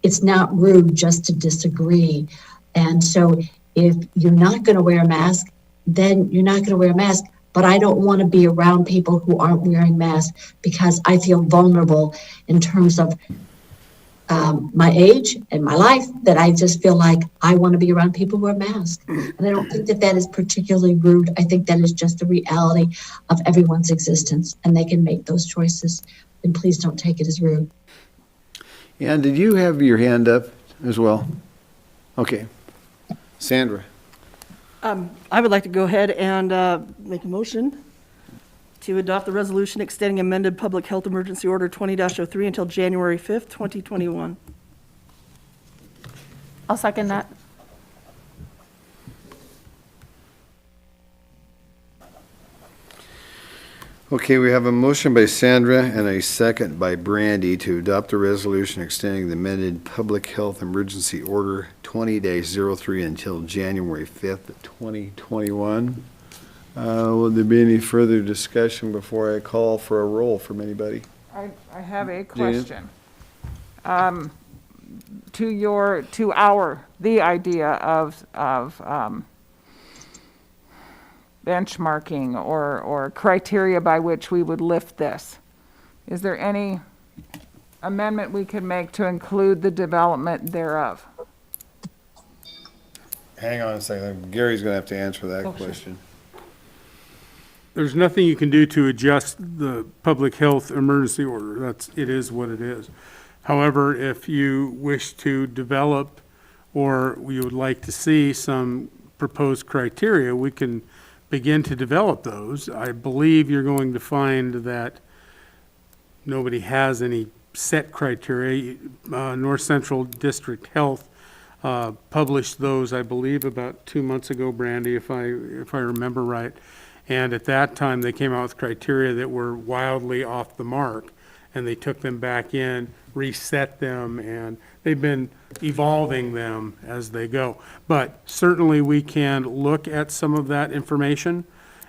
Speaker 12: it's not rude just to disagree. And so if you're not going to wear a mask, then you're not going to wear a mask. But I don't want to be around people who aren't wearing masks because I feel vulnerable in terms of my age and my life, that I just feel like I want to be around people who wear masks. And I don't think that that is particularly rude. I think that is just the reality of everyone's existence, and they can make those choices. And please don't take it as rude.
Speaker 1: And did you have your hand up as well? Okay. Sandra.
Speaker 9: I would like to go ahead and make a motion to adopt the resolution extending amended Public Health Emergency Order 20-03 until January 5th, 2021.
Speaker 4: I'll second that.
Speaker 1: Okay, we have a motion by Sandra and a second by Brandy to adopt a resolution extending the amended Public Health Emergency Order 20-03 until January 5th, 2021. Will there be any further discussion before I call for a roll from anybody?
Speaker 10: I have a question. The idea of benchmarking or criteria by which we would lift this. Is there any amendment we could make to include the development thereof?
Speaker 1: Hang on a second. Gary's going to have to answer that question.
Speaker 5: There's nothing you can do to adjust the public health emergency order. It is what it is. However, if you wish to develop or you would like to see some proposed criteria, we can begin to develop those. I believe you're going to find that nobody has any set criteria. North Central District Health published those, I believe, about 2 months ago, Brandy, if I remember right. And at that time, they came out with criteria that were wildly off the mark, and they took them back in, reset them, and they've been evolving them as they go. But certainly we can look at some of that information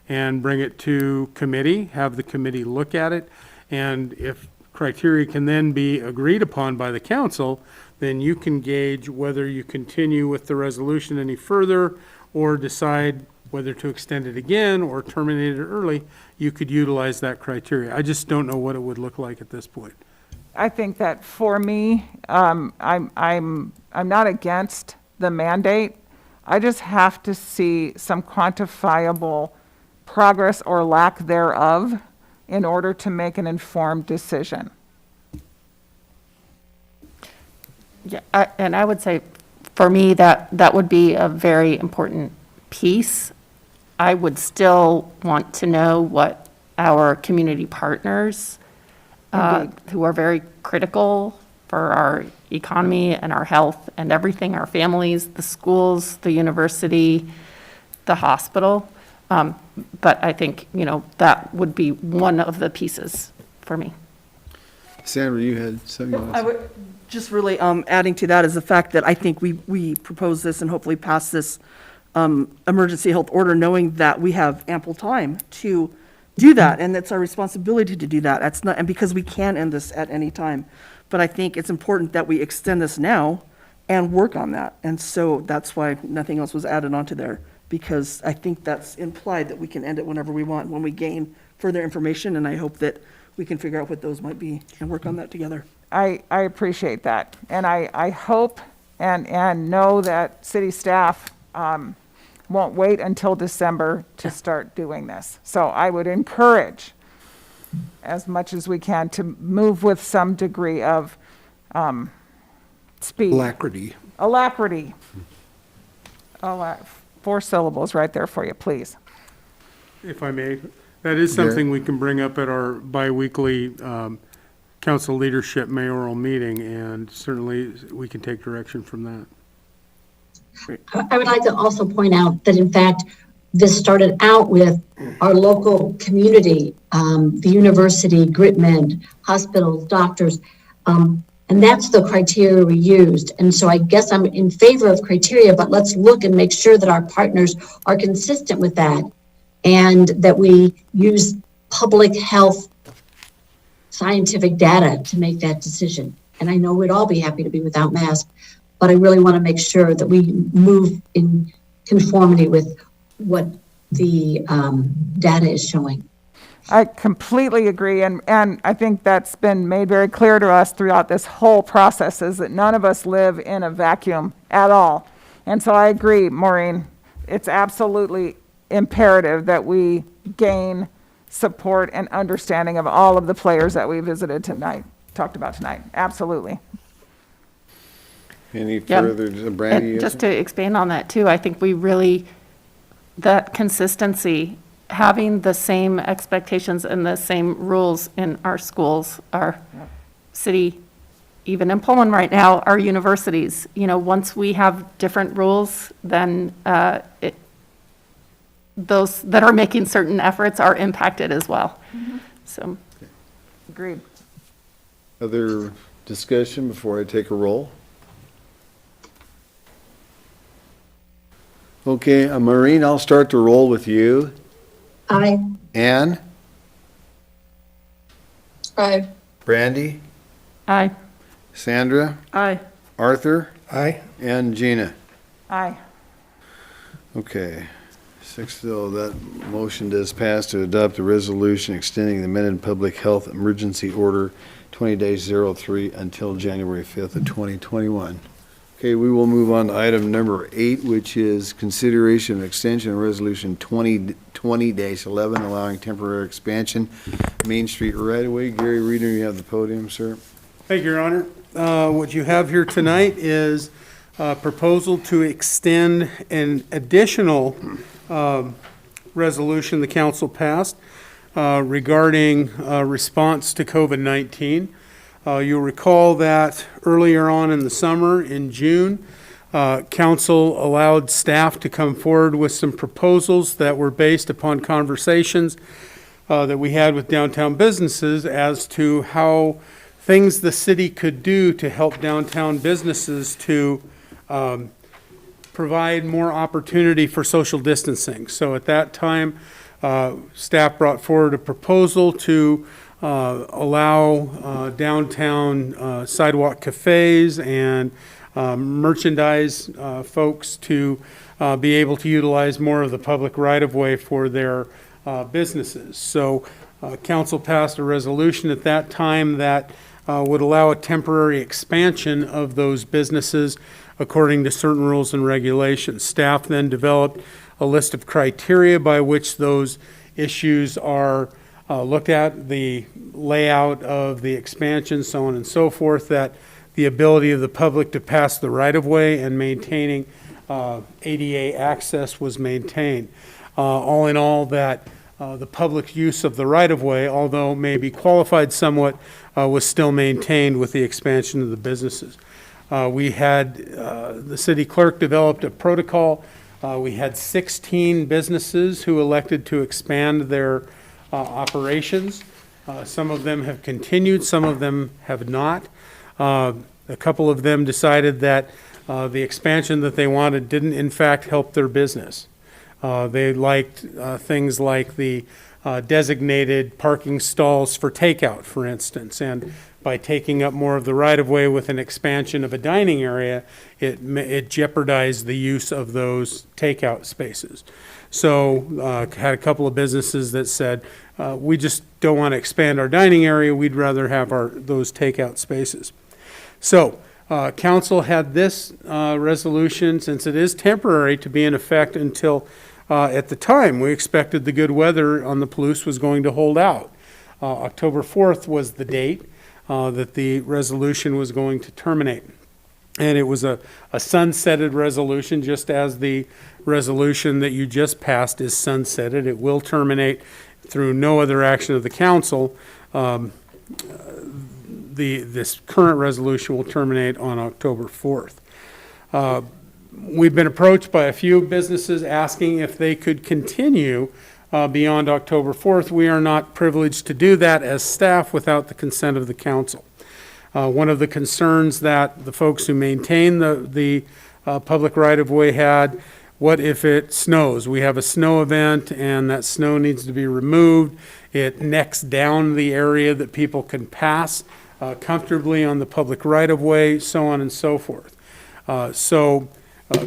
Speaker 5: and bring it to committee, have the committee look at it, and if criteria can then be agreed upon by the council, then you can gauge whether you continue with the resolution any further or decide whether to extend it again or terminate it early. You could utilize that criteria. I just don't know what it would look like at this point.
Speaker 10: I think that for me, I'm not against the mandate. I just have to see some quantifiable progress or lack thereof in order to make an informed decision.
Speaker 4: Yeah, and I would say, for me, that would be a very important piece. I would still want to know what our community partners, who are very critical for our economy and our health and everything, our families, the schools, the university, the hospital. But I think, that would be one of the pieces for me.
Speaker 1: Sandra, you had something else?
Speaker 9: I would just really adding to that is the fact that I think we propose this and hopefully pass this emergency health order, knowing that we have ample time to do that, and it's our responsibility to do that. That's not, and because we can end this at any time. But I think it's important that we extend this now and work on that. And so that's why nothing else was added onto there, because I think that's implied that we can end it whenever we want, when we gain further information, and I hope that we can figure out what those might be and work on that together.
Speaker 10: I appreciate that. And I hope and know that city staff won't wait until December to start doing this. So I would encourage, as much as we can, to move with some degree of speed.
Speaker 2: Alacrity.
Speaker 10: Alacrity. 4 syllables right there for you, please.
Speaker 5: If I may, that is something we can bring up at our biweekly council leadership mayoral meeting, and certainly we can take direction from that.
Speaker 12: I would like to also point out that, in fact, this started out with our local community, the university, Gritmed, hospitals, doctors, and that's the criteria we used. And so I guess I'm in favor of criteria, but let's look and make sure that our partners are consistent with that, and that we use public health scientific data to make that decision. And I know we'd all be happy to be without masks, but I really want to make sure that we move in conformity with what the data is showing.
Speaker 10: I completely agree, and I think that's been made very clear to us throughout this whole process, is that none of us live in a vacuum at all. And so I agree, Maureen, it's absolutely imperative that we gain support and understanding of all of the players that we visited tonight, talked about tonight. Absolutely.
Speaker 1: Any
Speaker 4: Yeah.
Speaker 1: further, Brandy?
Speaker 4: And just to expand on that too, I think we really, that consistency, having the same expectations and the same rules in our schools, our city, even in Pullman right now, our universities, once we have different rules, then those that are making certain efforts are impacted as well. So.
Speaker 10: Agreed.
Speaker 1: Other discussion before I take a roll? Okay, Maureen, I'll start the roll with you.
Speaker 12: Aye.
Speaker 1: Ann?
Speaker 11: Aye.
Speaker 1: Brandy?
Speaker 4: Aye.
Speaker 1: Sandra?
Speaker 9: Aye.
Speaker 1: Arthur?
Speaker 2: Aye.
Speaker 1: And Gina?
Speaker 10: Aye.
Speaker 1: Okay. 6-0, that motion does pass to adopt a resolution extending the amended public health emergency order 20-03 until January 5th of 2021. Okay, we will move on to item number 8, which is consideration of extension of resolution 2020-11, allowing temporary expansion, Main Street right-of-way. Gary Reeder, you have the podium, sir.
Speaker 5: Thank you, Your Honor. What you have here tonight is a proposal to extend an additional resolution the council passed regarding response to COVID-19. You'll recall that earlier on in the summer, in June, council allowed staff to come forward with some proposals that were based upon conversations that we had with downtown businesses as to how things the city could do to help downtown businesses to provide more opportunity for social distancing. So at that time, staff brought forward a proposal to allow downtown sidewalk cafes and merchandise folks to be able to utilize more of the public right-of-way for their businesses. So council passed a resolution at that time that would allow a temporary expansion of those businesses according to certain rules and regulations. Staff then developed a list of criteria by which those issues are looked at, the layout of the expansion, so on and so forth, that the ability of the public to pass the right-of-way and maintaining ADA access was maintained. All in all, that the public use of the right-of-way, although may be qualified somewhat, was still maintained with the expansion of the businesses. We had, the city clerk developed a protocol. We had 16 businesses who elected to expand their operations. Some of them have continued, some of them have not. A couple of them decided that the expansion that they wanted didn't in fact help their business. They liked things like the designated parking stalls for takeout, for instance, and by taking up more of the right-of-way with an expansion of a dining area, it jeopardized the use of those takeout spaces. So had a couple of businesses that said, we just don't want to expand our dining area, we'd rather have those takeout spaces. So council had this resolution, since it is temporary, to be in effect until, at the time, we expected the good weather on the Palouse was going to hold out. October 4th was the date that the resolution was going to terminate. And it was a sunsetted resolution, just as the resolution that you just passed is sunsetted. It will terminate through no other action of the council. This current resolution will terminate on October 4th. We've been approached by a few businesses asking if they could continue beyond October 4th. We are not privileged to do that as staff without the consent of the council. One of the concerns that the folks who maintain the public right-of-way had, what if it snows? We have a snow event and that snow needs to be removed. It necks down the area that people can pass comfortably on the public right-of-way, so on and so forth.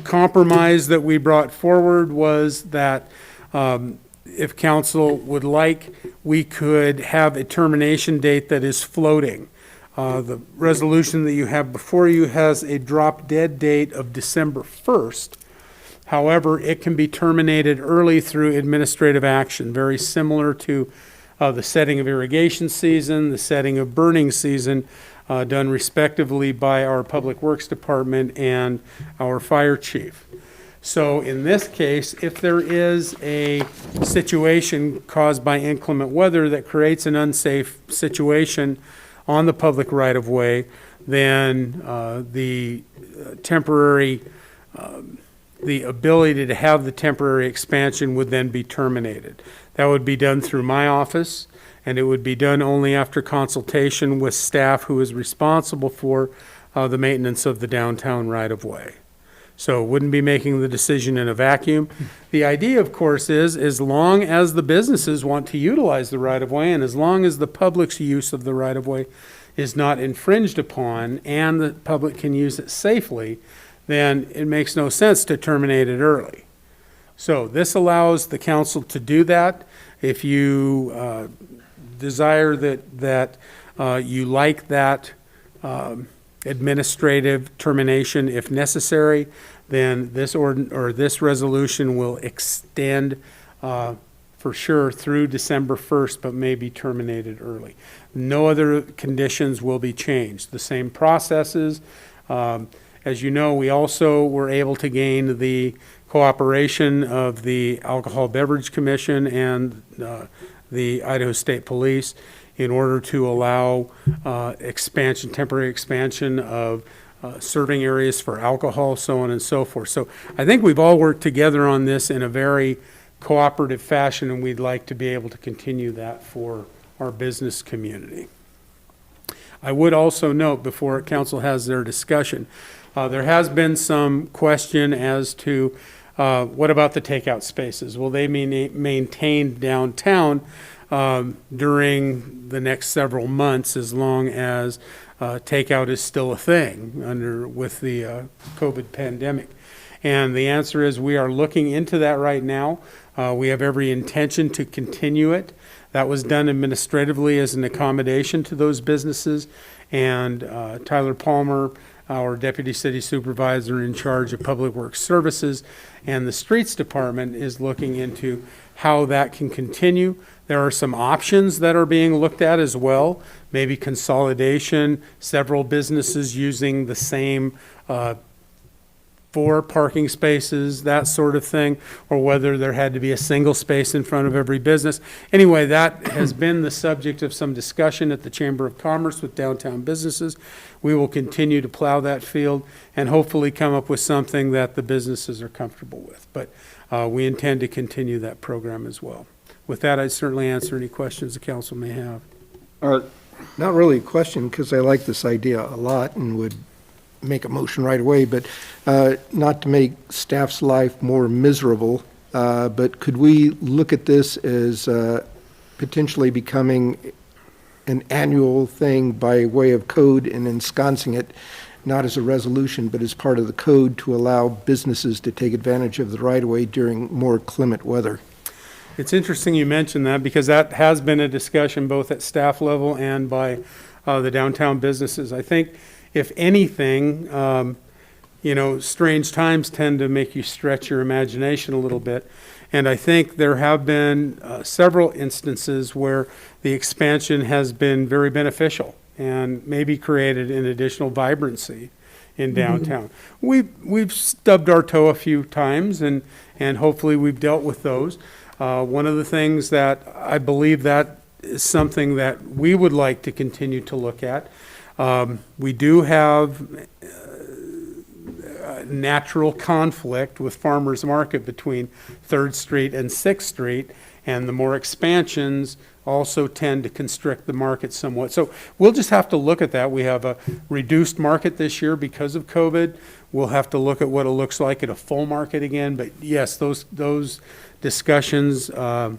Speaker 5: Compromise that we brought forward was that if council would like, we could have a termination date that is floating. The resolution that you have before you has a drop-dead date of December 1st. However, it can be terminated early through administrative action, very similar to the setting of irrigation season, the setting of burning season, done respectively by our Public Works Department and our fire chief. So in this case, if there is a situation caused by inclement weather that creates an unsafe situation on the public right-of-way, then the ability to have the temporary expansion would then be terminated. That would be done through my office, and it would be done only after consultation with staff who is responsible for the maintenance of the downtown right-of-way. So wouldn't be making the decision in a vacuum. The idea, of course, is as long as the businesses want to utilize the right-of-way and as long as the public's use of the right-of-way is not infringed upon and the public can use it safely, then it makes no sense to terminate it early. So this allows the council to do that. If you desire that you like that administrative termination if necessary, then this resolution will extend for sure through December 1st, but may be terminated early. No other conditions will be changed. The same processes. As you know, we also were able to gain the cooperation of the Alcohol Beverage Commission and the Idaho State Police in order to allow temporary expansion of serving areas for alcohol, so on and so forth. So I think we've all worked together on this in a very cooperative fashion, and we'd like to be able to continue that for our business community. I would also note, before council has their discussion, there has been some question as to what about the takeout spaces? Will they be maintained downtown during the next several months as long as takeout is still a thing with the COVID pandemic? And the answer is we are looking into that right now. We have every intention to continue it. That was done administratively as an accommodation to those businesses. And Tyler Palmer, our Deputy City Supervisor in charge of Public Works Services, and the Streets Department is looking into how that can continue. There are some options that are being looked at as well, maybe consolidation, several businesses using the same 4 parking spaces, that sort of thing, or whether there had to be a single space in front of every business. Anyway, that has been the subject of some discussion at the Chamber of Commerce with downtown businesses. We will continue to plow that field and hopefully come up with something that the businesses are comfortable with. But we intend to continue that program as well. With that, I'd certainly answer any questions the council may have.
Speaker 2: Not really a question, because I like this idea a lot and would make a motion right away, but not to make staff's life more miserable, but could we look at this as potentially becoming an annual thing by way of code and ensconcing it, not as a resolution, but as part of the code to allow businesses to take advantage of the right-of-way during more clement weather?
Speaker 5: It's interesting you mentioned that, because that has been a discussion both at staff level and by the downtown businesses. I think, if anything, strange times tend to make you stretch your imagination a little bit. And I think there have been several instances where the expansion has been very beneficial and maybe created an additional vibrancy in downtown. We've stubbed our toe a few times, and hopefully we've dealt with those. One of the things that I believe that is something that we would like to continue to look at. We do have natural conflict with Farmers Market between 3rd Street and 6th Street, and the more expansions also tend to constrict the market somewhat. So we'll just have to look at that. We have a reduced market this year because of COVID. We'll have to look at what it looks like at a full market again. But yes, those discussions are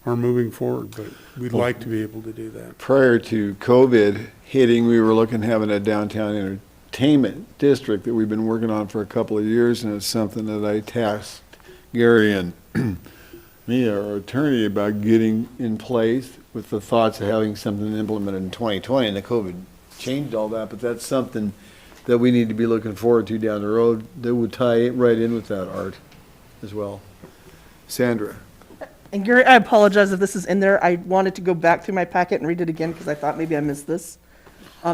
Speaker 5: moving forward, but we'd like to be able to do that.
Speaker 1: Prior to COVID hitting, we were looking at having a downtown entertainment district that we've been working on for a couple of years, and it's something that I tasked Gary and me, our attorney, about getting in place, with the thoughts of having something implemented in 2020, and the COVID changed all that, but that's something that we need to be looking forward to down the road that would tie right in with that art as well. Sandra.
Speaker 9: And Gary, I apologize if this is in there. I wanted to go back through my packet and read it again because I thought maybe I missed this.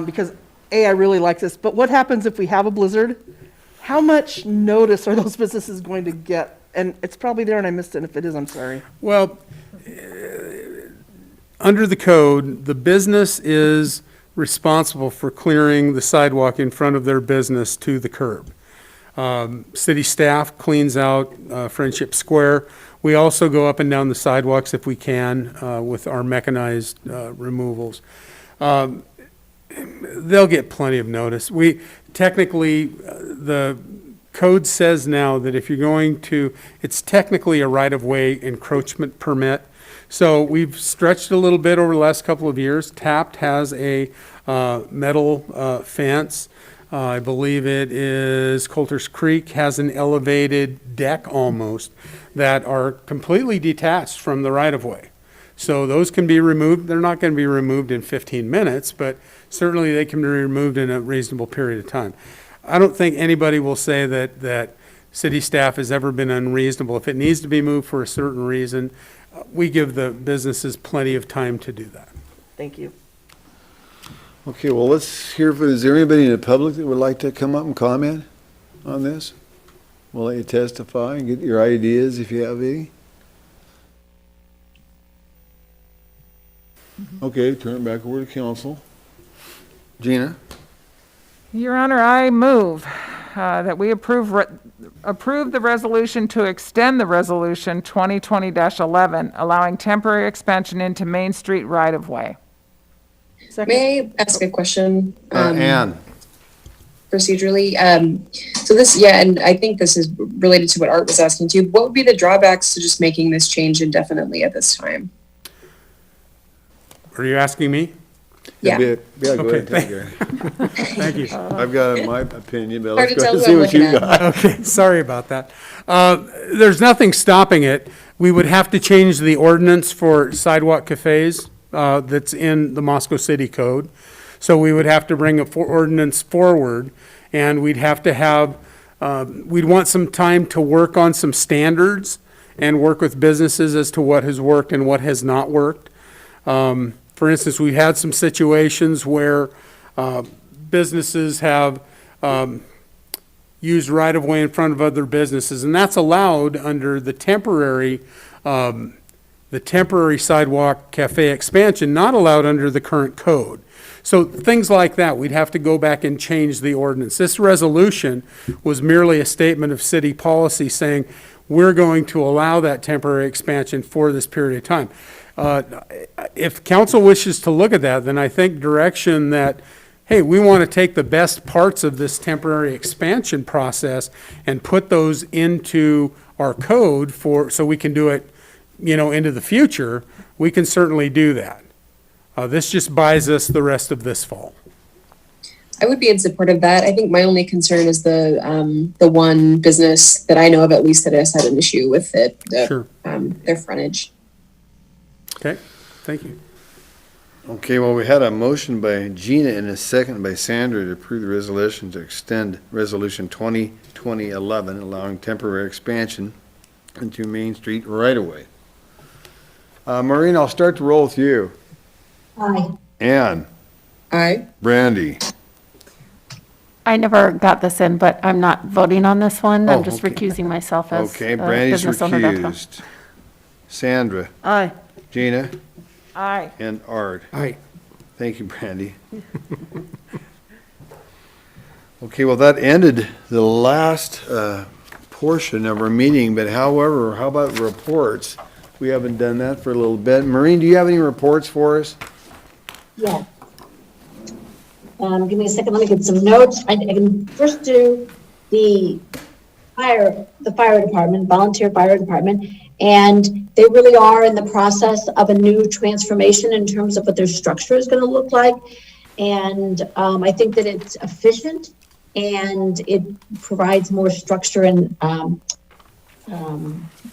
Speaker 9: Because A, I really like this, but what happens if we have a blizzard? How much notice are those businesses going to get? And it's probably there and I missed it, and if it is, I'm sorry.
Speaker 5: Well, under the code, the business is responsible for clearing the sidewalk in front of their business to the curb. City staff cleans out Friendship Square. We also go up and down the sidewalks if we can with our mechanized removals. They'll get plenty of notice. Technically, the code says now that if you're going to, it's technically a right-of-way encroachment permit. So we've stretched a little bit over the last couple of years. Taft has a metal fence. I believe it is Coulter's Creek has an elevated deck almost that are completely detached from the right-of-way. So those can be removed. They're not going to be removed in 15 minutes, but certainly they can be removed in a reasonable period of time. I don't think anybody will say that city staff has ever been unreasonable. If it needs to be moved for a certain reason, we give the businesses plenty of time to do that.
Speaker 9: Thank you.
Speaker 1: Okay, well, let's hear, is there anybody in the public that would like to come up and comment on this? We'll let you testify and get your ideas if you have any. Okay, turn it back over to council. Gina?
Speaker 10: Your Honor, I move that we approve the resolution to extend the resolution 2020-11, allowing temporary expansion into Main Street right-of-way.
Speaker 11: May I ask a question?
Speaker 1: Ann.
Speaker 11: Procedurally, so this, yeah, and I think this is related to what Art was asking too. What would be the drawbacks to just making this change indefinitely at this time?
Speaker 5: Are you asking me?
Speaker 11: Yeah.
Speaker 1: Go
Speaker 5: Okay,
Speaker 1: ahead, Gary.
Speaker 5: Thank you.
Speaker 1: I've got my opinion, but
Speaker 11: Hard
Speaker 1: let's
Speaker 11: to
Speaker 1: go
Speaker 11: tell
Speaker 1: see
Speaker 11: who I'm
Speaker 1: what you
Speaker 11: looking at.
Speaker 1: got.
Speaker 5: Okay, sorry about that. There's nothing stopping it. We would have to change the ordinance for sidewalk cafes that's in the Moscow City Code. So we would have to bring a ordinance forward, and we'd have to have, we'd want some time to work on some standards and work with businesses as to what has worked and what has not worked. For instance, we've had some situations where businesses have used right-of-way in front of other businesses, and that's allowed under the temporary sidewalk cafe expansion, not allowed under the current code. So things like that, we'd have to go back and change the ordinance. This resolution was merely a statement of city policy saying we're going to allow that temporary expansion for this period of time. If council wishes to look at that, then I think direction that hey, we want to take the best parts of this temporary expansion process and put those into our code so we can do it, into the future, we can certainly do that. This just buys us the rest of this fall.
Speaker 11: I would be in support of that. I think my only concern is the one business that I know of, at least, that has had an issue with it,
Speaker 5: Sure.
Speaker 11: Their frontage.
Speaker 5: Okay, thank you.
Speaker 1: Okay, well, we had a motion by Gina and a second by Sandra to approve the resolution to extend Resolution 20-2011, allowing temporary expansion into Main Street right-of-way. Maureen, I'll start to roll with you.
Speaker 12: Aye.
Speaker 1: Ann?
Speaker 11: Aye.
Speaker 1: Brandy?
Speaker 4: I never got this in, but I'm not voting on this one. I'm
Speaker 1: Oh,
Speaker 4: just
Speaker 1: okay.
Speaker 4: recusing myself as
Speaker 1: Okay,
Speaker 4: a
Speaker 1: Brandy's
Speaker 4: business owner.
Speaker 1: recused. Sandra?
Speaker 9: Aye.
Speaker 1: Gina?
Speaker 10: Aye.
Speaker 1: And Art?
Speaker 2: Aye.
Speaker 1: Thank you, Brandy. Okay, well, that ended the last portion of our meeting, but however, how about reports? We haven't done that for a little bit. Maureen, do you have any reports for us?
Speaker 12: Yeah. Give me a second, let me get some notes. I can first do the fire department, volunteer fire department, and they really are in the process of a new transformation in terms of what their structure is going to look like. And I think that it's efficient and it provides more structure and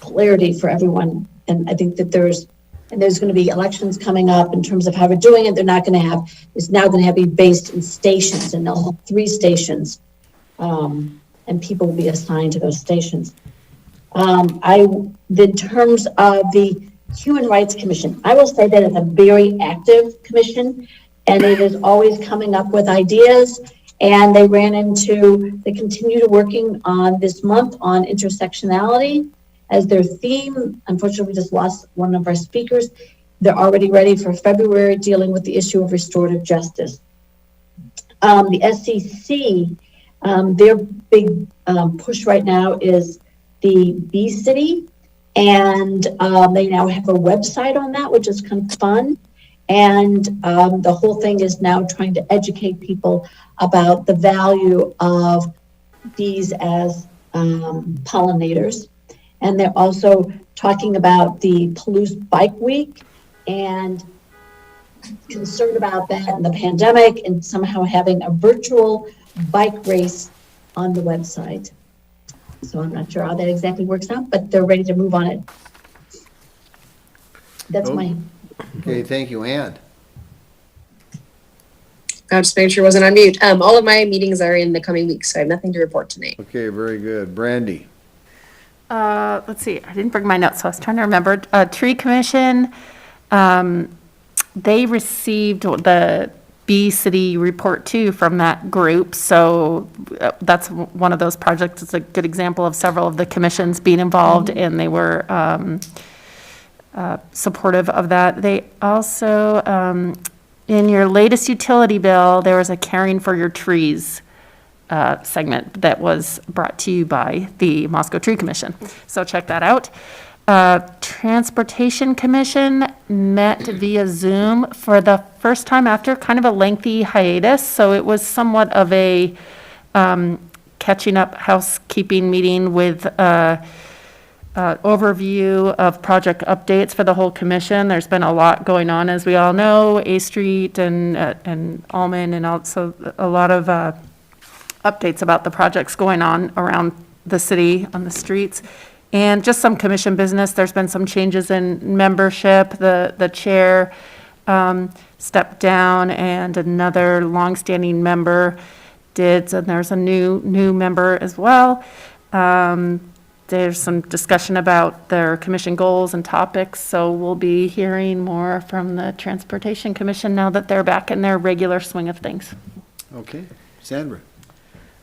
Speaker 12: clarity for everyone. And I think that there's going to be elections coming up in terms of how we're doing it. They're not going to have, it's now going to be based in stations, and they'll have 3 stations. And people will be assigned to those stations. In terms of the Human Rights Commission, I will say that it's a very active commission, and it is always coming up with ideas. And they continue to working on this month on intersectionality as their theme. Unfortunately, we just lost one of our speakers. They're already ready for February, dealing with the issue of restorative justice. The SEC, their big push right now is the Bee City, and they now have a website on that, which is kind of fun. And the whole thing is now trying to educate people about the value of bees as pollinators. And they're also talking about the Palouse Bike Week and concerned about that and the pandemic, and somehow having a virtual bike race on the website. So I'm not sure how that exactly works out, but they're ready to move on it. That's mine.
Speaker 1: Okay, thank you, Ann.
Speaker 11: I just made sure it wasn't on mute. All of my meetings are in the coming weeks, so I have nothing to report tonight.
Speaker 1: Okay, very good. Brandy?
Speaker 4: Let's see, I didn't bring my notes, so I was trying to remember. Tree Commission, they received the Bee City report too from that group. So that's one of those projects. It's a good example of several of the commissions being involved, and they were supportive of that. They also, in your latest utility bill, there was a Caring for Your Trees segment that was brought to you by the Moscow Tree Commission. So check that out. Transportation Commission met via Zoom for the first time after kind of a lengthy hiatus. So it was somewhat of a catching up housekeeping meeting with overview of project updates for the whole commission. There's been a lot going on, as we all know, A Street and Almond, and also a lot of updates about the projects going on around the city on the streets. And just some commission business. There's been some changes in membership. The chair stepped down, and another longstanding member did. And there's a new member as well. There's some discussion about their commission goals and topics. So we'll be hearing more from the Transportation Commission now that they're back in their regular swing of things.
Speaker 1: Okay, Sandra?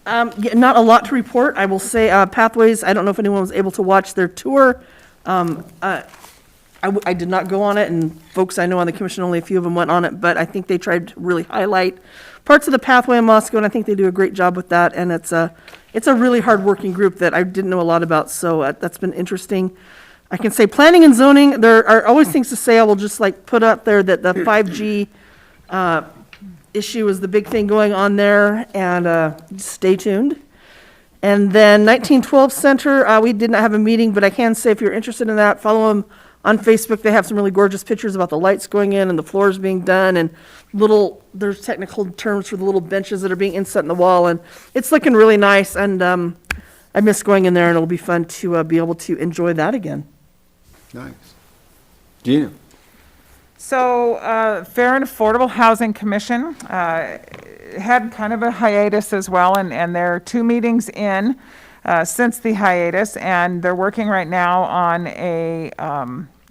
Speaker 9: Yeah, not a lot to report. I will say Pathways, I don't know if anyone was able to watch their tour. I did not go on it, and folks I know on the commission, only a few of them went on it, but I think they tried to really highlight parts of the pathway in Moscow, and I think they do a great job with that. And it's a really hard-working group that I didn't know a lot about, so that's been interesting. I can say planning and zoning, there are always things to say. I will just put up there that the 5G issue is the big thing going on there, and stay tuned. And then 1912 Center, we did not have a meeting, but I can say if you're interested in that, follow them on Facebook. They have some really gorgeous pictures about the lights going in and the floors being done, and there's technical terms for the little benches that are being inset in the wall, and it's looking really nice, and I miss going in there, and it'll be fun to be able to enjoy that again.
Speaker 1: Nice. Gina?
Speaker 10: So, Fair and Affordable Housing Commission had kind of a hiatus as well, and there are 2 meetings in since the hiatus, and they're working right now on a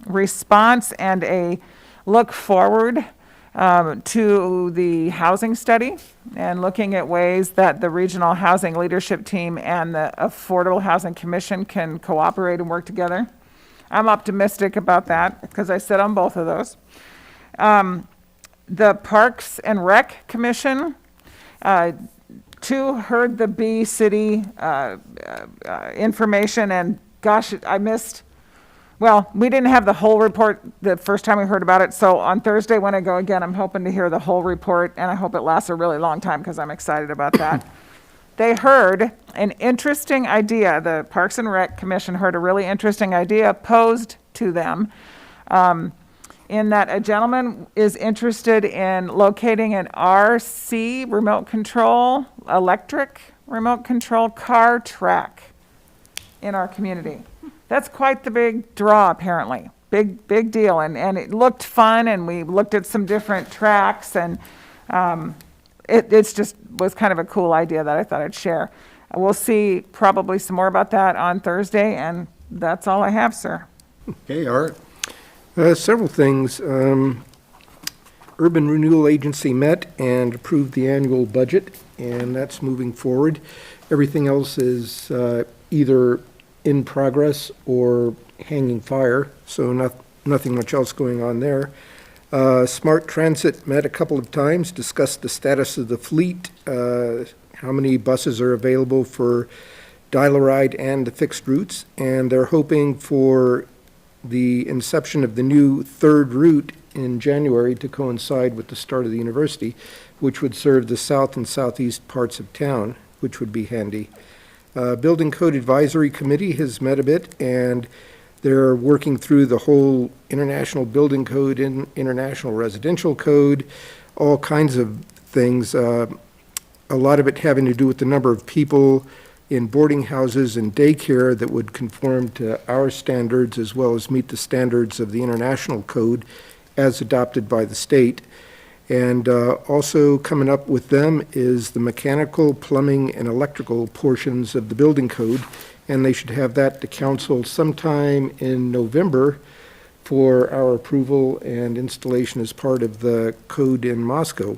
Speaker 10: response and a look forward to the housing study, and looking at ways that the Regional Housing Leadership Team and the Affordable Housing Commission can cooperate and work together. I'm optimistic about that because I sit on both of those. The Parks and Rec Commission, 2 heard the B City information, and gosh, I missed, well, we didn't have the whole report the first time we heard about it, so on Thursday when I go again, I'm hoping to hear the whole report, and I hope it lasts a really long time because I'm excited about that. They heard an interesting idea. The Parks and Rec Commission heard a really interesting idea posed to them, in that a gentleman is interested in locating an RC remote control, electric remote control car track in our community. That's quite the big draw, apparently. Big deal. And it looked fun, and we looked at some different tracks, and it's just was kind of a cool idea that I thought I'd share. We'll see probably some more about that on Thursday, and that's all I have, sir.
Speaker 1: Okay, Art?
Speaker 2: Several things. Urban Renewal Agency met and approved the annual budget, and that's moving forward. Everything else is either in progress or hanging fire, so nothing much else going on there. Smart Transit met a couple of times, discussed the status of the fleet, how many buses are available for dial-a-ride and the fixed routes, and they're hoping for the inception of the new 3rd route in January to coincide with the start of the university, which would serve the south and southeast parts of town, which would be handy. Building Code Advisory Committee has met a bit, and they're working through the whole International Building Code and International Residential Code, all kinds of things. A lot of it having to do with the number of people in boarding houses and daycare that would conform to our standards as well as meet the standards of the international code as adopted by the state. And also coming up with them is the mechanical, plumbing, and electrical portions of the building code, and they should have that to council sometime in November for our approval and installation as part of the code in Moscow.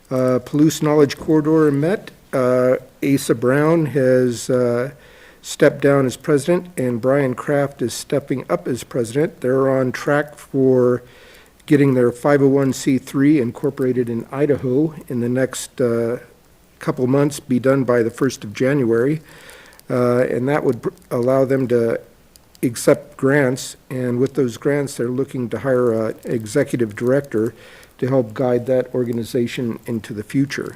Speaker 2: Palouse Knowledge Corridor met. Asa Brown has stepped down as president, and Brian Kraft is stepping up as president. They're on track for getting their 501c3 incorporated in Idaho in the next couple months, be done by the 1st of January. And that would allow them to accept grants, and with those grants, they're looking to hire an executive director to help guide that organization into the future.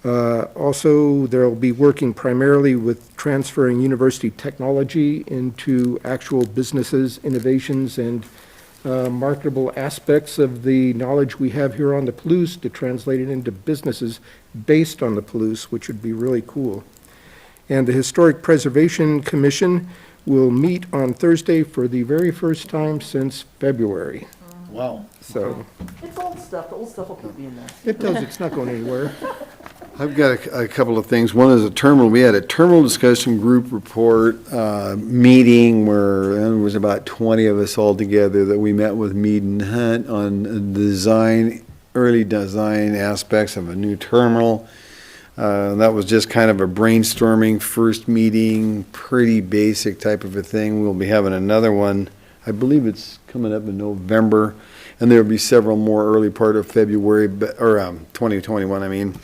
Speaker 2: Also, they'll be working primarily with transferring university technology into actual businesses, innovations, and marketable aspects of the knowledge we have here on the Palouse to translate it into businesses based on the Palouse, which would be really cool. And the Historic Preservation Commission will meet on Thursday for the very first time since February.
Speaker 1: Wow.
Speaker 2: So,
Speaker 9: It's old stuff. The old stuff will keep being there.
Speaker 2: it does, it's not going anywhere.
Speaker 1: I've got a couple of things. One is a terminal. We had a terminal discussion group report meeting where there was about 20 of us all together that we met with Mead and Hunt on early design aspects of a new terminal. That was just kind of a brainstorming first meeting, pretty basic type of a thing. We'll be having another one. I believe it's coming up in November, and there'll be several more early part of February, or 2021, I mean.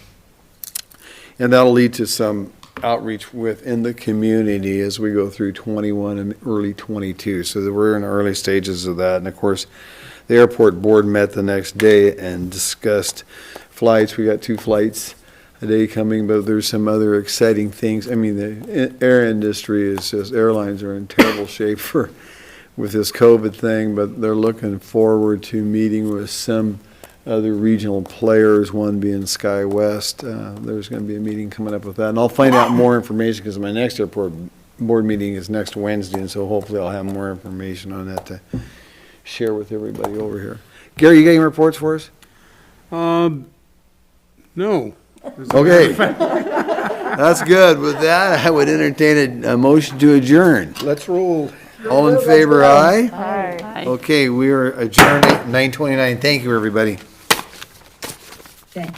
Speaker 1: And that'll lead to some outreach within the community as we go through 21 and early 22. So that we're in the early stages of that. And of course, the airport board met the next day and discussed flights. We got 2 flights a day coming, but there's some other exciting things. I mean, the air industry is just, airlines are in terrible shape with this COVID thing, but they're looking forward to meeting with some other regional players, one being SkyWest. There's going to be a meeting coming up with that, and I'll find out more information because my next airport board meeting is next Wednesday, and so hopefully I'll have more information on that to share with everybody over here. Gary, you got any reports for us?
Speaker 5: No.
Speaker 1: Okay. That's good. With that, I would entertain a motion to adjourn.
Speaker 2: Let's roll.
Speaker 1: All in favor, aye?
Speaker 6: Aye.
Speaker 1: Okay, we are adjourned at 9:29. Thank you, everybody.
Speaker 12: Okay.